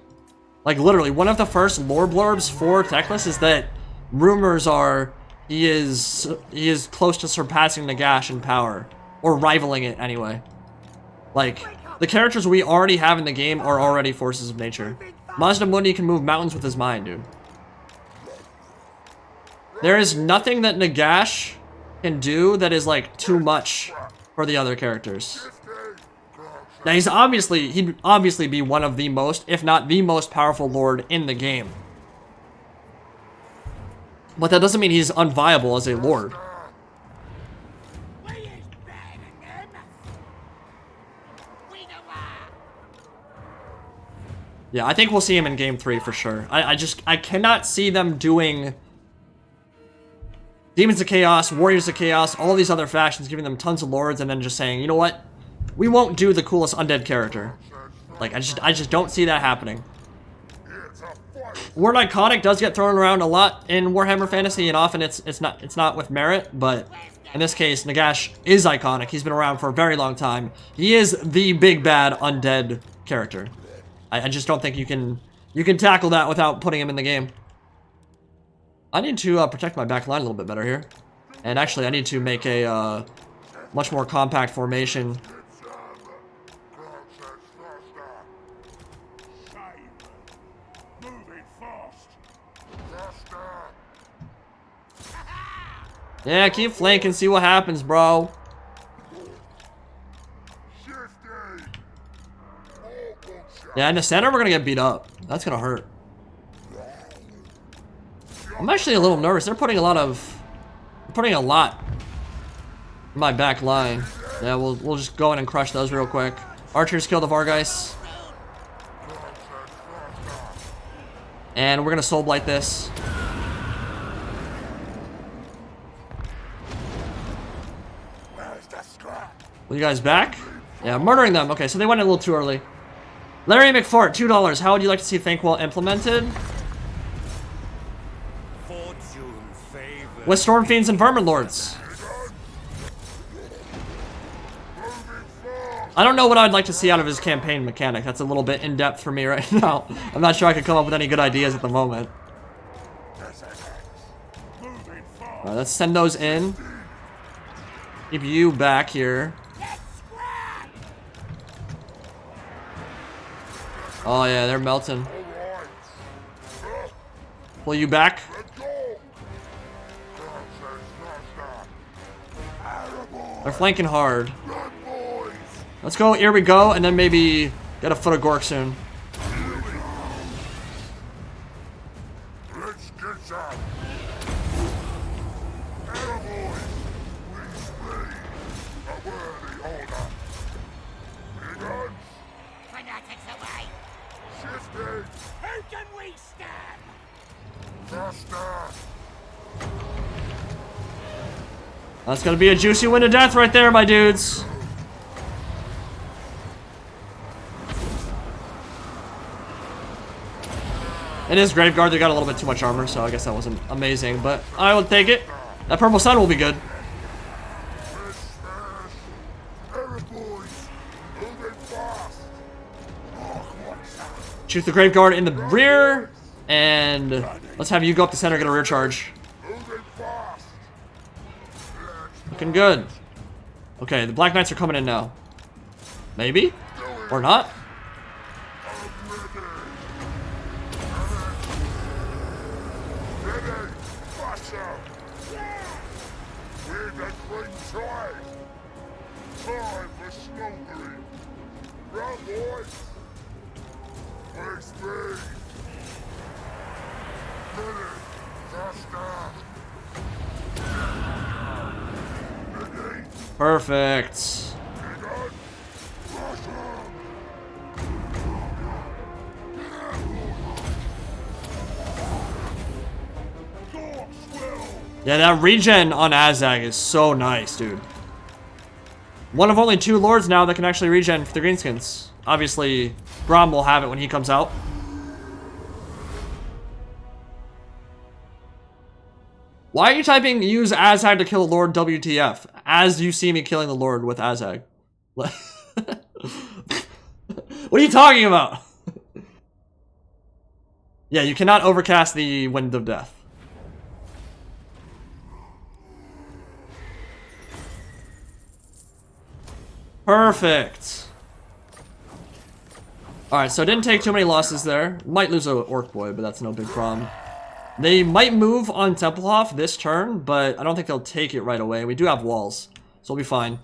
Like literally, one of the first lore blurbs for Teclis is that rumors are he is close to surpassing Nagash in power, or rivaling it anyway. Like, the characters we already have in the game are already forces of nature. Mazda Mundi can move mountains with his mind, dude. There is nothing that Nagash can do that is like too much for the other characters. Now he'd obviously be one of the most, if not the most powerful lord in the game. But that doesn't mean he's unviable as a lord. Yeah, I think we'll see him in game 3 for sure. I cannot see them doing Demons of Chaos, Warriors of Chaos, all these other factions, giving them tons of lords and then just saying, you know what? We won't do the coolest undead character. Like, I just don't see that happening. Word iconic does get thrown around a lot in Warhammer Fantasy, and often it's not with merit, but in this case, Nagash is iconic. He's been around for a very long time. He is the big bad undead character. I just don't think you can tackle that without putting him in the game. I need to protect my back line a little bit better here. And actually, I need to make a much more compact formation. Yeah, keep flanking, see what happens, bro. Yeah, in the center, we're gonna get beat up. That's gonna hurt. I'm actually a little nervous. They're putting a lot in my back line. Yeah, we'll just go in and crush those real quick. Archers kill the Vargeist. And we're gonna Soul Blight this. Are you guys back? Yeah, murdering them. Okay, so they went in a little too early. Larry McFort, $2. How would you like to see Thankwall implemented? With Storm Fiends and Vermin Lords. I don't know what I'd like to see out of his campaign mechanic. That's a little bit in-depth for me right now. I'm not sure I could come up with any good ideas at the moment. Alright, let's send those in. Keep you back here. Oh yeah, they're melting. Pull you back. They're flanking hard. Let's go, here we go, and then maybe get a foot of Gork soon.
Fanatics away! Who can we stab?
That's gonna be a juicy win to death right there, my dudes. It is Graveguard, they got a little bit too much armor, so I guess that wasn't amazing, but I will take it. That Purple Sun will be good. Shoot the Graveguard in the rear, and let's have you go up the center, get a rear charge. Looking good. Okay, the Black Knights are coming in now. Maybe? Or not? Perfect. Yeah, that regen on Azhag is so nice, dude. One of only 2 lords now that can actually regen for the Greenskins. Obviously, Grom will have it when he comes out. Why are you typing use Azhag to kill a Lord WTF as you see me killing the Lord with Azhag? What are you talking about? Yeah, you cannot overcast the Wind of Death. Perfect. Alright, so I didn't take too many losses there. Might lose a Orc Boy, but that's no big problem. They might move on Templehof this turn, but I don't think they'll take it right away. We do have walls, so we'll be fine.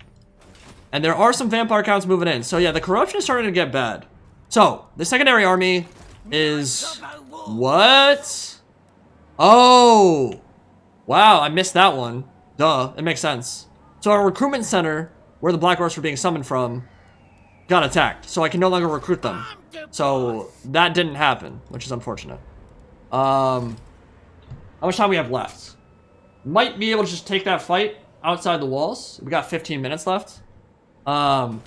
And there are some vampire counts moving in. So yeah, the corruption is starting to get bad. So, the secondary army is... What? Oh! Wow, I missed that one. Duh, it makes sense. So our recruitment center, where the Black Orcs were being summoned from, got attacked. So I can no longer recruit them. So that didn't happen, which is unfortunate. How much time we have left? Might be able to just take that fight outside the walls. We got 15 minutes left. Yeah,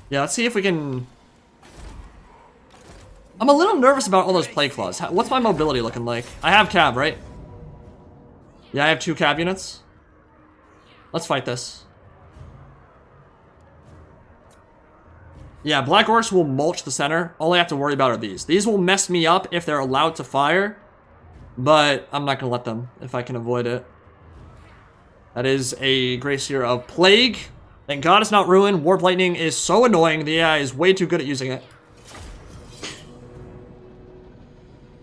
let's see if we can... I'm a little nervous about all those Plague Claws. What's my mobility looking like? I have cab, right? Yeah, I have 2 cab units. Let's fight this. Yeah, Black Orcs will mulch the center. All I have to worry about are these. These will mess me up if they're allowed to fire. But I'm not going to let them if I can avoid it. That is a Gracier of Plague. Thank God it's not Ruin. Warp Lightning is so annoying. The AI is way too good at using it.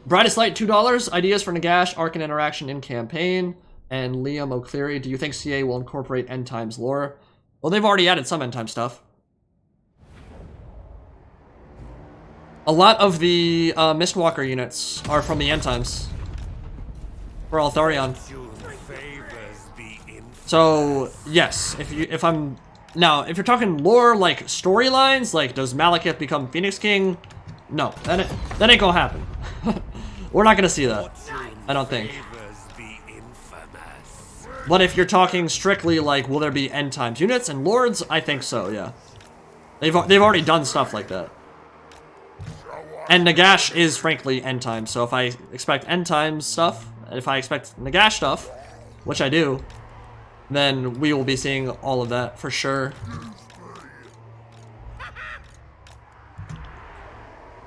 Brightest Light, $2. Ideas for Nagash, Arcan Interaction in Campaign. And Liam O'Cleary, do you think CA will incorporate End Times lore? Well, they've already added some End Time stuff. A lot of the Mistwalker units are from the End Times. for Altharion.
Fortune favors the infamous.
So yes, if you're talking lore like storylines, like does Malekith become Phoenix King? No, that ain't gonna happen. We're not gonna see that. I don't think.
Favors the infamous.
But if you're talking strictly like, will there be end times units and lords? I think so. Yeah, they've already done stuff like that. And Nagash is frankly end times. So if I expect end times stuff, if I expect Nagash stuff, which I do, then we will be seeing all of that for sure.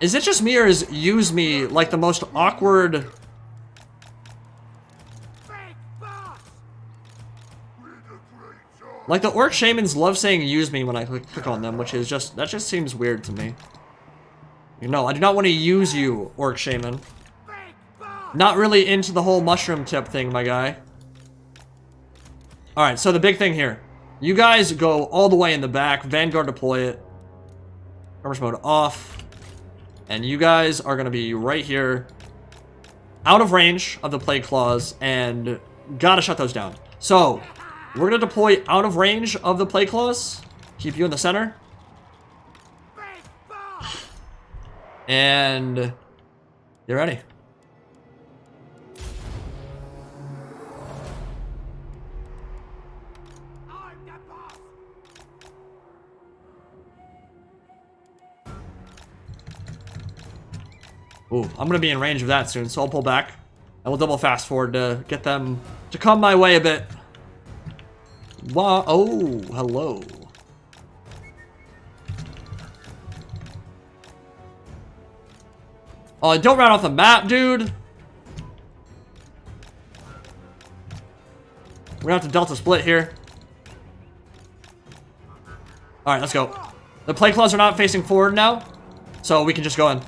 Is it just me or is use me like the most awkward? Like the orc shamans love saying use me when I click on them, which is just, that just seems weird to me. You know, I do not want to use you, orc shaman. Not really into the whole mushroom tip thing, my guy. Alright, so the big thing here. You guys go all the way in the back, Vanguard deploy it. Skirmish mode off. And you guys are going to be right here. Out of range of the plague claws, and gotta shut those down. So, we're going to deploy out of range of the plague claws. Keep you in the center. And you're ready. Ooh, I'm gonna be in range of that soon, so I'll pull back. And we'll double fast forward to get them to come my way a bit. Wow, oh, hello. Oh, don't run off the map, dude. We're gonna have to delta split here. Alright, let's go. The plague claws are not facing forward now, so we can just go in.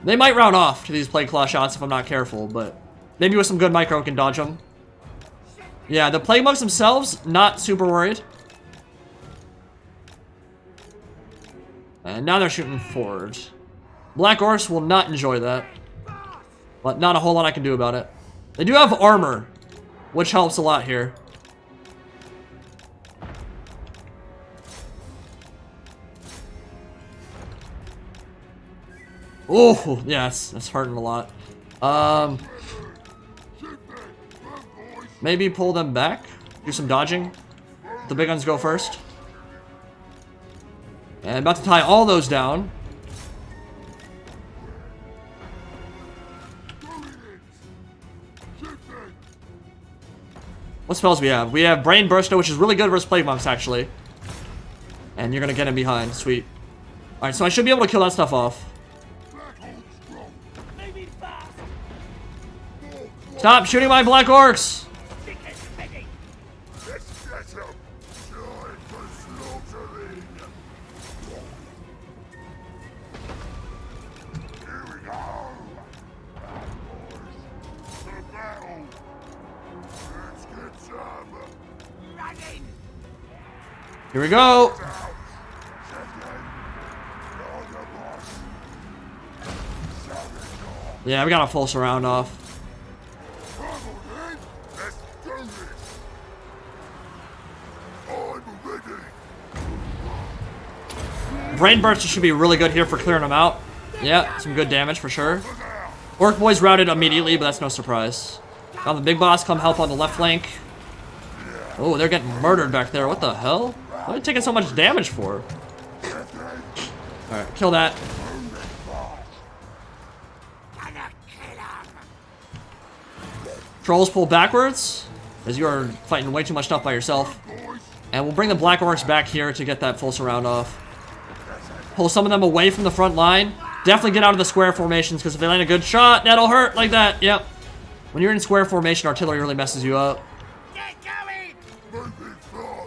They might round off to these plague claw shots if I'm not careful, but maybe with some good micro we can dodge them. Yeah, the plague monks themselves, not super worried. And now they're shooting forward. Black Orcs will not enjoy that. But not a whole lot I can do about it. They do have armor, which helps a lot here. Oh, yes, that's hurting a lot. Maybe pull them back. Do some dodging. The big guns go first. And about to tie all those down. What spells we have? We have Brain Burster, which is really good versus Plague Monks, actually. And you're gonna get him behind. Sweet. Alright, so I should be able to kill that stuff off. Stop shooting my Black Orcs! Here we go! Yeah, we got a full surround off. Brain Burster should be really good here for clearing them out. Yeah, some good damage for sure. Orc Boys routed immediately, but that's no surprise. Now the big boss come help on the left flank. Oh, they're getting murdered back there. What the hell? What are they taking so much damage for? Alright, kill that. Trolls pull backwards, as you are fighting way too much stuff by yourself. And we'll bring the Black Orcs back here to get that full surround off. Pull some of them away from the front line. Definitely get out of the square formations, because if they land a good shot, that'll hurt like that. Yep. When you're in square formation, artillery really messes you up.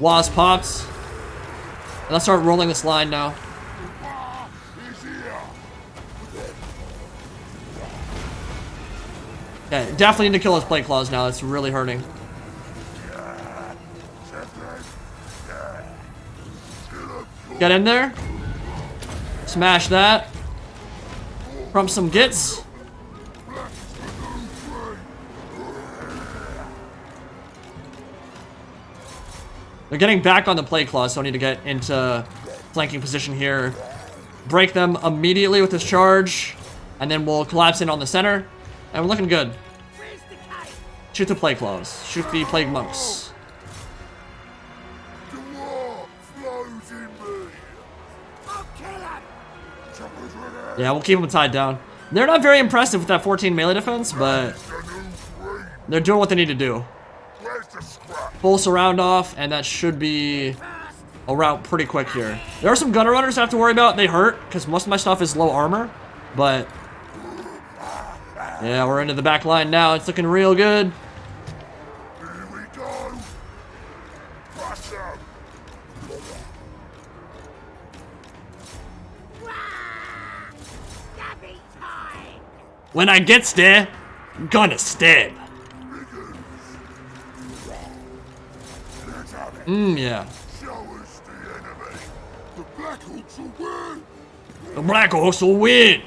Wasp pops. And let's start rolling this line now. Okay, definitely need to kill those plague claws now. It's really hurting. Get in there. Smash that. Crump some gits. They're getting back on the play clause, so I need to get into flanking position here. Break them immediately with this charge, and then we'll collapse in on the center, and we're looking good. Shoot the play clause. Shoot the plague monks. Yeah, we'll keep them tied down. They're not very impressive with that 14 melee defense, but they're doing what they need to do. Full surround off, and that should be a route pretty quick here. There are some gunner runners I have to worry about. They hurt, because most of my stuff is low armor, but yeah, we're into the back line now. It's looking real good.
Here we go. Crush 'em.
When I gets there, I'm gonna stab. Yeah.
Show us the enemy. The Black Hawks will win.
The Black Horse will win.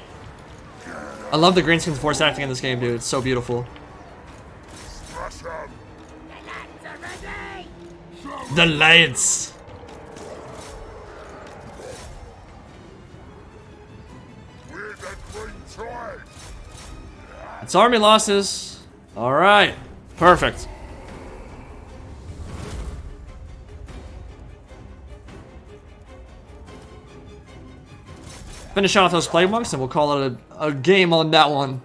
I love the Greenskins voice acting in this game, dude. It's so beautiful.
Crush 'em.
The lads.
We're the Green Tribe.
It's army losses. All right. Perfect. Finish off those plague monks and we'll call it a game on that one.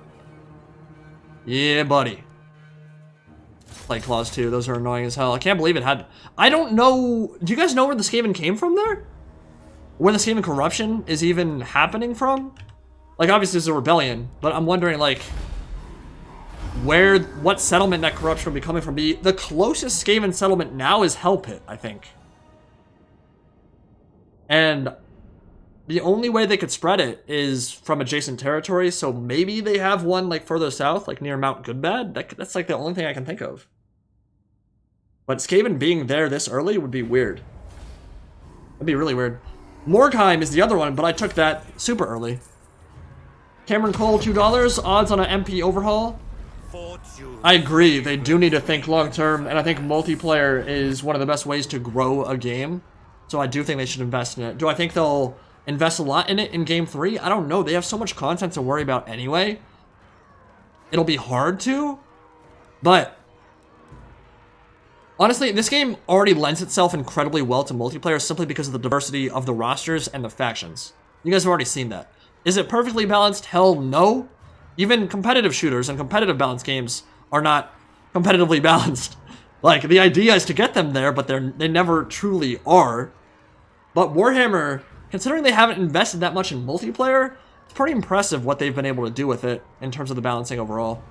Yeah, buddy. Plague claws too. Those are annoying as hell. I can't believe it had... I don't know... Do you guys know where the Skaven came from there? Where the Skaven corruption is even happening from? Like, obviously it's a rebellion, but I'm wondering, like... what settlement that corruption would be coming from. The closest Skaven settlement now is Hell Pit, I think. And the only way they could spread it is from adjacent territories, so maybe they have one like further south, like near Mount Goodbad. That's like the only thing I can think of. But Skaven being there this early would be weird. That'd be really weird. Morgheim is the other one, but I took that super early. Cameron Cole, $2. Odds on an MP overhaul. I agree, they do need to think long term, and I think multiplayer is one of the best ways to grow a game. So I do think they should invest in it. Do I think they'll invest a lot in it in Game 3? I don't know. They have so much content to worry about anyway. It'll be hard to, but honestly, this game already lends itself incredibly well to multiplayer simply because of the diversity of the rosters and the factions. You guys have already seen that. Is it perfectly balanced? Hell no. Even competitive shooters and competitive balanced games are not competitively balanced. Like, the idea is to get them there, but they never truly are. But Warhammer, considering they haven't invested that much in multiplayer, it's pretty impressive what they've been able to do with it in terms of the balancing overall.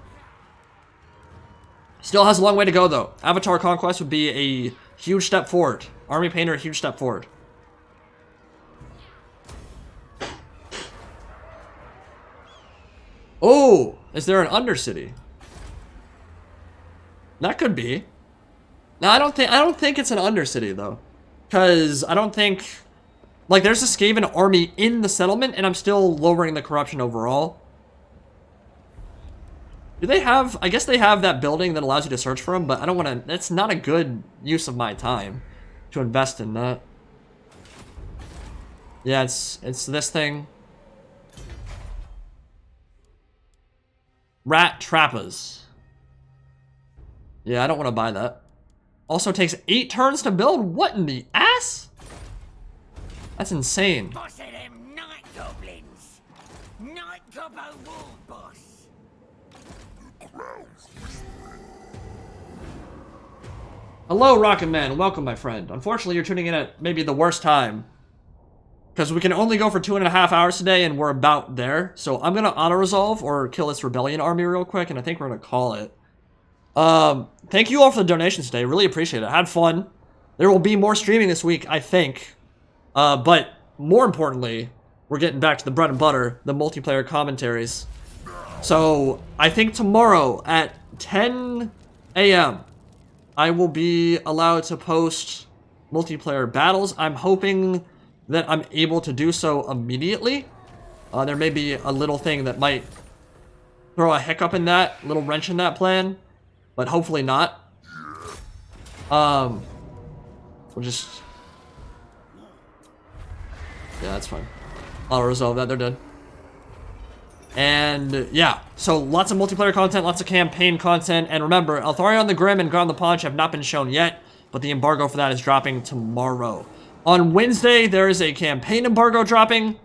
Still has a long way to go, though. Avatar Conquest would be a huge step forward. Army Painter, a huge step forward. Oh, is there an Undercity? That could be. No, I don't think it's an Undercity though. Cause I don't think, like, there's a Skaven army in the settlement and I'm still lowering the corruption overall. Do they have, I guess they have that building that allows you to search for them, but I don't want to, that's not a good use of my time to invest in that. Yeah, it's this thing. Rat Trappers. Yeah, I don't want to buy that. Also takes 8 turns to build. What in the ass? That's insane.
Boss of them night goblins. Night gobbo war boss.
Hello, Rocket Man. Welcome, my friend. Unfortunately, you're tuning in at maybe the worst time. Because we can only go for 2.5 hours today, and we're about there. So I'm going to auto-resolve or kill this rebellion army real quick, and I think we're going to call it. Thank you all for the donations today. Really appreciate it. I had fun. There will be more streaming this week, I think. But more importantly, we're getting back to the bread and butter, the multiplayer commentaries. So I think tomorrow at 10 a.m., I will be allowed to post multiplayer battles. I'm hoping that I'm able to do so immediately. There may be a little thing that might throw a hiccup in that, little wrench in that plan, but hopefully not. We'll just... Yeah, that's fine. I'll resolve that. They're dead. And yeah, so lots of multiplayer content, lots of campaign content. And remember, Altharion the Grim and God the Paunch have not been shown yet, but the embargo for that is dropping tomorrow. On Wednesday, there is a campaign embargo dropping.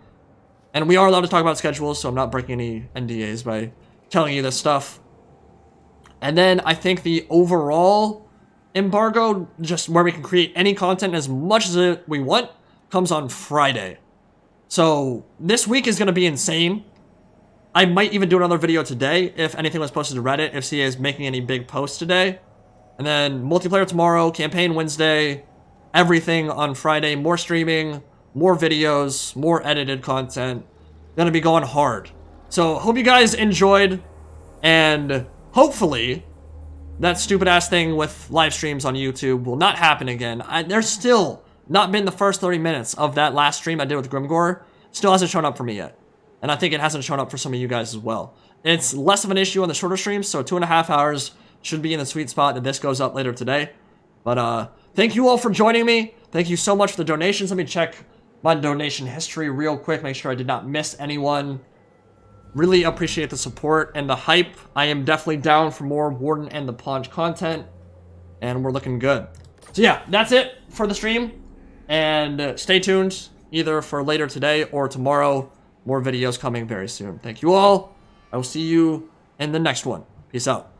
And we are allowed to talk about schedules, so I'm not breaking any NDAs by telling you this stuff. And then I think the overall embargo, just where we can create any content as much as we want, comes on Friday. So this week is going to be insane. I might even do another video today if anything was posted to Reddit, if CA is making any big posts today. And then multiplayer tomorrow, campaign Wednesday, everything on Friday, more streaming, more videos, more edited content. Gonna be going hard. So hope you guys enjoyed, and hopefully that stupid ass thing with live streams on YouTube will not happen again. There's still not been the first 30 minutes of that last stream I did with Grimgor. Still hasn't shown up for me yet. And I think it hasn't shown up for some of you guys as well. It's less of an issue on the shorter streams, so 2.5 hours should be in the sweet spot that this goes up later today. But thank you all for joining me. Thank you so much for the donations. Let me check my donation history real quick, make sure I did not miss anyone. Really appreciate the support and the hype. I am definitely down for more Warden and the Paunch content, and we're looking good. So yeah, that's it for the stream, and stay tuned either for later today or tomorrow. More videos coming very soon. Thank you all. I will see you in the next one. Peace out.